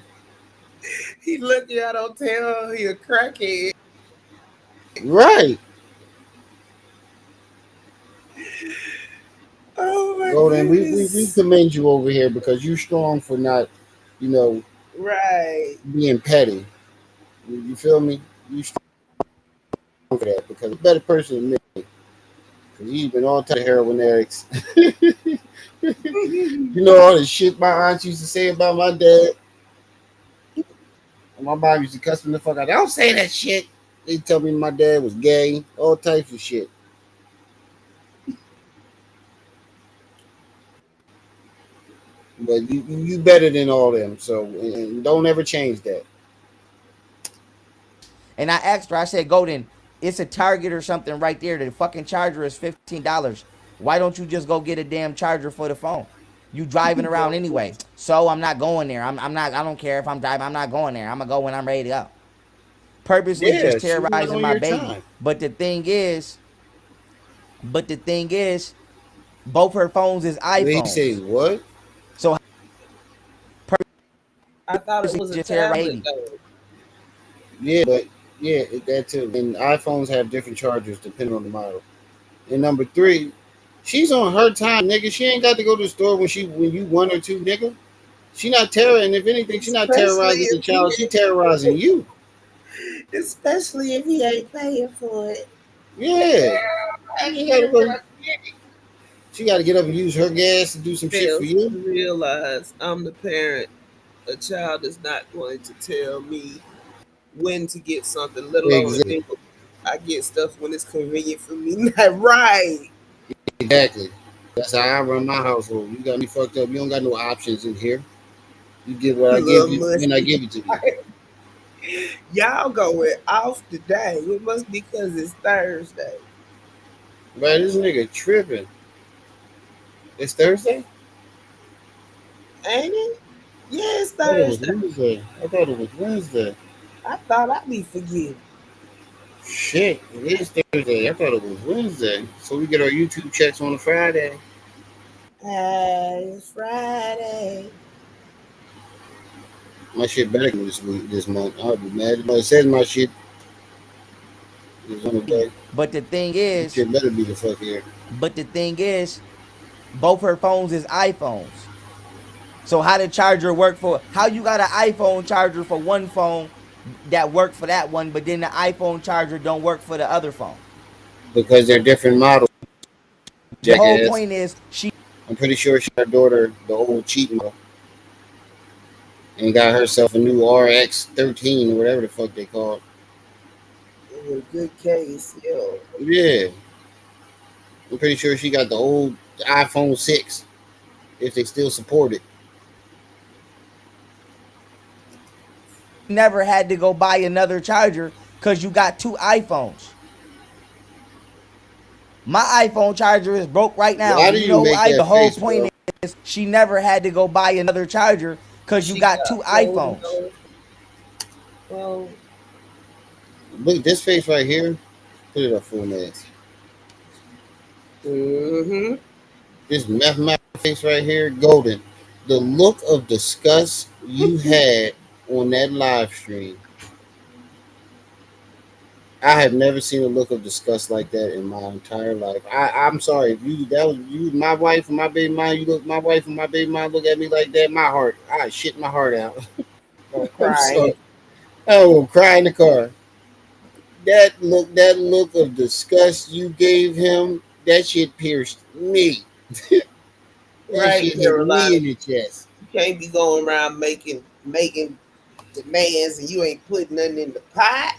He lucky I don't tell her he a crackhead. Right. Oh my Golden, goodness. we commend you over here because you're strong for not, Right. being petty. You feel me? You strong for that because you're a better person than me. Because you've been all type of heroin addicts. You know all the shit my aunt used to say about my dad. And my mom used to cuss me the fuck out. Don't say that shit. They tell me my dad was gay. All types of shit. But you better than all them. So and don't ever change that. And I asked her, I said, Golden, it's a Target or something right there. The fucking charger is $15. Why don't you just go get a damn charger for the phone? You driving around anyway. So I'm not going there. I'm not, I don't care if I'm driving, I'm not going there. I'm gonna go when I'm ready to go. Purposely Yeah, just she was not terrorizing on my your baby. time. But the thing is, both her phones is They say iPhones. what? So I thought it purposely was a just terrorize tablet baby. though. Yeah, but yeah, that too. And iPhones have different chargers depending on the model. And number three, she's on her time, nigga. She ain't got to go to the store when you one or two, nigga. She not terrorizing. If anything, she not Especially terrorizing the if child. She terrorizing you. he ain't paying for it. Yeah. She gotta go. She got to get up and use her gas to do some shit for Fails you. to realize I'm the parent. A child is not going to tell me when to get something, let alone Exactly. think I get stuff when it's convenient for me. Not right. Exactly. That's how I run my household. You got me fucked up. You don't got no options in here. You get what I give Little you when I musty. give it to you. Y'all going off today. It must be because it's Thursday. Right, this nigga tripping. It's Thursday? Ain't it? Yeah, it's I thought it was Thursday. Wednesday. I thought it was Wednesday. I thought I'd be forgetting. Shit, it is Thursday. I thought it was Wednesday. So we get our YouTube checks on a Friday. Hey, it's Friday. My shit better come this week, this month. I'll be mad. But it says my shit is on the day. But the thing My is, shit better be the fuck here. but the thing is, both her phones is iPhones. So how the charger work for? How you got an iPhone charger for one phone that work for that one, but then the iPhone charger don't work for the other phone? Because they're different models, The whole jackass. point is she I'm pretty sure she got her daughter the old cheap model and got herself a new RX 13 or whatever the fuck they call it. In a good case, yo. Yeah. I'm pretty sure she got the old iPhone 6 if they still support it. never had to go buy another charger because you got two iPhones. My iPhone charger is broke right now. Why Do do you you know who make I? The that whole face, point bro? is she never had to go buy another charger because you She got two got holding iPhones. Well, Look, this face right here. Put it up full mask. mm-hmm. This mathematical face right here, golden. The look of disgust you had on that live stream. I have never seen a look of disgust like that in my entire life. I'm sorry if you that was you, my wife and my baby mom. You look, my wife and my baby mom look at me like that. My heart, I shit my heart out. Gonna I'm cry. sorry. I will cry in the car. That look of disgust you gave him, that shit pierced me. That Right, shit hit Carolina. me in the chest. You can't be going around making demands and you ain't putting nothing in the pot.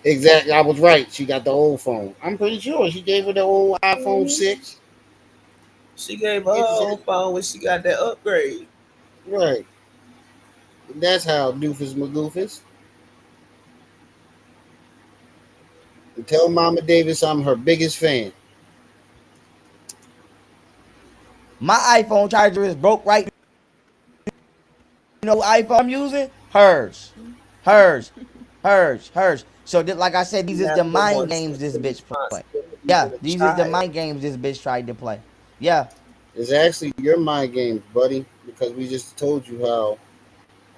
Exactly, I was right. She got the old phone. I'm pretty sure she gave her the old iPhone 6. She gave her own Exactly. phone when she got that upgrade. Right. That's how doofus magoofus. And tell Mama Davis I'm her biggest fan. My iPhone charger is broke right. You know who iPhone I'm using? Hers. Hers. Hers. So like I said, these You is have the no more mind games this bitch play. responsibilities Yeah, than a these is the child. mind games this bitch tried to play. Yeah. It's actually your mind games, buddy, because we just told you how.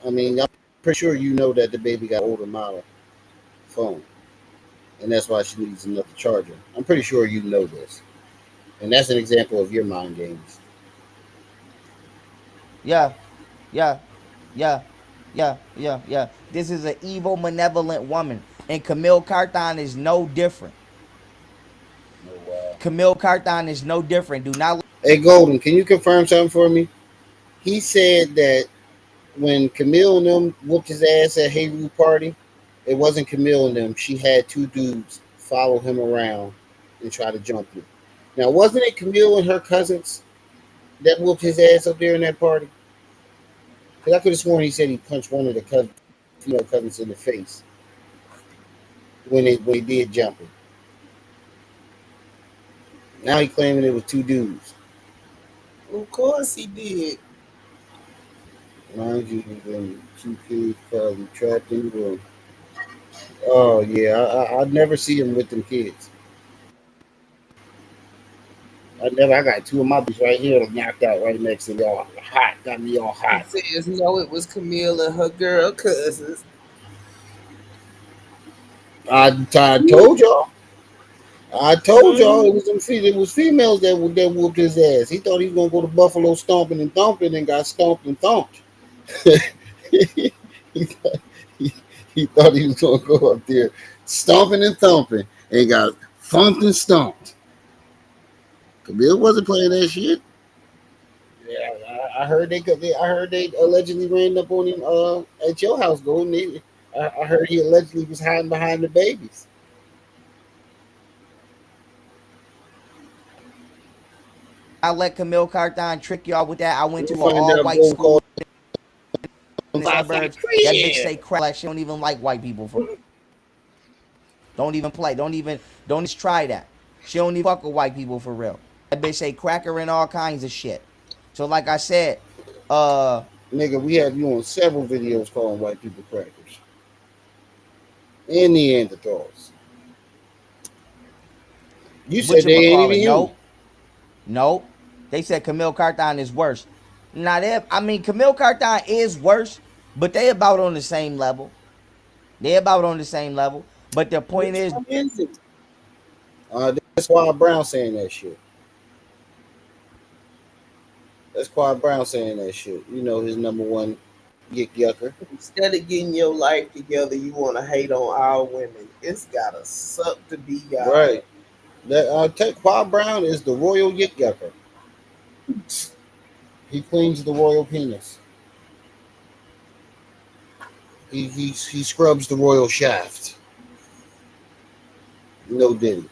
I mean, I'm pretty sure you know that the baby got older model phone, and that's why she needs another charger. I'm pretty sure you know this, and that's an example of your mind games. Yeah. Yeah. Yeah. Yeah. This is an evil, malevolent woman. And Camille Carthon is no different. Oh wow. Camille Carthon is no different. Do not. Hey, Golden, can you confirm something for me? He said that when Camille and them whooped his ass at Hayroo party, it wasn't Camille and them. She had two dudes follow him around and try to jump him. Now, wasn't it Camille and her cousins? that whooped his ass up there in that party? Because I could have sworn he said he punched one of the female cousins in the face when he did jump him. Now he claiming it was two dudes. Of course he did. Mind you, two kids probably trapped in the room. Oh yeah, I never see him with them kids. I got two of my boys right here knocked out right next to y'all. Hot, got me all He hot. says no, it was Camille and her girl cousins. I told y'all. I told y'all it was it was females that whooped his ass. He thought he was gonna go to Buffalo stomping and thumping and got stomped and thumped. he, thought, he, he thought he was gonna go up there stomping and thumping and got thumped and stomped. Camille wasn't playing that shit. Yeah, I heard I heard they allegedly ran up on him at your house, Golden. I heard he allegedly was hiding behind the babies. I let Camille Carthon trick y'all with that. I went to an Find out all-white going school call in the suburbs. That bitch say crap like she don't even like white people. Don't even play. Don't even try that. She don't even fuck with white people for real. That bitch say cracker and all kinds of shit. So like I said, nigga, we have you on several videos calling white people crackers and Neanderthals. You said they ain't even human. Nope. They said Camille Carthon is worse. Now Camille Carthon is worse, but they about on the same level. But the point Which is, one is it? That's why Brown saying that shit. That's Quad Brown saying that shit. You know his number one yick yucker. Instead of getting your life together, you want to hate on our women. It's gotta suck to be y'all. Right. That Quad Brown is the royal yick yucker. He cleans the royal penis. He scrubs the royal shaft. No diddy.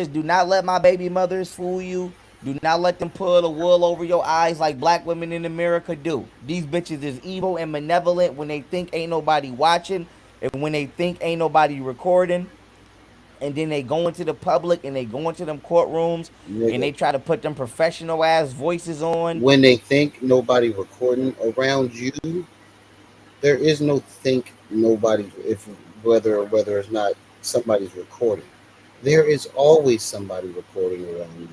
do not let my baby mothers fool you. Do not let them pull the wool over your eyes like black women in America do. These bitches is evil and malevolent when they think ain't nobody watching and when they think ain't nobody recording. And then they go into the public and they go into them courtrooms and they try to put them professional ass voices on. When they think nobody recording around you, there is no think nobody whether it's not somebody's recording. There is always somebody recording around you.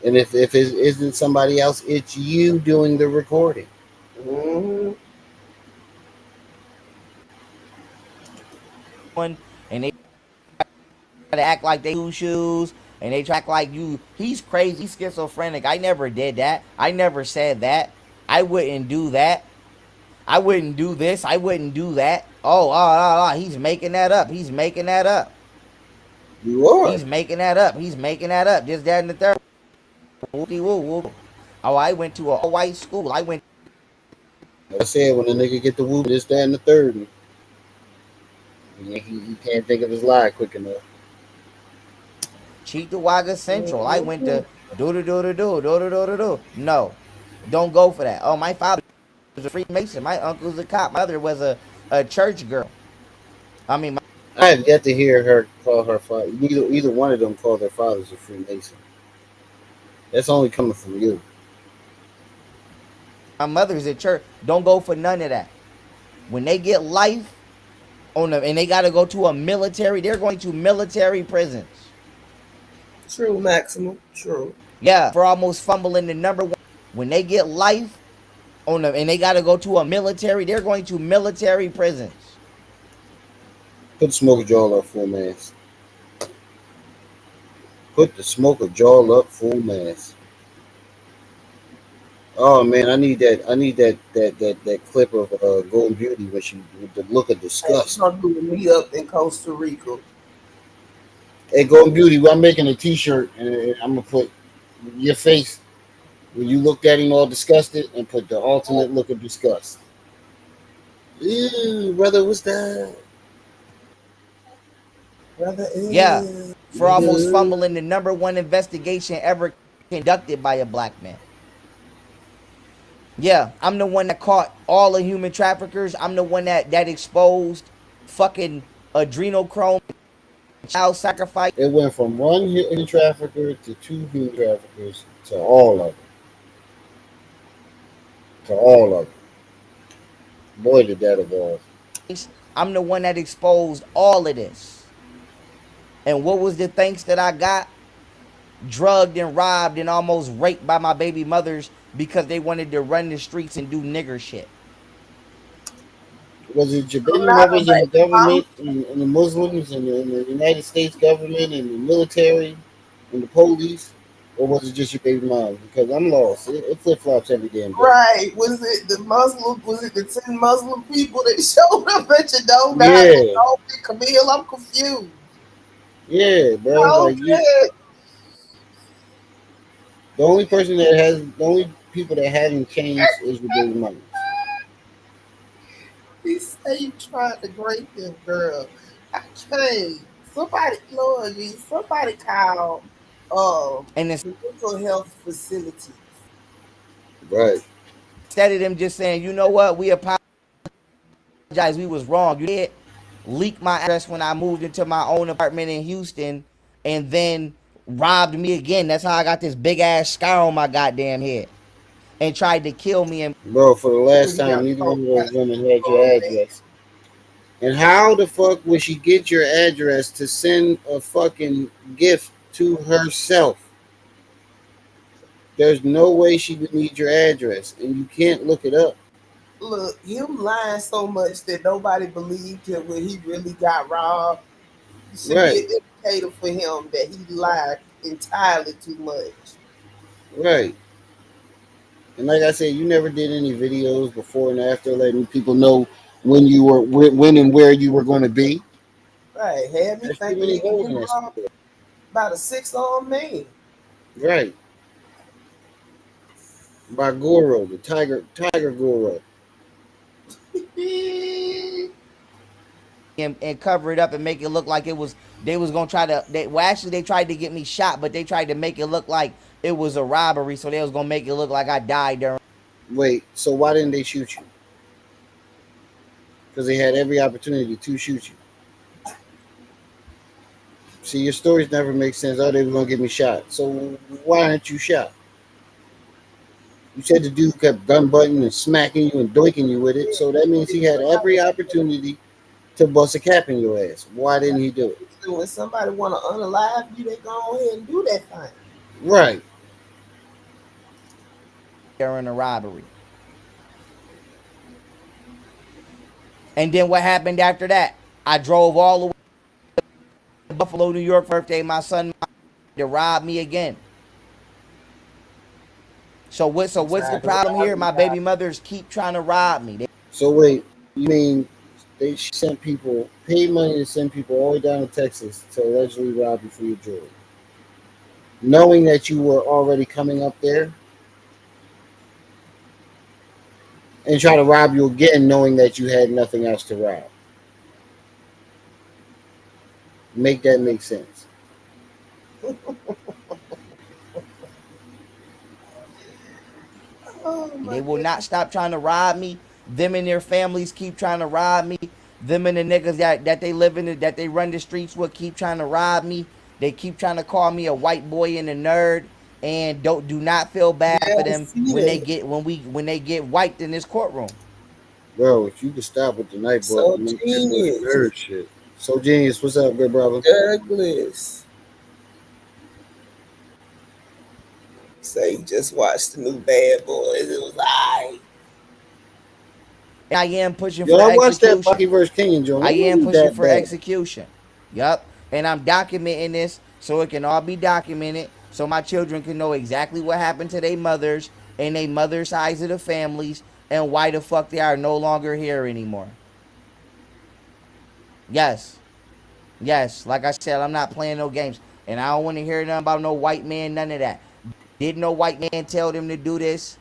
And if it isn't somebody else, it's you doing the recording. Mm-hmm. And they try to act like they do shoes and they try to act like you. He's crazy, he's schizophrenic. I never did that. I never said that. I wouldn't do that. I wouldn't do this. I wouldn't do that. He's making that up. He's making that up. You are. He's making that up. He's making that up. Just that and the third. Oh, I went to a all-white school. I said when a nigga get the whoop, this, that, and the third. He can't think of his lie quick enough. Cheektowaga Central. I went to do. No, don't go for that. Oh, my father was a Freemason. My uncle's a cop. My mother was a church girl. I have yet to hear her call her father. Either one of them call their fathers a Freemason. That's only coming from you. My mother's at church. Don't go for none of that. When they get life on them and they got to go to a military, they're going to military prisons. True, Maximum. True. Yeah, for almost fumbling the number one. When they get life on them and they got to go to a military, they're going to military prisons. Put the smoker jaw up full mass. Put the smoker jaw up full mass. Oh man, I need that clip of Golden Beauty when she with the look of disgust. I'm doing me up in Costa Rica. Hey, Golden Beauty, I'm making a T-shirt and I'm gonna put your face when you looked at him all disgusted, and put the alternate look of disgust. Ew, brother, what's that? Brother, yeah, for almost fumbling the number one investigation ever conducted by a black man. Yeah, I'm the one that caught all the human traffickers. I'm the one that exposed fucking adrenochrome, child sacrifice. It went from one human trafficker to two human traffickers to all of them. To all of them. Boy, did that evolve. I'm the one that exposed all of this. And what was the thanks that I got? Drugged and robbed and almost raped by my baby mothers because they wanted to run the streets and do nigger shit. Was it your I'm baby not a mothers in the baby mama. government and the Muslims and the United States government and the military and the police? Or was it just your baby mom? Because I'm lost. It flip flops every damn day. Right. Was it the Muslim? Was it the 10 Muslim people that showed up at your door? Now they Yeah. told me, Camille, I'm confused. Yeah, bro. Like you, Okay. the only people that haven't changed is your baby mothers. He say you tried to grape him, girl. I can't. Somebody, Lord, somebody call And mental health facilities. Right. instead of them just saying, you know what, we apologize, we was wrong. You did leak my address when I moved into my own apartment in Houston and then robbed me again. That's how I got this big ass scar on my goddamn head. And tried to kill me. And Bro, for the last You time, got neither caught one of by those women had your the address. And how the fuck would she get your address to send a fucking gift to herself? There's no way she would need your address, and you can't look it up. Look, him lying so much that nobody believed him when he really got robbed should be Right, an indicator for him that he lied entirely too much. right. And like I said, you never did any videos before and after letting people know when you were when and where you were going to be. Right, had me There's too thinking many he was holes in getting that robbed story. by the 6 armed man. Right. By Goro, the Tiger Goro. and cover it up and make it look like it was they was gonna try to actually they tried to get me shot, but they tried to make it look like it was a robbery, so they was gonna make it look like I died during. Wait, so why didn't they shoot you? Because they had every opportunity to shoot you. See, your stories never make sense. Oh, they were gonna get me shot. So why aren't you shot? You said the dude kept gun butting and smacking you and doinking you with it. So that means he had every opportunity to bust a cap in your ass. Why didn't he do it? So when somebody want to unalive you, they go ahead and do that thing. Right. During a robbery. And then what happened after that? I drove all the way to Buffalo, New York birthday. My son to rob me again. So what's the Tried to problem rob here? you, My baby mothers keep trying to rob me. So wait, you mean they sent people, paid money to send people all the way down to Texas to allegedly rob you for your jewelry, knowing that you were already coming up there, and try to rob you again, knowing that you had nothing else to rob. Make that make sense. Oh They my will god. not stop trying to rob me. Them and their families keep trying to rob me. Them and the niggas that they live in that they run the streets with keep trying to rob me. They keep trying to call me a white boy and a nerd. And do not feel bad Yeah, for I them see when they that. get when they get wiped in this courtroom. Bro, if you could stop with the night button So and make that boy genius. nerd shit. So genius, what's up, good brother? Douglas. Say he just watched the new Bad Boys. It was alright. And I am pushing Yo, for I watched that execution. Bucky vs. King joint. I It am wasn't pushing that for bad. execution. Yup. And I'm documenting this so it can all be documented so my children can know exactly what happened to their mothers and their mother sides of the families and why the fuck they are no longer here anymore. Yes. Yes. Like I said, I'm not playing no games. And I don't want to hear nothing about no white man, none of that. Didn't no white man tell them to do this?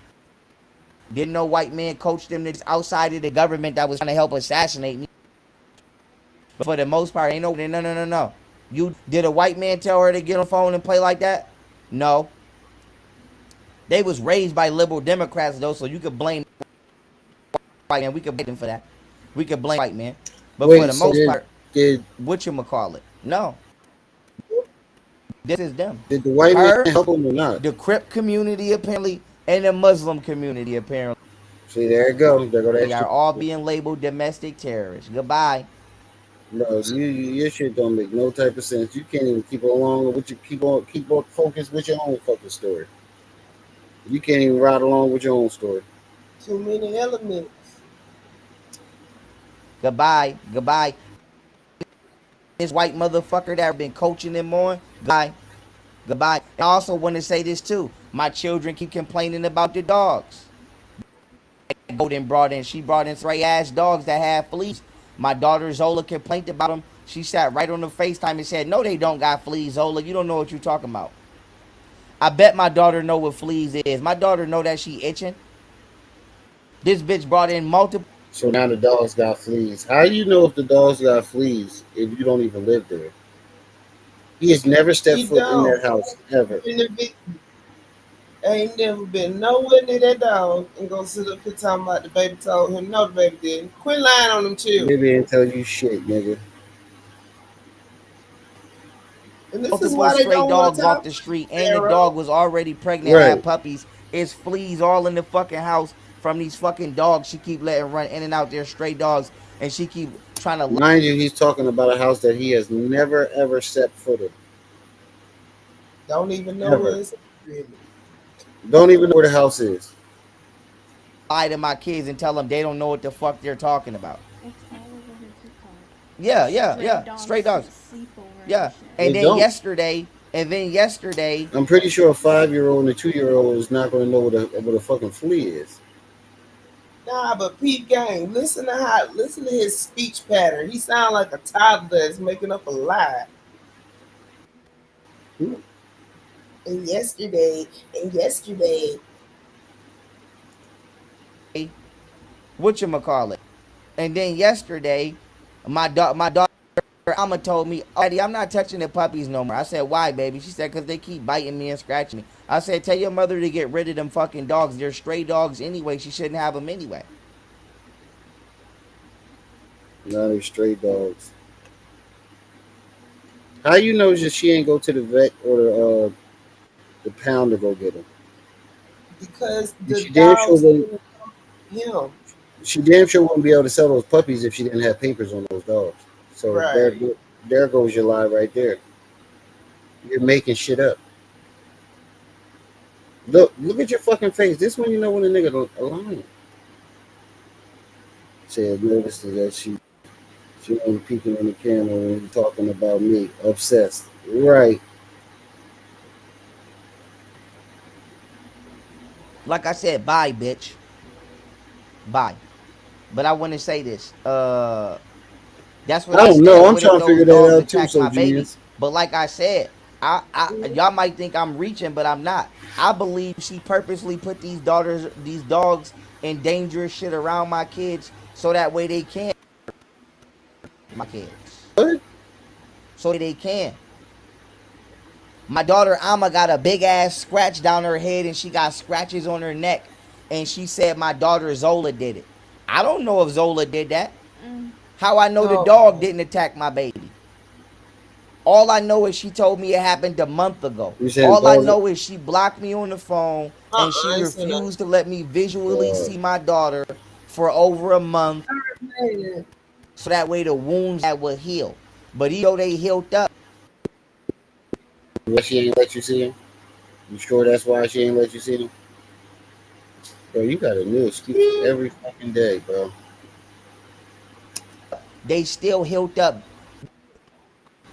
Didn't no white man coach them to this outside of the government that was trying to help assassinate me? But for the most part, ain't no. You did a white man tell her to get on the phone and play like that? No. They was raised by liberal Democrats though, so you could blame white man. We could blame them for that. We could blame white man. But for Wait, the so most part, did whatchamacallit? No. This is them. did the white man Her, help him or not? the Crip community apparently, and the Muslim community apparently. See, there it goes. There go that They are shit. all being labeled domestic terrorists. Goodbye. No, your shit don't make no type of sense. You can't even keep along with your keep on focus with your own fucking story. You can't even ride along with your own story. Too many elements. Goodbye. Goodbye. This white motherfucker that I've been coaching them on. Goodbye. Goodbye. I also want to say this too. My children keep complaining about the dogs. She brought in 3 ass dogs that have fleas. My daughter Zola complained about them. She sat right on the FaceTime and said, "No, they don't got fleas, Zola. You don't know what you're talking about." I bet my daughter know what fleas is. My daughter know that she itching. This bitch brought in multiple. So now the dogs got fleas. How do you know if the dogs got fleas if you don't even live there? He has never stepped foot in that house ever. Ain't never been nowhere near that dog and go sit up here talking about the baby told him. No, the baby didn't. Quit lying on them children. Baby didn't tell you shit, nigga. And this Multiple is why they stray don't dogs want off the street, and the dog was already pregnant, Right. had puppies. It's fleas all in the fucking house from these fucking dogs she keep letting run in and out there, stray dogs, and she keep trying to. Mind you, he's talking about a house that he has never ever set foot in. Don't even know where it's really. Don't even know where the house is. Lie to my kids and tell them they don't know what the fuck they're talking about. Yeah. Stray dogs. Yeah. And then yesterday, I'm pretty sure a 5-year-old and a 2-year-old is not going to know what a fucking flea is. Nah, but Pete Gang, listen to his speech pattern. He sounds like a toddler that's making up a lie. And yesterday. Whatchamacallit. And then yesterday, my daughter Alma told me, "Daddy, I'm not touching the puppies no more." I said, "Why, baby?" She said, "Because they keep biting me and scratching me." I said, "Tell your mother to get rid of them fucking dogs. They're stray dogs anyway. She shouldn't have them anyway." No, they're stray dogs. How you know that she ain't go to the vet or the pound to go get them? Because the dogs him. She damn sure wouldn't be able to sell those puppies if she didn't have papers on those dogs. So there goes your lie right there. You're making shit up. Look at your fucking face. This one you know when a nigga lying. Said notice that she only peeking in the camera when you're talking about me. Obsessed. Right. Like I said, bye, bitch. Bye. But I want to say this. That's what I don't know. I'm with trying to figure that out too. So my baby. genius. But like I said, I y'all might think I'm reaching, but I'm not. I believe she purposely put these dogs in dangerous shit around my kids so that way they can my kids. What? So they can. My daughter Alma got a big ass scratch down her head and she got scratches on her neck, and she said my daughter Zola did it. I don't know if Zola did that. How I know the dog didn't attack my baby? All I know is she told me it happened a month ago. All I know is she blocked me on the phone and she refused to let me visually see my daughter for over a month. So that way the wounds that would heal. But even though they healed up. Why she ain't let you see him? You sure that's why she ain't let you see him? Bro, you got a new excuse every fucking day, bro. They still healed up.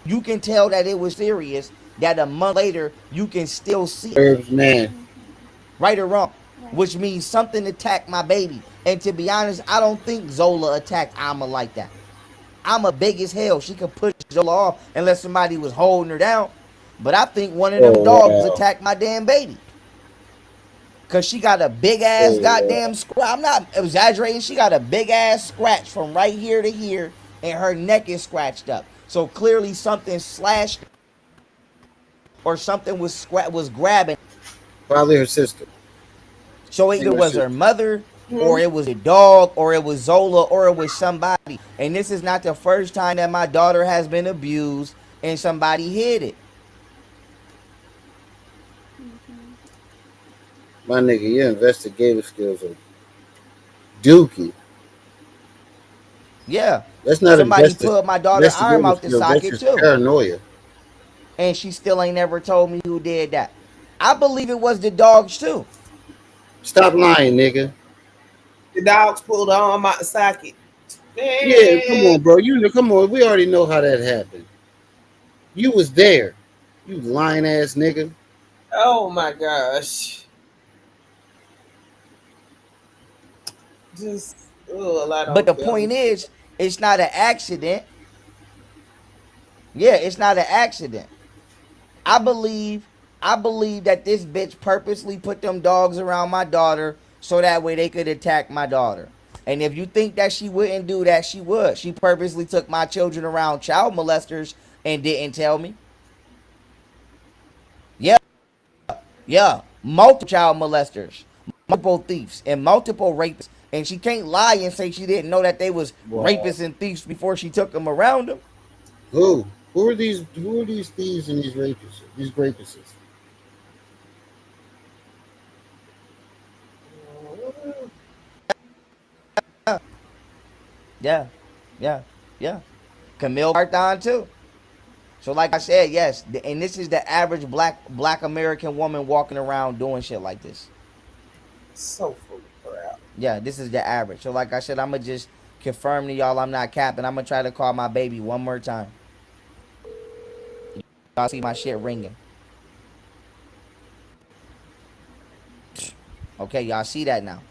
You can tell that it was serious, that a month later, you can still see it. Man. Right or wrong. Which means something attacked my baby. And to be honest, I don't think Zola attacked Alma like that. Alma big as hell. She could push Zola off unless somebody was holding her down. But I think one of them dogs attacked my damn baby. Because she got a big ass goddamn scratch. I'm not exaggerating. She got a big ass scratch from right here to here. And her neck is scratched up. So clearly something slashed or something was grabbing. Probably her sister. So it See either my was shit. her mother, or Hmm. it was a dog, or it was Zola, or it was somebody. And this is not the first time that my daughter has been abused and somebody hid it. My nigga, your investigative skills are dookie. Yeah. That's not Somebody pulled my daughter arm investigative out the skills. That's socket just too. paranoia. And she still ain't never told me who did that. I believe it was the dogs too. Stop lying, nigga. The dogs pulled the arm out the socket. Yeah, come Man. on, bro. You know, come on. We already know how that happened. You was there. You lying ass nigga. Oh my gosh. Just, oh, I But don't the feel. point is, it's not an accident. Yeah, it's not an accident. I believe I believe that this bitch purposely put them dogs around my daughter so that way they could attack my daughter. And if you think that she wouldn't do that, she would. She purposely took my children around child molesters and didn't tell me. Yeah, yeah. Multiple child molesters, multiple thieves, and multiple rapists. And she can't lie and say she didn't know that they was Wow. rapists and thieves before she took them around them. Who? Who are these? Who are these thieves and these rapists? These rapists. Yeah, yeah, yeah. Camille Parthon too. So like I said, yes, and this is the average black American woman walking around doing shit like this. So full of crap. Yeah, this is the average. So like I said, I'ma just confirm to y'all I'm not capping. I'ma try to call my baby one more time. Y'all see my shit ringing. Okay, y'all see that now.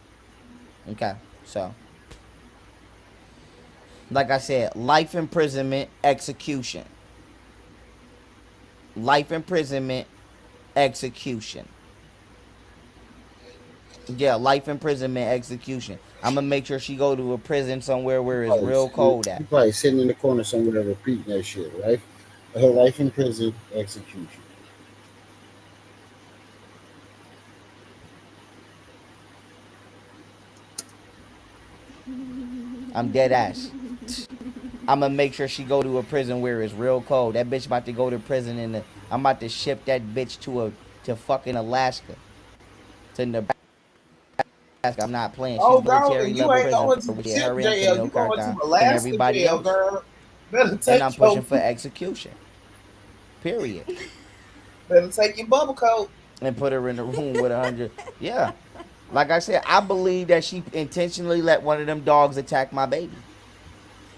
Okay, so like I said, life imprisonment, execution. Life imprisonment, execution. Yeah, life imprisonment, execution. I'm gonna make sure she go to a prison somewhere where it's real cold at. You probably sitting in the corner somewhere repeating that shit, right? Her life in prison, execution. I'm dead ass. I'm gonna make sure she go to a prison where it's real cold. That bitch about to go to prison in the. I'm about to ship that bitch to fucking Alaska, to Nebraska. I'm not playing. She's Oh, girl, military you level ain't prison going for to which ship her and jail. Camille You going to Carthon and Alaska everybody jail, else. girl. Better And I'm take pushing your for execution. Period. better take your bubble coat. And put her in the room with 100. Yeah. Like I said, I believe that she intentionally let one of them dogs attack my baby.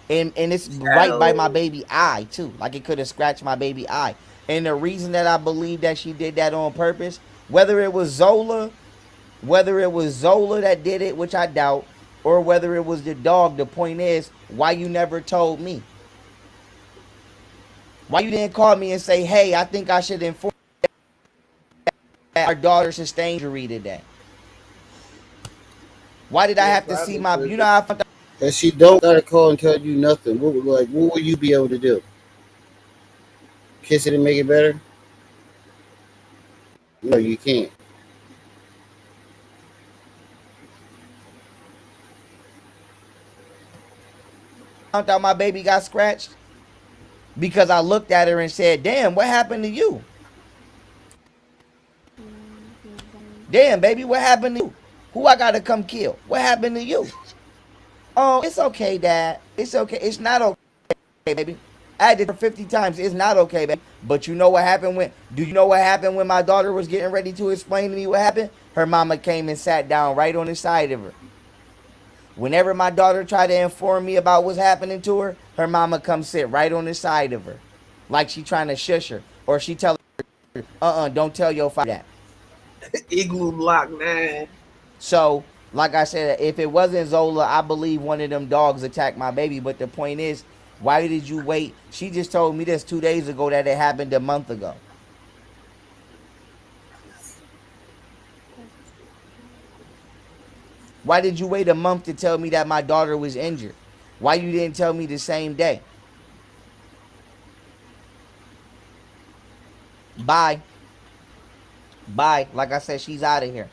And it's right by my Oh, baby eye too. Like it could have scratched my baby eye. And the reason that I believe that she did that on purpose, whether it was Zola that did it, which I doubt, or whether it was the dog, the point is, why you never told me? Why you didn't call me and say, hey, I think I should inform that our daughter sustained injury today? Why did I yeah, have to see probably my, should. you know how I found out? And she don't gotta call and tell you nothing. What will you be able to do? Kiss it and make it better? No, you can't. My baby got scratched? Because I looked at her and said, damn, what happened to you? Damn, baby, what happened to you? Who I gotta come kill? What happened to you? Oh, it's okay, Dad. It's okay. It's not okay, baby. I did it 50 times. It's not okay, baby. But you know what happened when? Do you know what happened when my daughter was getting ready to explain to me what happened? Her mama came and sat down right on the side of her. Whenever my daughter tried to inform me about what's happening to her, her mama come sit right on the side of her, like she trying to shush her, or she tell her, don't tell your father that. Igloo block 9. So, like I said, if it wasn't Zola, I believe one of them dogs attacked my baby. But the point is, why did you wait? She just told me this 2 days ago that it happened a month ago. Why did you wait a month to tell me that my daughter was injured? Why you didn't tell me the same day? Bye. Bye. Like I said, she's out of here.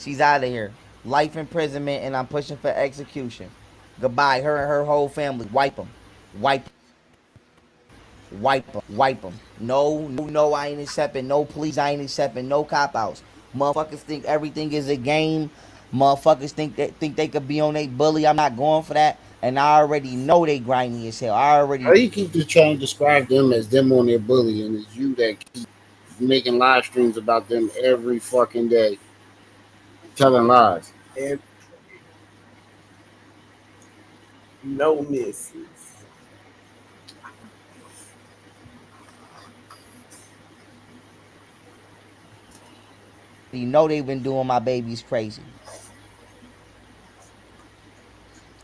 She's out of here. Life imprisonment, and I'm pushing for execution. Goodbye. Her and her whole family. Wipe them. Wipe. Wipe them. Wipe them. No, I ain't accepting. No, please, I ain't accepting. No cop outs. Motherfuckers think everything is a game. Motherfuckers think they could be on a bully. I'm not going for that. And I already know they grimy as hell. I already. How you keep just trying to describe them as them on their bully, and it's you that keep making live streams about them every fucking day, telling lies. And no misses. You know they've been doing my babies crazy.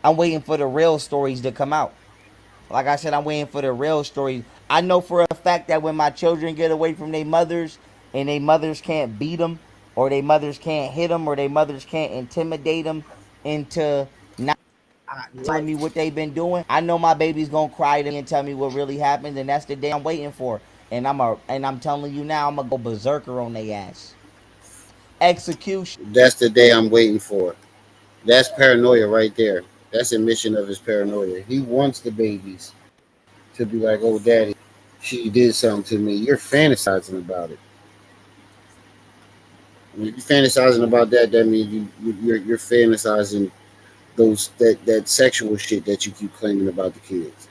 I'm waiting for the real stories to come out. Like I said, I'm waiting for the real stories. I know for a fact that when my children get away from their mothers and their mothers can't beat them, or their mothers can't hit them, or their mothers can't intimidate them into not telling me what they've been doing, I know my baby's gonna cry to me and tell me what really happened, and that's the day I'm waiting for. And I'm telling you now, I'm gonna go berserker on their ass. Execution. That's the day I'm waiting for. That's paranoia right there. That's admission of his paranoia. He wants the babies to be like, "Oh, daddy, she did something to me." You're fantasizing about it. When you're fantasizing about that, that means you're fantasizing that sexual shit that you keep claiming about the kids.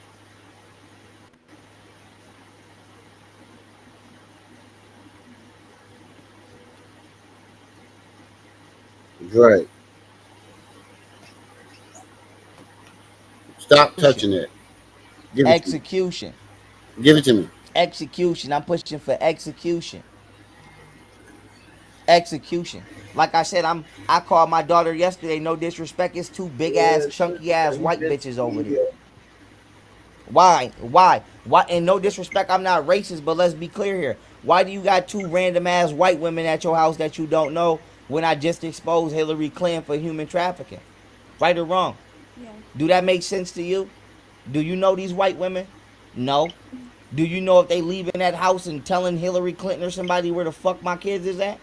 Right. Stop touching it. Execution. Give it to me. Execution. I'm pushing for execution. Execution. Like I said, I called my daughter yesterday. No disrespect. It's two big ass, chunky ass white bitches over there. Why? Why? And no disrespect, I'm not racist, but let's be clear here. Why do you got two random ass white women at your house that you don't know when I just exposed Hillary Clinton for human trafficking? Right or wrong? Yeah. Do that make sense to you? Do you know these white women? No. Do you know if they leaving that house and telling Hillary Clinton or somebody where the fuck my kids is at?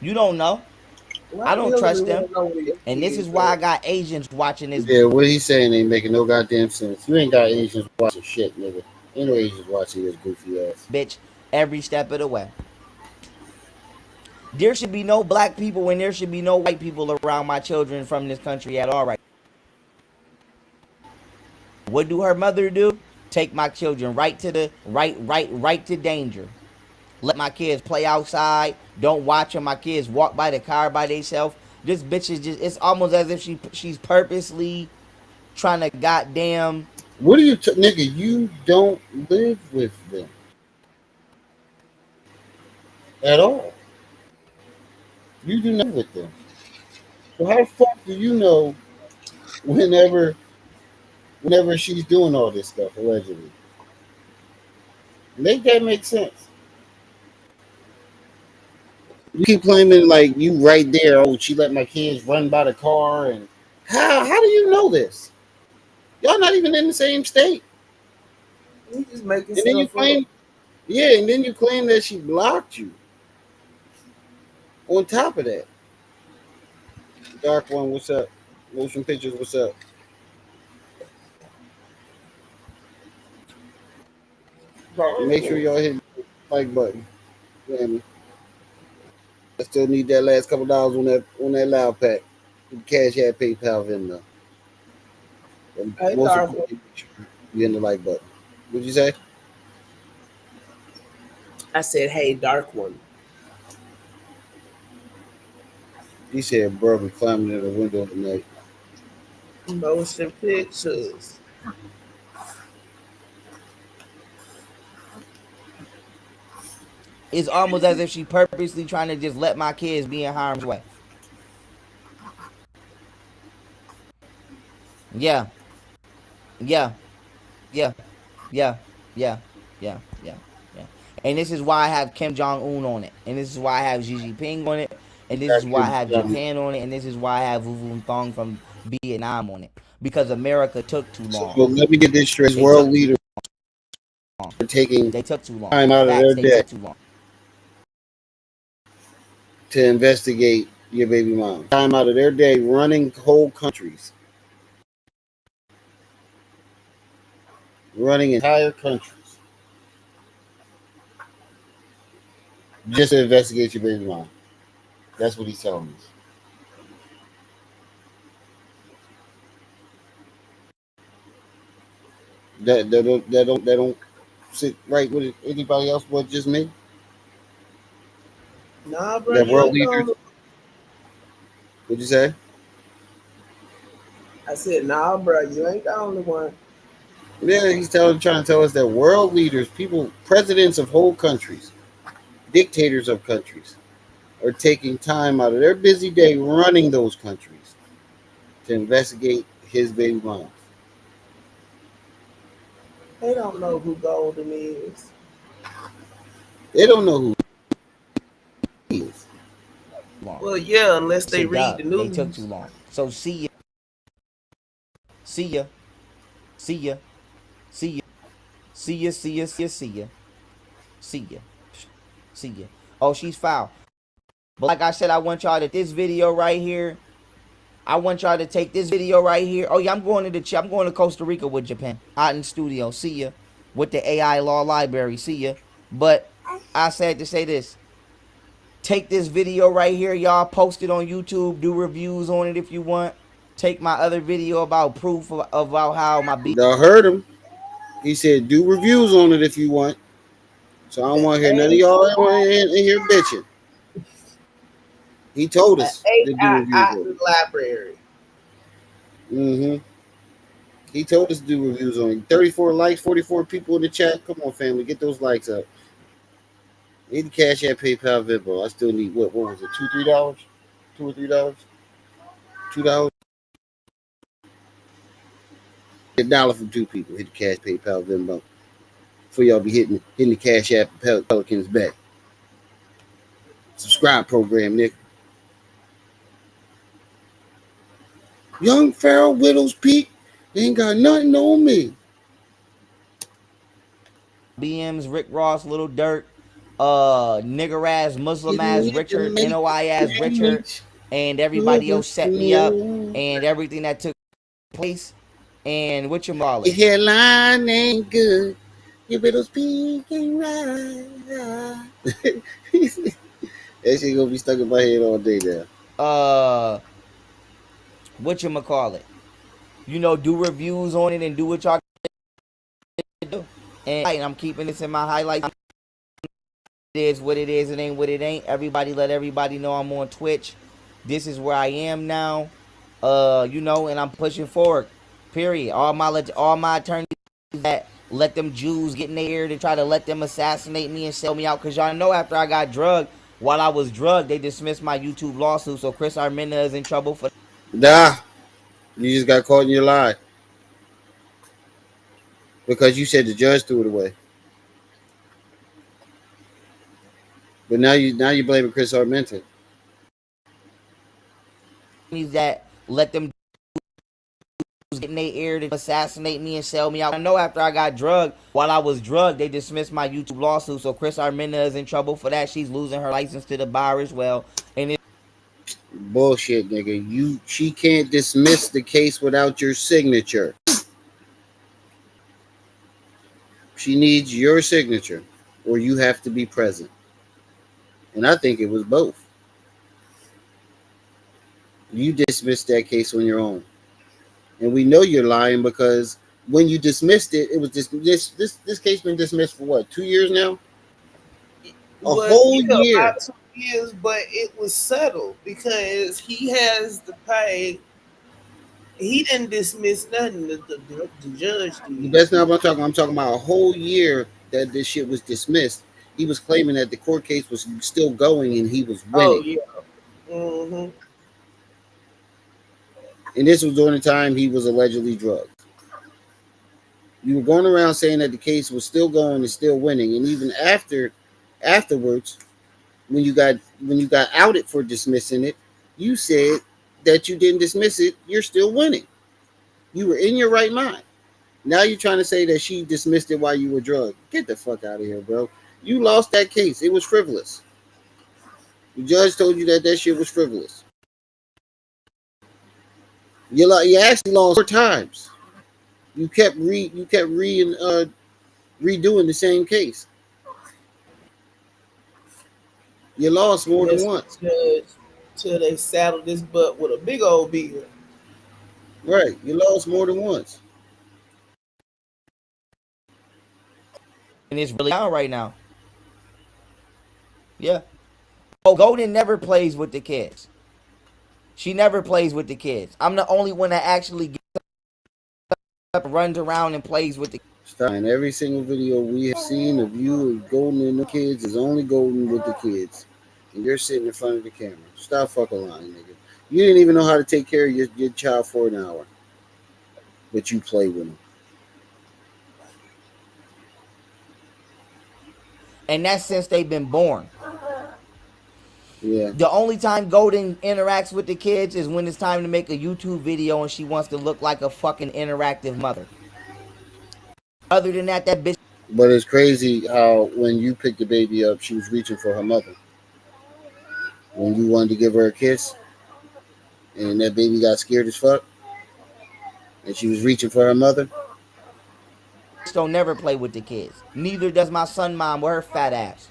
You don't know. I don't trust them. And this is why I got Asians watching this. Yeah, what he's saying ain't making no goddamn sense. You ain't got Asians watching shit, nigga. Ain't no Asians watching this goofy ass. Bitch, every step of the way. There should be no black people and there should be no white people around my children from this country at all right. What do her mother do? Take my children right to danger. Let my kids play outside. Don't watch them. My kids walk by the car by themselves. This bitch is just, it's almost as if she's purposely trying to goddamn. What are you, nigga? You don't live with them at all. You do not live with them. So how the fuck do you know whenever she's doing all this stuff, allegedly? Make that make sense. You keep claiming like you right there. Oh, she let my kids run by the car, and how do you know this? Y'all not even in the same state. You just making and then you claim, yeah, and then you claim that she blocked you. On top of that, Dark One, what's up? Motion Pictures, what's up? Make sure y'all hit the like button. Family. I still need that last couple dollars on that loud pack. Cash App, PayPal, Venmo. Hey, most importantly, you hit the like button. What'd you say? I said, hey, Dark One. He said, bro, we climbing in the window tonight. Motion Pictures. It's almost as if she purposely trying to just let my kids be in harm's way. Yeah. Yeah. Yeah. Yeah. Yeah. Yeah. Yeah. Yeah. And this is why I have Kim Jong-un on it. And this is why I have Xi Jinping on it. And this is why I have Japan on it. And this is why I have Wu Vu Thong from Vietnam on it. Because America took too long. So let me get this straight. World leaders are taking they took too time out of their day to investigate your baby mom. Time out of their day running whole countries. Running entire countries. Just to investigate your baby mom. That's what he's telling us. That don't sit right with anybody else but just me. Nah, bro, That you world ain't the leaders. only. What'd you say? I said, nah, bro, you ain't the only one. Yeah, he's trying to tell us that world leaders, people, presidents of whole countries, dictators of countries, are taking time out of their busy day running those countries to investigate his baby mom. They don't know who Golden is. They don't know who he is. Long. Well, yeah, unless they Said, read Doug, the they took news. too long. So see ya, see ya, see ya, see ya, see ya, see ya, see ya, see ya, see ya, see ya. Oh, she's foul. But like I said, I want y'all to this video right here. I want y'all to take this video right here. Oh yeah, I'm going to Costa Rica with Japan. Out in studio. See ya. With the AI law library. See ya. But I said to say this. Take this video right here, y'all. Post it on YouTube. Do reviews on it if you want. Take my other video about proof about how my Y'all heard him. He said, do reviews on it if you want. So I don't want to hear none of y'all in here bitching. He told us to do AI reviews out on in it. the library. Mm-hmm. He told us to do reviews on it. 34 likes, 44 people in the chat. Come on, family. Get those likes up. I need the cash app, PayPal, Venmo. I still need what was it? $2, $3? $2 or $3? $2? $1 from 2 people. Hit the cash, PayPal, Venmo. Before y'all be hitting the cash app Pelicans back. Subscribe program, Nick. Young Pharaoh, Widow's Peak. They ain't got nothing on me. BM's, Rick Ross, Little Dirt, nigger ass, Muslim ass Getting it to Richard, make NOI ass Richard, damage. and everybody else set me up, and everything that took place, and what you call Your it. hairline ain't good. Your widow's peak ain't right. That shit gonna be stuck in my head all day now. What you call it. You know, do reviews on it and do what y'all do. And I'm keeping this in my highlights. It is what it is. It ain't what it ain't. Everybody let everybody know I'm on Twitch. This is where I am now. You know, and I'm pushing forward. Period. All my attorneys that let them Jews get in their ear to try to let them assassinate me and sell me out. Cause y'all know after I got drugged, while I was drugged, they dismissed my YouTube lawsuit. So Chris Armenta is in trouble for Nah, you just got caught in your lie because you said the judge threw it away. But now you blaming Chris Armenta. that let them get in their ear to assassinate me and sell me out. I know after I got drugged, while I was drugged, they dismissed my YouTube lawsuit. So Chris Armenta is in trouble for that. She's losing her license to the bar as well. And Bullshit, nigga. She can't dismiss the case without your signature. She needs your signature, or you have to be present. And I think it was both. You dismissed that case on your own, and we know you're lying because when you dismissed it, it was this case been dismissed for what, 2 years now? A whole year. About 2 years, but it was settled because he has to pay. He didn't dismiss nothing. The judge did. That's not what I'm talking. I'm talking about a whole year that this shit was dismissed. He was claiming that the court case was still going and he was Oh winning. yeah. Mm-hmm. And this was during the time he was allegedly drugged. You were going around saying that the case was still going and still winning, and even afterwards, when you got outed for dismissing it, you said that you didn't dismiss it. You're still winning. You were in your right mind. Now you're trying to say that she dismissed it while you were drugged. Get the fuck out of here, bro. You lost that case. It was frivolous. The judge told you that shit was frivolous. You actually lost 4 times. You kept redoing the same case. You lost more than once. Till they saddled this butt with a big old bill. Right. You lost more than once. And it's really down right now. Yeah. Oh, Golden never plays with the kids. She never plays with the kids. I'm the only one that actually gets up, runs around, and plays with the kids. Stop. And every single video we have seen of you of Golden and the kids is only Golden with the kids. And you're sitting in front of the camera. Stop fucking lying, nigga. You didn't even know how to take care of your child for an hour. But you play with them. And that's since they've been born. Yeah. The only time Golden interacts with the kids is when it's time to make a YouTube video and she wants to look like a fucking interactive mother. Other than that bitch. But it's crazy how when you picked the baby up, she was reaching for her mother. When you wanted to give her a kiss, and that baby got scared as fuck, and she was reaching for her mother. Don't never play with the kids. Neither does my son mom with her fat ass.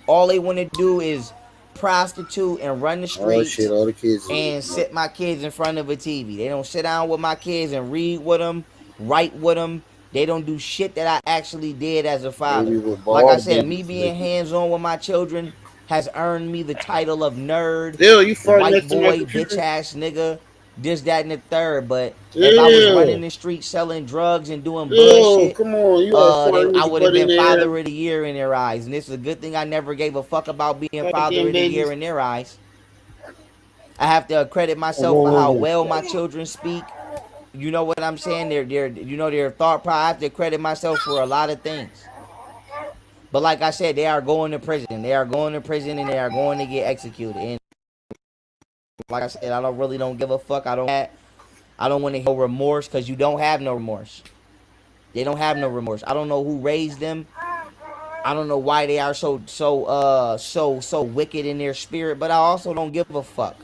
All they want to do is prostitute and run the streets. Oh shit! All the kids and sit my kids in front of a TV. They don't sit down with my kids and read with them, write with them. They don't do shit that I actually did as a father. Like I said, me being hands-on with my children has earned me the title of nerd, white boy, bitch ass nigga, this, that, and the third. But if I was running the street selling drugs and doing bullshit, come on, I would have been father of the year in their eyes. And it's a good thing I never gave a fuck about being father of the year in their eyes. I have to credit myself for how well my children speak. You know what I'm saying? Their thought process. I have to credit myself for a lot of things. But like I said, they are going to prison. They are going to prison and they are going to get executed. And like I said, I don't give a fuck. I don't want to hear remorse because you don't have no remorse. They don't have no remorse. I don't know who raised them. I don't know why they are so wicked in their spirit, but I also don't give a fuck.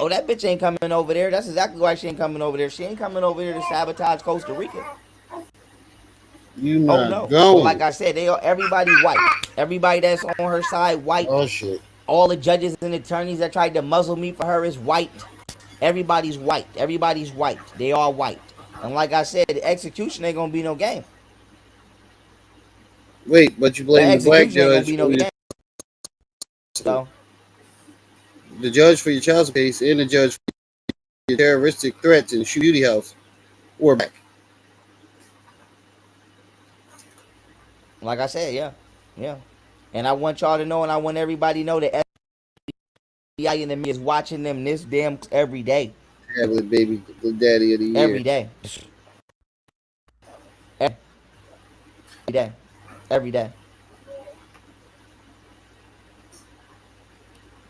Oh, that bitch ain't coming over there. That's exactly why she ain't coming over there. She ain't coming over here to sabotage Costa Rica. You not going. But like I said, everybody white. Everybody that's on her side white. Oh shit. All the judges and attorneys that tried to muzzle me for her is white. Everybody's white. Everybody's white. They all white. And like I said, the execution ain't gonna be no game. Wait, but you blame the black judge for your... So the judge for your child support case and the judge for your terroristic threats in Beauty House were back. Like I said, yeah. And I want y'all to know, and I want everybody to know that FBI and them is watching them this damn every day. Yeah, the baby, the daddy of the year. Every day. Every day.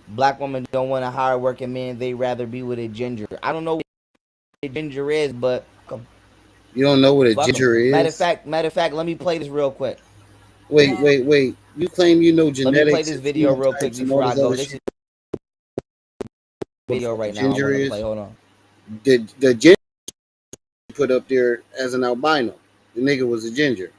Black women don't want a hard-working man. They rather be with a ginger. I don't know what a ginger is, but you don't know what a ginger is? Matter of fact, let me play this real quick. Wait. You claim you know genetics. Let me play this video real quick before I go. This is video right now. Ginger is. Hold on. The ginger put up there as an albino. The nigga was a ginger.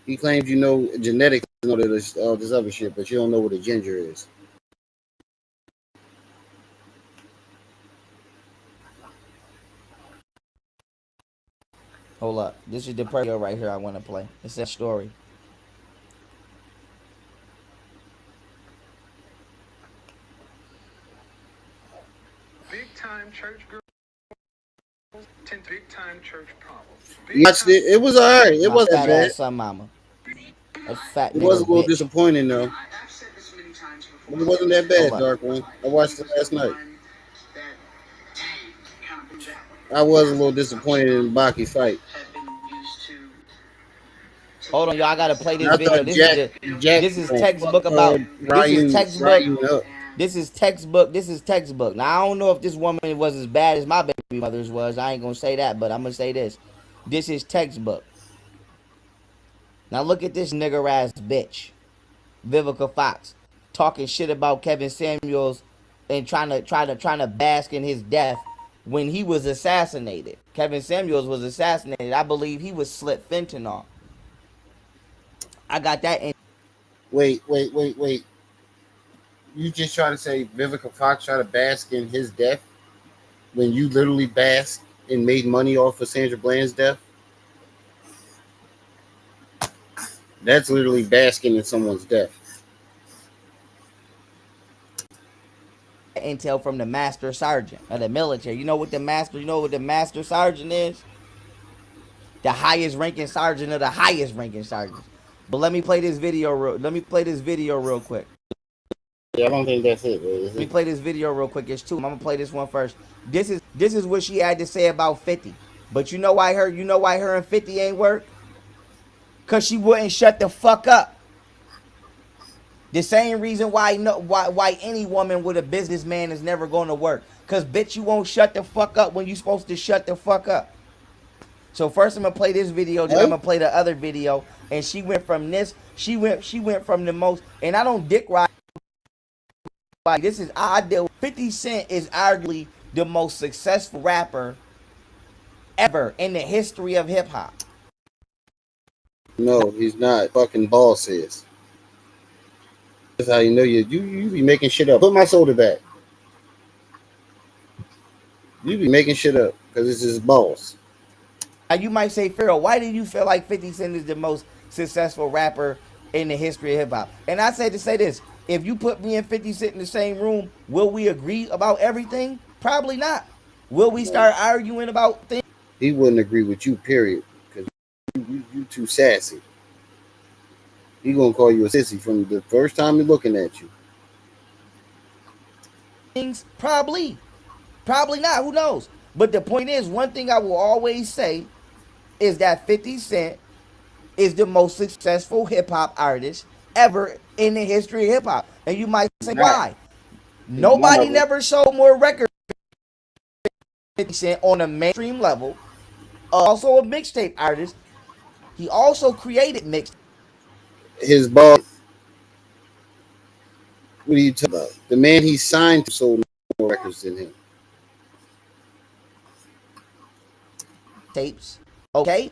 He claims you know genetics and all this other shit, but you don't know what a ginger is. Hold up. This is the video right here I want to play. It's that story. Big time church girls. Big time church problems. You watched it. It was alright. It wasn't fat bad. Ass son mama. A fat it was a little bitch. disappointing though. But it wasn't that bad, Dark One. I watched it last night. I was a little disappointed in Baki's fight. Hold on, y'all. I gotta play this video. This is textbook about. This is textbook. Now I don't know if this woman was as bad as my baby mother's was. I ain't gonna say that, but I'm gonna say this. This is textbook. Now look at this nigger ass bitch, Vivica Fox, talking shit about Kevin Samuels and trying to bask in his death when he was assassinated. Kevin Samuels was assassinated. I believe he was slipped fentanyl. I got that in. Wait. You just try to say Vivica Fox try to bask in his death when you literally basked and made money off of Sandra Bland's death? That's literally basking in someone's death. Intel from the master sergeant of the military. You know what the master sergeant is? The highest ranking sergeant of the highest ranking sergeants. But let me play this video real quick. Yeah, I don't think that's it. Let me play this video real quick. It's two. I'm gonna play this one first. This is what she had to say about 50. But you know why her and 50 ain't work? Cause she wouldn't shut the fuck up. The same reason why any woman with a businessman is never gonna work. Cause bitch, you won't shut the fuck up when you supposed to shut the fuck up. So first I'm gonna play this video, then I'm gonna play the other video. And she went from this, she went from the most, and I don't dick ride. This is ideal. 50 Cent is arguably the most successful rapper ever in the history of hip hop. No, he's not. Fucking boss is. That's how you know you be making shit up. Put my soda back. You be making shit up because it's his boss. Now you might say, Pharaoh, why do you feel like 50 Cent is the most successful rapper in the history of hip hop? And I say to say this, if you put me and 50 Cent in the same room, will we agree about everything? Probably not. Will we start arguing about things? He wouldn't agree with you, period, because you too sassy. He gonna call you a sissy from the first time he's looking at you. Things probably not. Who knows? But the point is, one thing I will always say is that 50 Cent is the most successful hip hop artist ever in the history of hip hop. And you might say, why? Nobody never sold more records than 50 Cent on a mainstream level. Also a mixtape artist. He also created mixtapes. His boss. What are you talking about? The man he signed to sold more records than him. Tapes. Okay?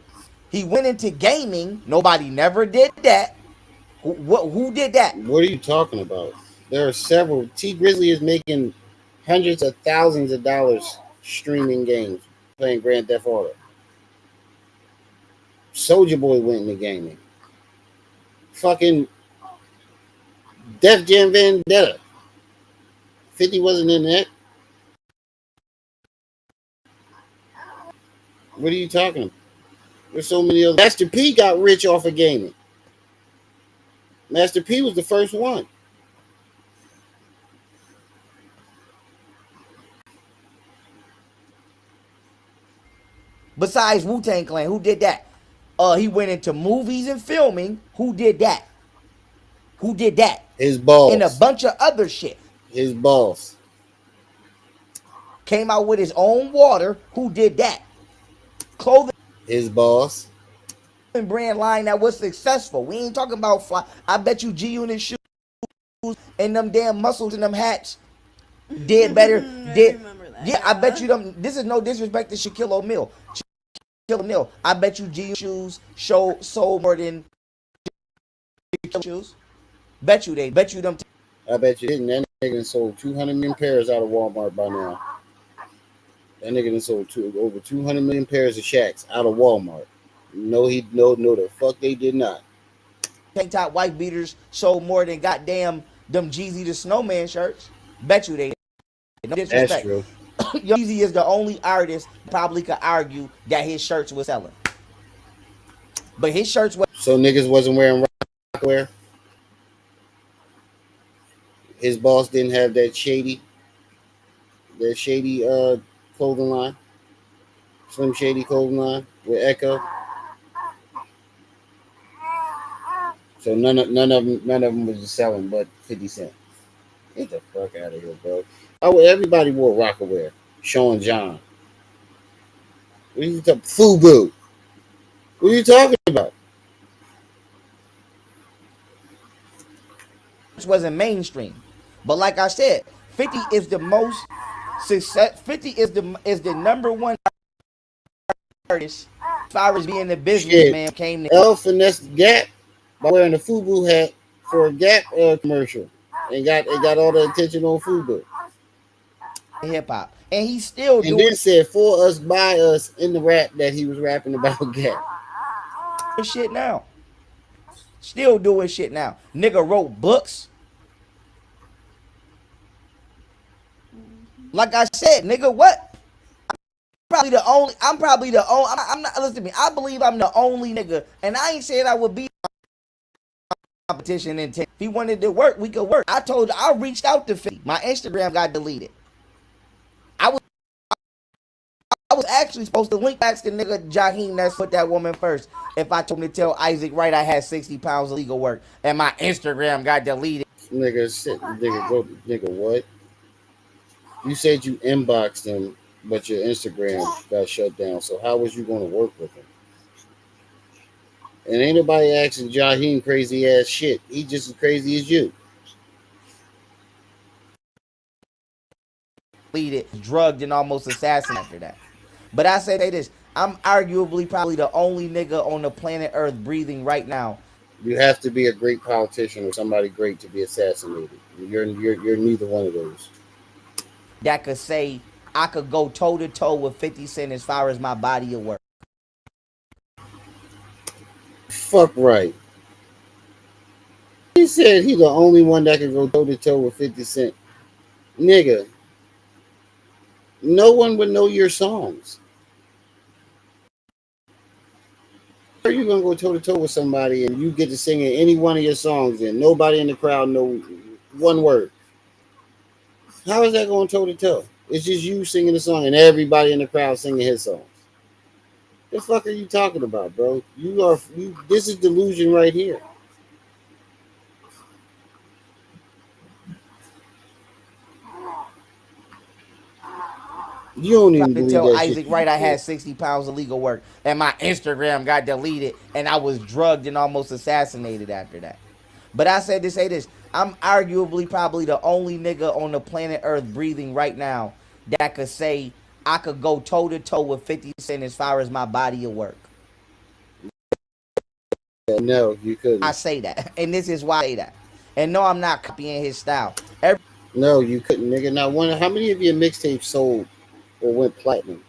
He went into gaming. Nobody never did that. Who did that? What are you talking about? There are several. T Grizzly is making hundreds of thousands of dollars streaming games, playing Grand Theft Auto. Soulja Boy went into gaming. Fucking Def Jam Vendetta. 50 wasn't in that. What are you talking about? There's so many other. Master P got rich off of gaming. Master P was the first one. Besides Wu-Tang Clan, who did that? He went into movies and filming. Who did that? Who did that? His boss. And a bunch of other shit. His boss. Came out with his own water. Who did that? Clothing. His boss. Brand line that was successful. We ain't talking about fly. I bet you G-Unit shoes and them damn muscles and them hats did better. Yeah, I bet you them. This is no disrespect to Shaquille O'Neal. I bet you G shoes sold more than shoes. Bet you them. I bet you didn't. That nigga sold 200 million pairs out of Walmart by now. That nigga done sold over 200 million pairs of Shaqs out of Walmart. No, the fuck they did not. Tank top white beaters sold more than goddamn them Jeezy the Snowman shirts. Bet you they. No disrespect. That's true. Jeezy is the only artist probably could argue that his shirts were selling. But his shirts were. So niggas wasn't wearing rockwear? His boss didn't have that shady clothing line? Slim Shady clothing line with Echo? So none of them was selling but 50 Cent. Get the fuck out of here, bro. Oh, everybody wore rockaware. Sean John. What are you talking? Fubu. What are you talking about? wasn't mainstream. But like I said, 50 is the most success. 50 is the number one artist as far as being a businessman. Came to L finessed Gap by wearing a FUBU hat for a Gap commercial, and got all the attention on FUBU. hip hop, and he's still And doing then said for us, by us in the rap that he was rapping about Gap. shit now. Still doing shit now. Nigga wrote books. Like I said, nigga, what? I'm probably the only. I'm not. Listen to me. I believe I'm the only nigga, and I ain't saying I would be competition intent. If he wanted to work, we could work. I reached out to 50. My Instagram got deleted. I was actually supposed to link back to nigga Jaheim that's put that woman first. If I told him to tell Isaac Wright I had 60 pounds of legal work and my Instagram got deleted. Nigga, shit, nigga, what? You said you inboxed him, but your Instagram got shut down. So how was you going to work with him? And ain't nobody asking Jaheim crazy ass shit. He just as crazy as you. Drugged and almost assassinated after that. But I say this, I'm arguably probably the only nigga on the planet Earth breathing right now. You have to be a great politician or somebody great to be assassinated. You're neither one of those. That could say I could go toe to toe with 50 Cent as far as my body of work. Fuck right. He said he the only one that can go toe to toe with 50 Cent. Nigga, no one would know your songs. How are you gonna go toe to toe with somebody and you get to sing in any one of your songs and nobody in the crowd know one word? How is that going toe to toe? It's just you singing the song and everybody in the crowd singing his songs. The fuck are you talking about, bro? This is delusion right here. You don't even believe tell that Isaac shit. Wright I had 60 pounds of legal work and my Instagram got deleted and I was drugged and almost assassinated after that. But I said to say this, I'm arguably probably the only nigga on the planet Earth breathing right now that could say I could go toe to toe with 50 Cent as far as my body of work. No, you couldn't. I say that, and this is why I say that. And no, I'm not copying his style. No, you couldn't, nigga. Now, how many of your mixtapes sold or went platinum?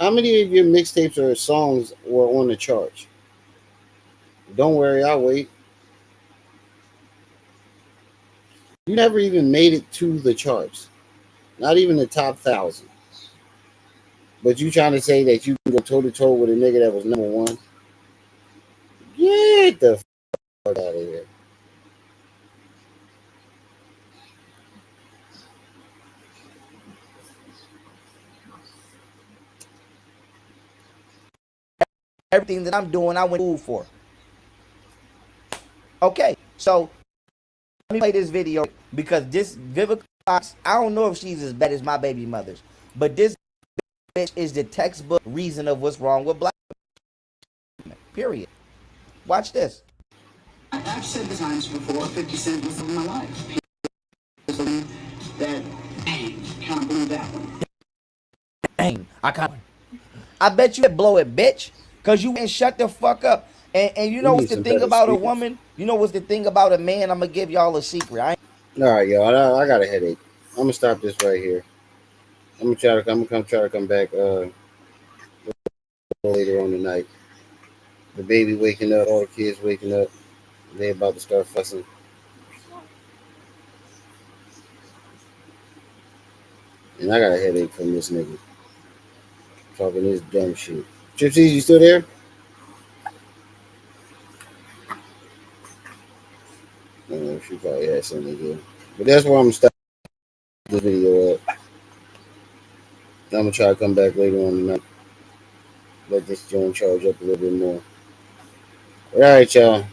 How many of your mixtapes or songs were on the charts? Don't worry, I'll wait. You never even made it to the charts. Not even the top 1,000. But you trying to say that you can go toe to toe with a nigga that was number one? Get the fuck out of here. Everything that I'm doing, I went to school for. Okay, so let me play this video because this Vivica Fox, I don't know if she's as bad as my baby mothers, but this bitch is the textbook reason of what's wrong with black women. Period. Watch this. I've said the times before, 50 Cent was in my life. People believe that, dang, kind of blew that one. Dang, I bet you blow it, bitch, because you ain't shut the fuck up. And you know what's the thing about a woman? You know what's the thing about a man? I'm going to give y'all a secret. All right, y'all. I got a headache. I'm going to stop this right here. I'm gonna try to come back later on tonight. The baby waking up, all the kids waking up. They about to start fussing. And I got a headache from this nigga talking this dumb shit. Gypsy, you still there? I don't know, she probably had something to do. But that's where I'm gonna stop this video at. I'm gonna try to come back later on tonight. Let this joint charge up a little bit more. All right, y'all.